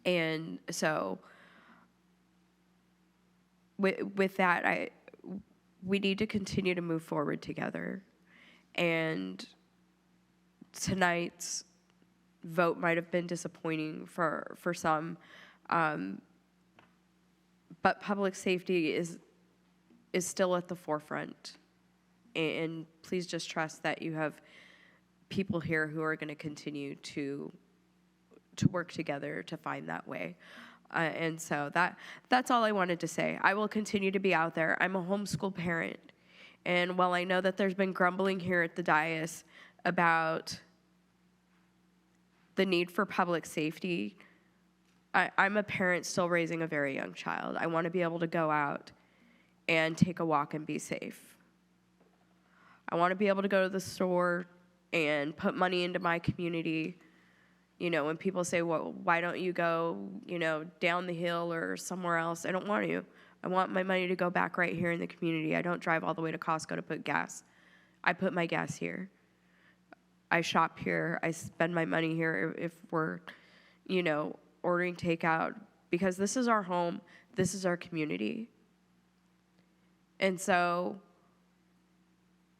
And so with that, we need to continue to move forward together. And tonight's vote might have been disappointing for some, but public safety is still at the forefront. And please just trust that you have people here who are going to continue to work together to find that way. And so that's all I wanted to say. I will continue to be out there. I'm a homeschool parent. And while I know that there's been grumbling here at the dais about the need for public safety, I'm a parent still raising a very young child. I want to be able to go out and take a walk and be safe. I want to be able to go to the store and put money into my community. When people say, well, why don't you go, down the hill or somewhere else? I don't want to. I want my money to go back right here in the community. I don't drive all the way to Costco to put gas. I put my gas here. I shop here. I spend my money here if we're, ordering takeout, because this is our home. This is our community. And so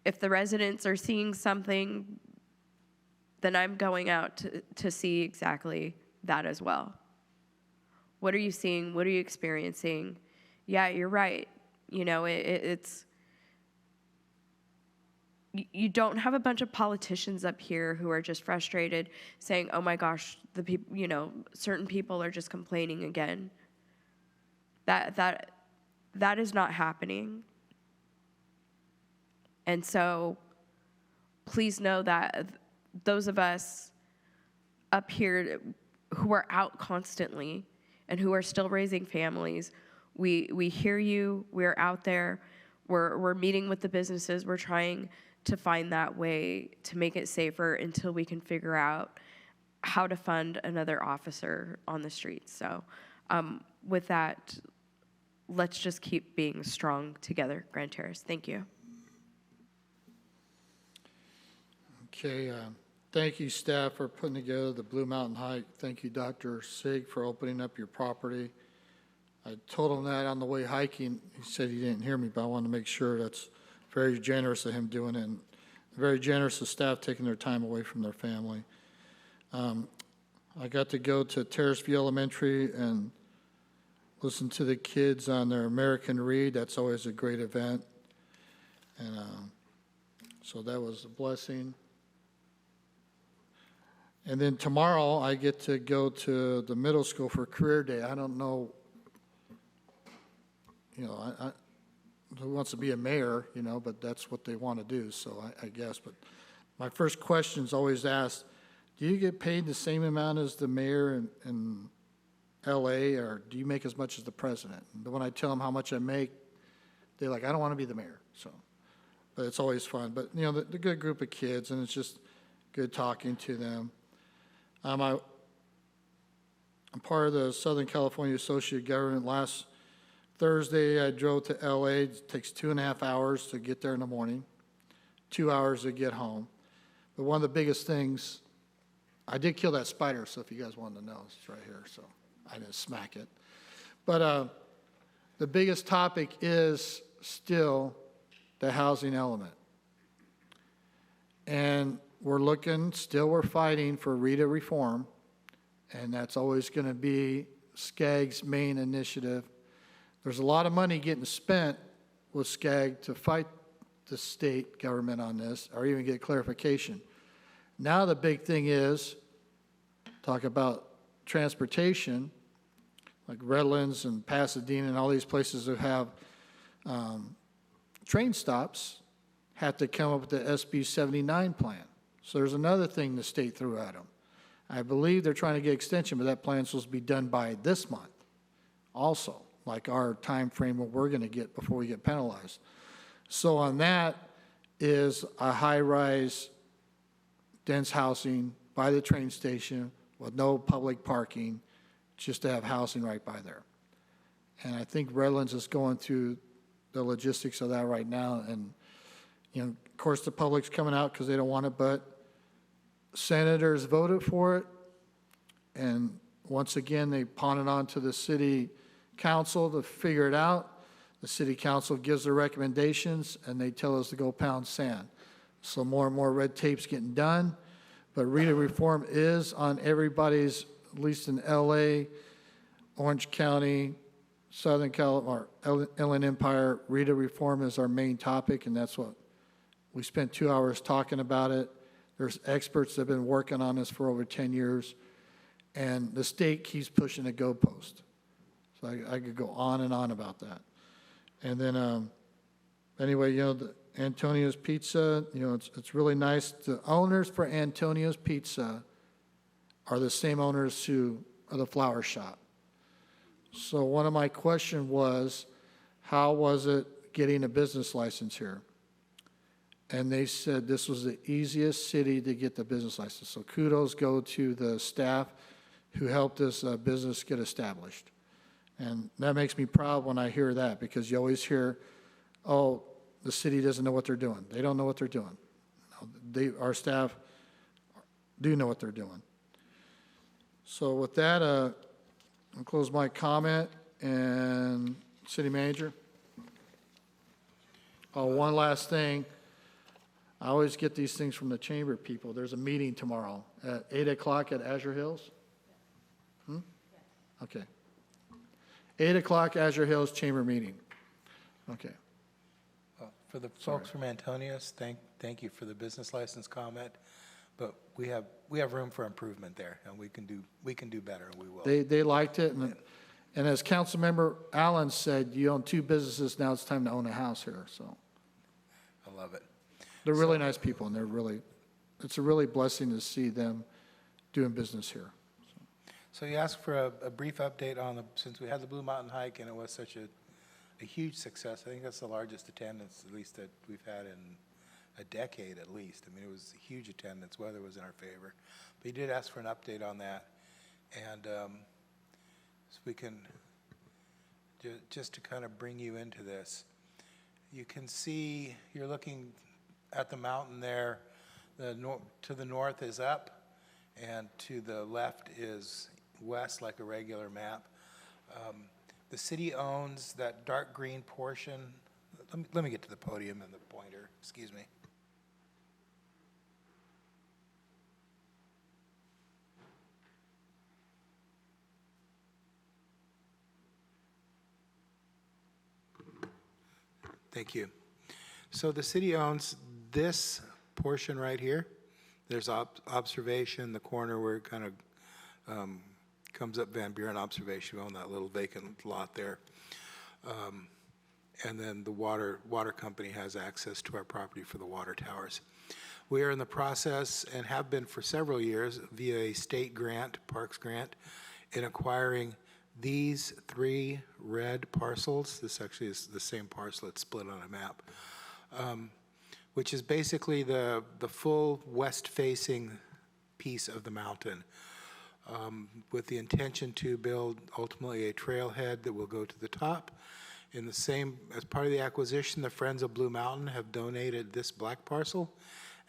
if the residents are seeing something then I'm going out to see exactly that as well. What are you seeing? What are you experiencing? Yeah, you're right. You know, it's, you don't have a bunch of politicians up here who are just frustrated saying, oh my gosh, the people, you know, certain people are just complaining again. That is not happening. And so please know that those of us up here who are out constantly and who are still raising families, we hear you, we're out there, we're meeting with the businesses, we're trying to find that way to make it safer until we can figure out how to fund another officer on the streets. So with that, let's just keep being strong together, Grand Terrace. Thank you. Okay, thank you, staff, for putting together the Blue Mountain Hike. Thank you, Dr. Sig, for opening up your property. I told him that on the way hiking. He said he didn't hear me, but I wanted to make sure. That's very generous of him doing it, and very generous of staff taking their time away from their family. I got to go to Terrace View Elementary and listen to the kids on their American Read. That's always a great event. And so that was a blessing. And then tomorrow I get to go to the middle school for Career Day. I don't know, you know, who wants to be a mayor, you know, but that's what they want to do, so I guess. But my first question is always asked, do you get paid the same amount as the mayor in LA, or do you make as much as the president? And when I tell them how much I make, they're like, I don't want to be the mayor. So, but it's always fun. But, you know, the good group of kids, and it's just good talking to them. I'm part of the Southern California Associate of Government. Last Thursday, I drove to LA. It takes 2.5 hours to get there in the morning, 2 hours to get home. But one of the biggest things, I did kill that spider, so if you guys wanted to know, it's right here, so I didn't smack it. But the biggest topic is still the housing element. And we're fighting for RETA reform, and that's always going to be SCAG's main initiative. There's a lot of money getting spent with SCAG to fight the state government on this, or even get clarification. Now the big thing is, talk about transportation, like Redlands and Pasadena and all these places that have train stops, have to come up with the SB 79 plan. So there's another thing the state threw at them. I believe they're trying to get extension, but that plan's supposed to be done by this month also, like our time frame what we're going to get before we get penalized. So on that is a high-rise, dense housing by the train station with no public parking, just to have housing right by there. And I think Redlands is going through the logistics of that right now. And, you know, of course, the public's coming out because they don't want it, but senators voted for it. And once again, they pawn it on to the city council to figure it out. The city council gives their recommendations, and they tell us to go pound sand. So more and more red tape's getting done. But RETA reform is on everybody's, at least in LA, Orange County, Southern California, or Inland Empire. RETA reform is our main topic, and that's what we spent 2 hours talking about it. There's experts that have been working on this for over 10 years, and the state keeps pushing the goalpost. So I could go on and on about that. And then, anyway, you know, the Antonio's Pizza, you know, it's really nice. The owners for Antonio's Pizza are the same owners who are the flower shop. So one of my questions was, how was it getting a business license here? And they said this was the easiest city to get the business license. So kudos go to the staff who helped this business get established. And that makes me proud when I hear that, because you always hear, oh, the city doesn't know what they're doing. They don't know what they're doing. Our staff do know what they're doing. So with that, I'll close my comment. And City Manager? Oh, one last thing. I always get these things from the chamber people. There's a meeting tomorrow at 8 o'clock at Azure Hills? Okay. 8 o'clock, Azure Hills Chamber meeting. Okay. Well, for the folks from Antonius, thank you for the business license comment, but we have room for improvement there, and we can do better, and we will. They liked it, and as Councilmember Allen said, you own 2 businesses, now it's time to own a house here, so. I love it. They're really nice people, and it's a really blessing to see them doing business here. So you asked for a brief update on since we had the Blue Mountain Hike and it was such a huge success. I think that's the largest attendance, at least that we've had in a decade at least. I mean, it was a huge attendance. Weather was in our favor. But you did ask for an update on that. And so we can, just to kind of bring you into this, you can see, you're looking at the mountain there. To the north is up, and to the left is west, like a regular map. The city owns that dark green portion. Let me get to the podium and the pointer, excuse me. Thank you. So the city owns this portion right here. There's observation, the corner where it kind of comes up Van Buren Observation. We own that little vacant lot there. And then the water company has access to our property for the water towers. We are in the process, and have been for several years, via a state grant, Parks grant, in acquiring these 3 red parcels. This actually is the same parcel, it's split on a map, which is basically the full west-facing piece of the mountain, with the intention to build ultimately a trailhead that will go to the top. In the same, as part of the acquisition, the Friends of Blue Mountain have donated this black parcel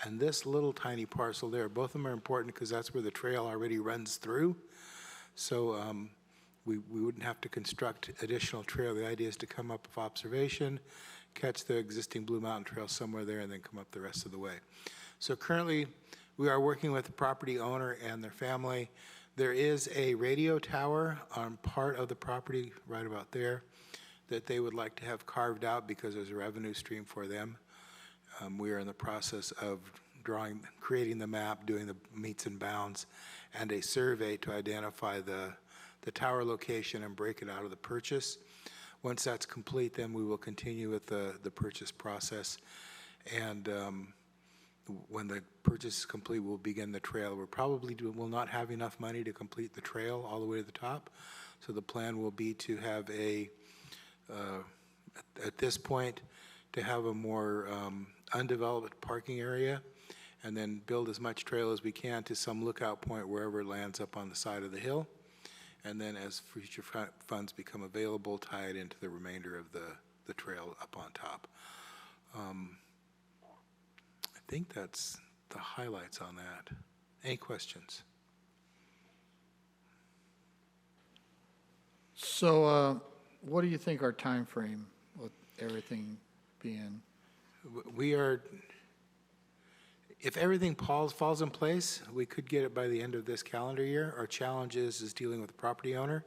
and this little tiny parcel there. Both of them are important because that's where the trail already runs through. So we wouldn't have to construct additional trail. The idea is to come up with observation, catch the existing Blue Mountain Trail somewhere there, and then come up the rest of the way. So currently, we are working with the property owner and their family. There is a radio tower on part of the property right about there that they would like to have carved out because there's a revenue stream for them. We are in the process of creating the map, doing the meets and bounds, and a survey to identify the tower location and break it out of the purchase. Once that's complete, then we will continue with the purchase process. And when the purchase is complete, we'll begin the trail. We probably will not have enough money to complete the trail all the way to the top. So the plan will be to have at this point, to have a more undeveloped parking area, and then build as much trail as we can to some lookout point wherever it lands up on the side of the hill. And then as future funds become available, tie it into the remainder of the trail up on top. I think that's the highlights on that. Any questions? So what do you think our time frame with everything being? We are, if everything falls in place, we could get it by the end of this calendar year. Our challenge is dealing with the property owner.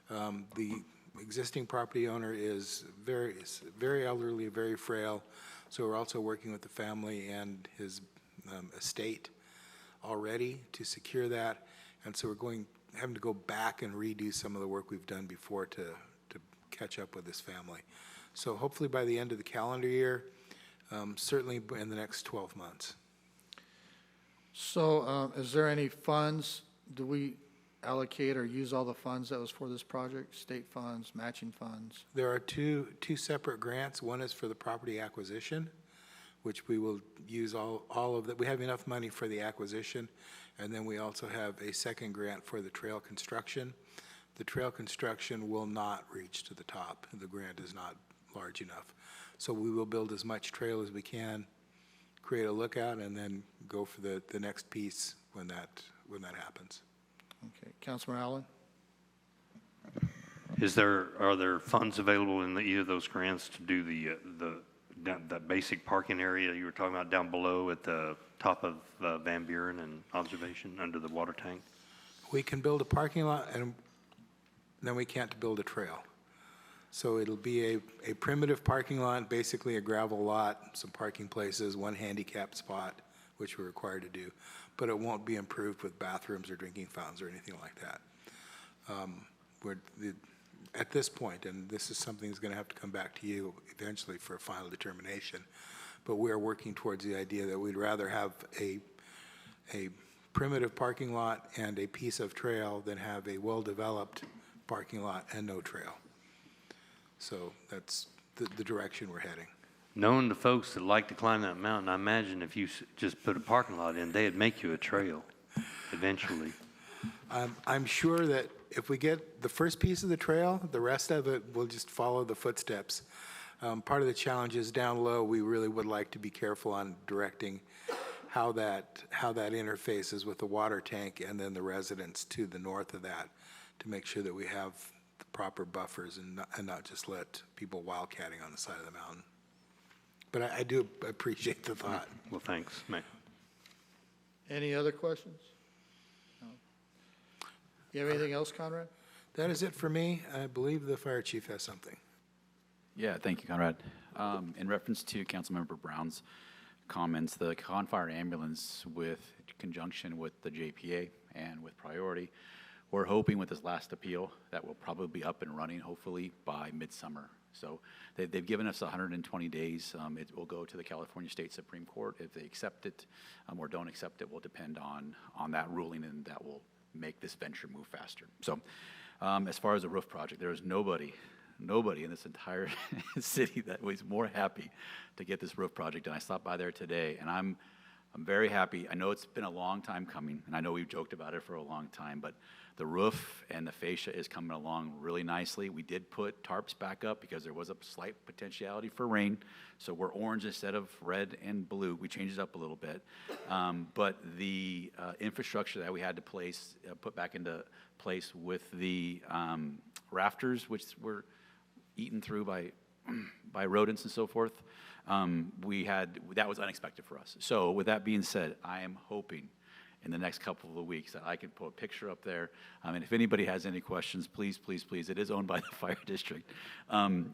The existing property owner is very elderly, very frail, so we're also working with the family and his estate already to secure that, and so we're having to go back and redo some of the work we've done before to catch up with this family. So hopefully by the end of the calendar year, certainly in the next 12 months. So is there any funds, do we allocate or use all the funds that was for this project? State funds, matching funds? There are two separate grants. One is for the property acquisition, which we will use all of that. We have enough money for the acquisition, and then we also have a second grant for the trail construction. The trail construction will not reach to the top. The grant is not large enough. So we will build as much trail as we can, create a lookout, and then go for the next piece when that happens. Okay, Councilman Allen? Are there funds available in either of those grants to do the that basic parking area you were talking about down below at the top of Van Buren and Observation under the water tank? We can build a parking lot, and then we can't build a trail. So it'll be a primitive parking lot, basically a gravel lot, some parking places, one handicap spot, which we're required to do, but it won't be improved with bathrooms or drinking fountains or anything like that. At this point, and this is something that's going to have to come back to you eventually for a final determination, but we are working towards the idea that we'd rather have a primitive parking lot and a piece of trail than have a well-developed parking lot and no trail. So that's the direction we're heading. Knowing the folks that like to climb that mountain, I imagine if you just put a parking lot in, they'd make you a trail eventually. I'm sure that if we get the first piece of the trail, the rest of it will just follow the footsteps. Part of the challenge is down low, we really would like to be careful on directing how that interfaces with the water tank and then the residents to the north of that to make sure that we have the proper buffers and not just let people wildcatting on the side of the mountain. But I do appreciate the thought. Well, thanks, Mayor. Any other questions? No. You have anything else, Conrad? That is it for me. I believe the fire chief has something. Yeah, thank you, Conrad. In reference to Councilmember Brown's comments, the Con Fire ambulance, with conjunction with the JPA and with priority, we're hoping with this last appeal that we'll probably be up and running hopefully by midsummer. So they've given us 120 days. It will go to the California State Supreme Court. If they accept it or don't accept it will depend on that ruling, and that will make this venture move faster. So as far as the roof project, there is nobody in this entire city that was more happy to get this roof project done. I stopped by there today, and I'm very happy. I know it's been a long time coming, and I know we've joked about it for a long time, but the roof and the fascia is coming along really nicely. We did put tarps back up because there was a slight potentiality for rain, so we're orange instead of red and blue. We changed it up a little bit, but the infrastructure that we had to put back into place with the rafters, which were eaten through by rodents and so forth, that was unexpected for us. So with that being said, I am hoping in the next couple of weeks that I can put a picture up there. And if anybody has any questions, please, please, please, it is owned by the fire district. And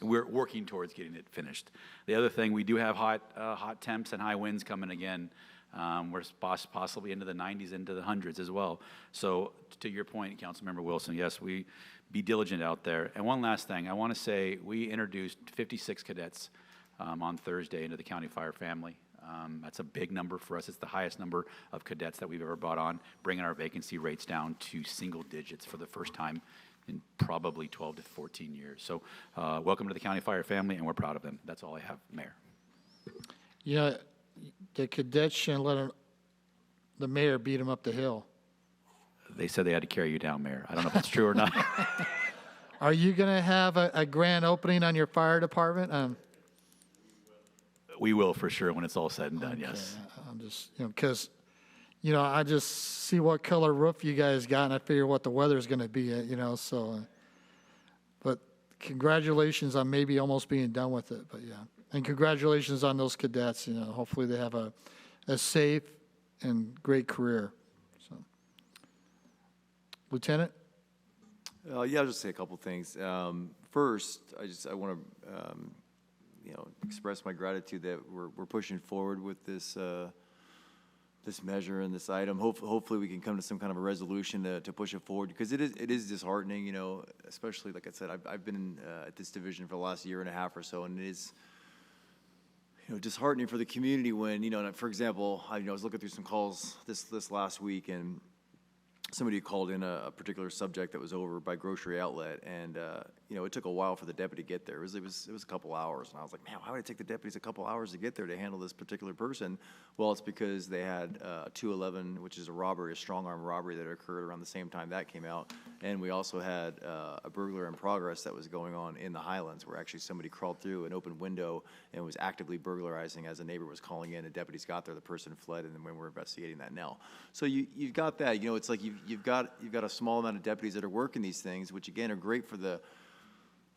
we're working towards getting it finished. The other thing, we do have hot temps and high winds coming again. We're possibly into the 90s, into the hundreds as well. So to your point, Councilmember Wilson, yes, we be diligent out there. And one last thing, I want to say we introduced 56 cadets on Thursday into the county fire family. That's a big number for us. It's the highest number of cadets that we've ever brought on, bringing our vacancy rates down to single digits for the first time in probably 12 to 14 years. So welcome to the county fire family, and we're proud of them. That's all I have, Mayor. Yeah, the cadets shouldn't let the mayor beat them up the hill. They said they had to carry you down, Mayor. I don't know if that's true or not. Are you going to have a grand opening on your fire department? We will for sure when it's all said and done, okay. Yes. I'm just, because, I just see what color roof you guys got, and I figure what the weather's going to be, so. But congratulations on maybe almost being done with it, but yeah. And congratulations on those cadets, hopefully they have a safe and great career, so. Lieutenant? Yeah, I'll just say a couple things. First, I want to, express my gratitude that we're pushing forward with this this measure and this item. Hopefully, we can come to some kind of a resolution to push it forward, because it is disheartening. Especially like I said, I've been at this division for the last year and a half or so, and it is disheartening for the community when for example, I was looking through some calls this last week, and somebody called in a particular subject that was over by grocery outlet, and it took a while for the deputy to get there. It was a couple hours, and I was like, man, why would it take the deputies a couple hours to get there to handle this particular person? Well, it's because they had a 211, which is a strong arm robbery that occurred around the same time that came out, and we also had a burglar in progress that was going on in the Highlands, where actually somebody crawled through an open window and was actively burglarizing as a neighbor was calling in, and deputies got there, the person fled, and then when we're investigating that now. So you've got that, it's like you've got a small amount of deputies that are working these things, which again are great for the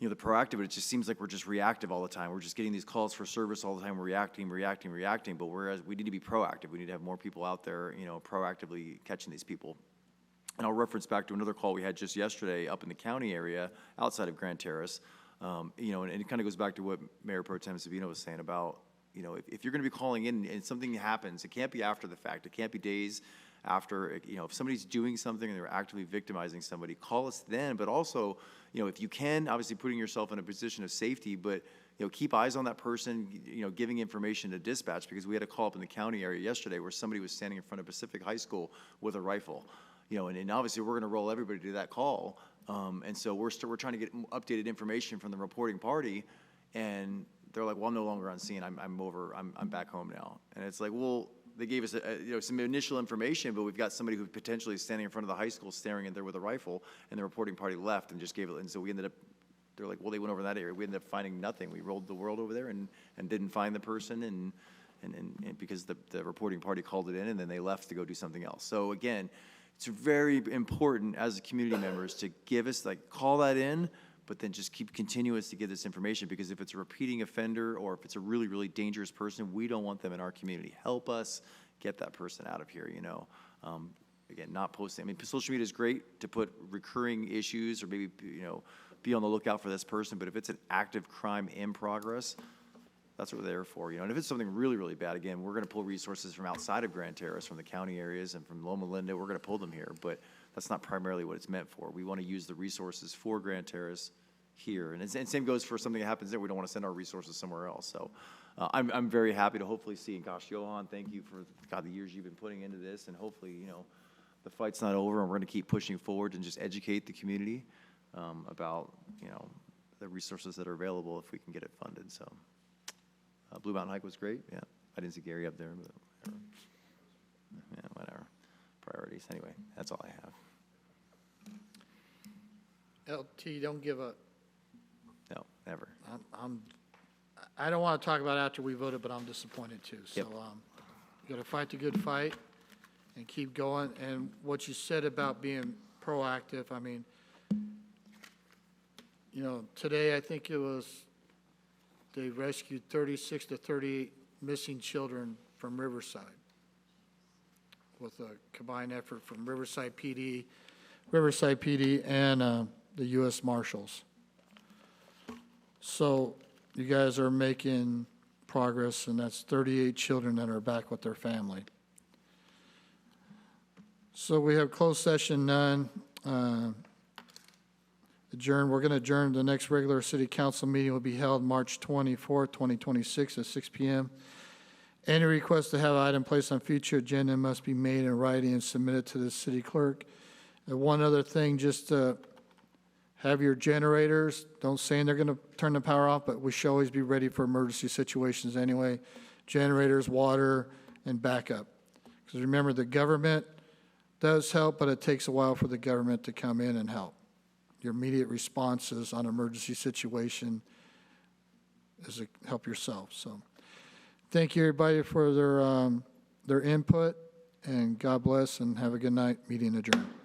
you know, the proactive, but it just seems like we're just reactive all the time. We're just getting these calls for service all the time. We're reacting, but whereas we need to be proactive. We need to have more people out there, you know, proactively catching these people. And I'll reference back to another call we had just yesterday up in the county area outside of Grand Terrace. You know, and it kind of goes back to what Mayor Pro Tem Savino was saying about, you know, if you're going to be calling in and something happens, it can't be after the fact. It can't be days after, you know, if somebody's doing something and they're actively victimizing somebody, call us then. But also, you know, if you can, obviously putting yourself in a position of safety, but, you know, keep eyes on that person, you know, giving information to dispatch, because we had a call up in the county area yesterday where somebody was standing in front of Pacific High School with a rifle. You know, and obviously we're going to roll everybody to that call. And so we're trying to get updated information from the reporting party, and they're like, well, I'm no longer on scene. I'm back home now. And it's like, well, they gave us you know, some initial information, but we've got somebody who potentially is standing in front of the high school staring in there with a rifle, and the reporting party left and just gave it. And so we ended up, they're like, well, they went over that area. We ended up finding nothing. We rolled the world over there and didn't find the person, and because the reporting party called it in, and then they left to go do something else. So again, it's very important as community members to give us, like, call that in, but then just keep continuous to give this information, because if it's a repeating offender or if it's a really, really dangerous person, we don't want them in our community. Help us get that person out of here, you know. Again, not posting. I mean, social media is great to put recurring issues or maybe, you know, be on the lookout for this person, but if it's an active crime in progress, that's what we're there for, you know. And if it's something really, really bad, again, we're going to pull resources from outside of Grand Terrace, from the county areas and from Loma Linda. We're going to pull them here, but that's not primarily what it's meant for. We want to use the resources for Grand Terrace here. And same goes for something that happens there. We don't want to send our resources somewhere else. So I'm very happy to hopefully see, and gosh, Johan, thank you for, God, the years you've been putting into this. And hopefully, you know, the fight's not over, and we're going to keep pushing forward and just educate the community about, you know, the resources that are available if we can get it funded. So Blue Mountain Hike was great. Yeah, I didn't see Gary up there, but whatever. Yeah, whatever. Priorities. Anyway, that's all I have. LT, don't give up. No, never. I don't want to talk about after we voted, but I'm disappointed too. So Yep. You got to fight the good fight and keep going. And what you said about being proactive, I mean, you know, today I think it was, they rescued 36 to 38 missing children from Riverside with a combined effort from Riverside PD and the U.S. Marshals. So you guys are making progress, and that's 38 children that are back with their family. So we have closed session none. Adjourn. We're going to adjourn. The next regular city council meeting will be held March 24th, 2026 at 6 p.m. Any request to have an item placed on future agenda must be made in writing and submitted to the city clerk. And one other thing, just have your generators. Don't say they're going to turn the power off, but we should always be ready for emergency situations anyway. Generators, water, and backup. Because remember, the government does help, but it takes a while for the government to come in and help. Your immediate responses on emergency situation is to help yourself. So thank you, everybody, for their input, and God bless, and have a good night. Meeting adjourned.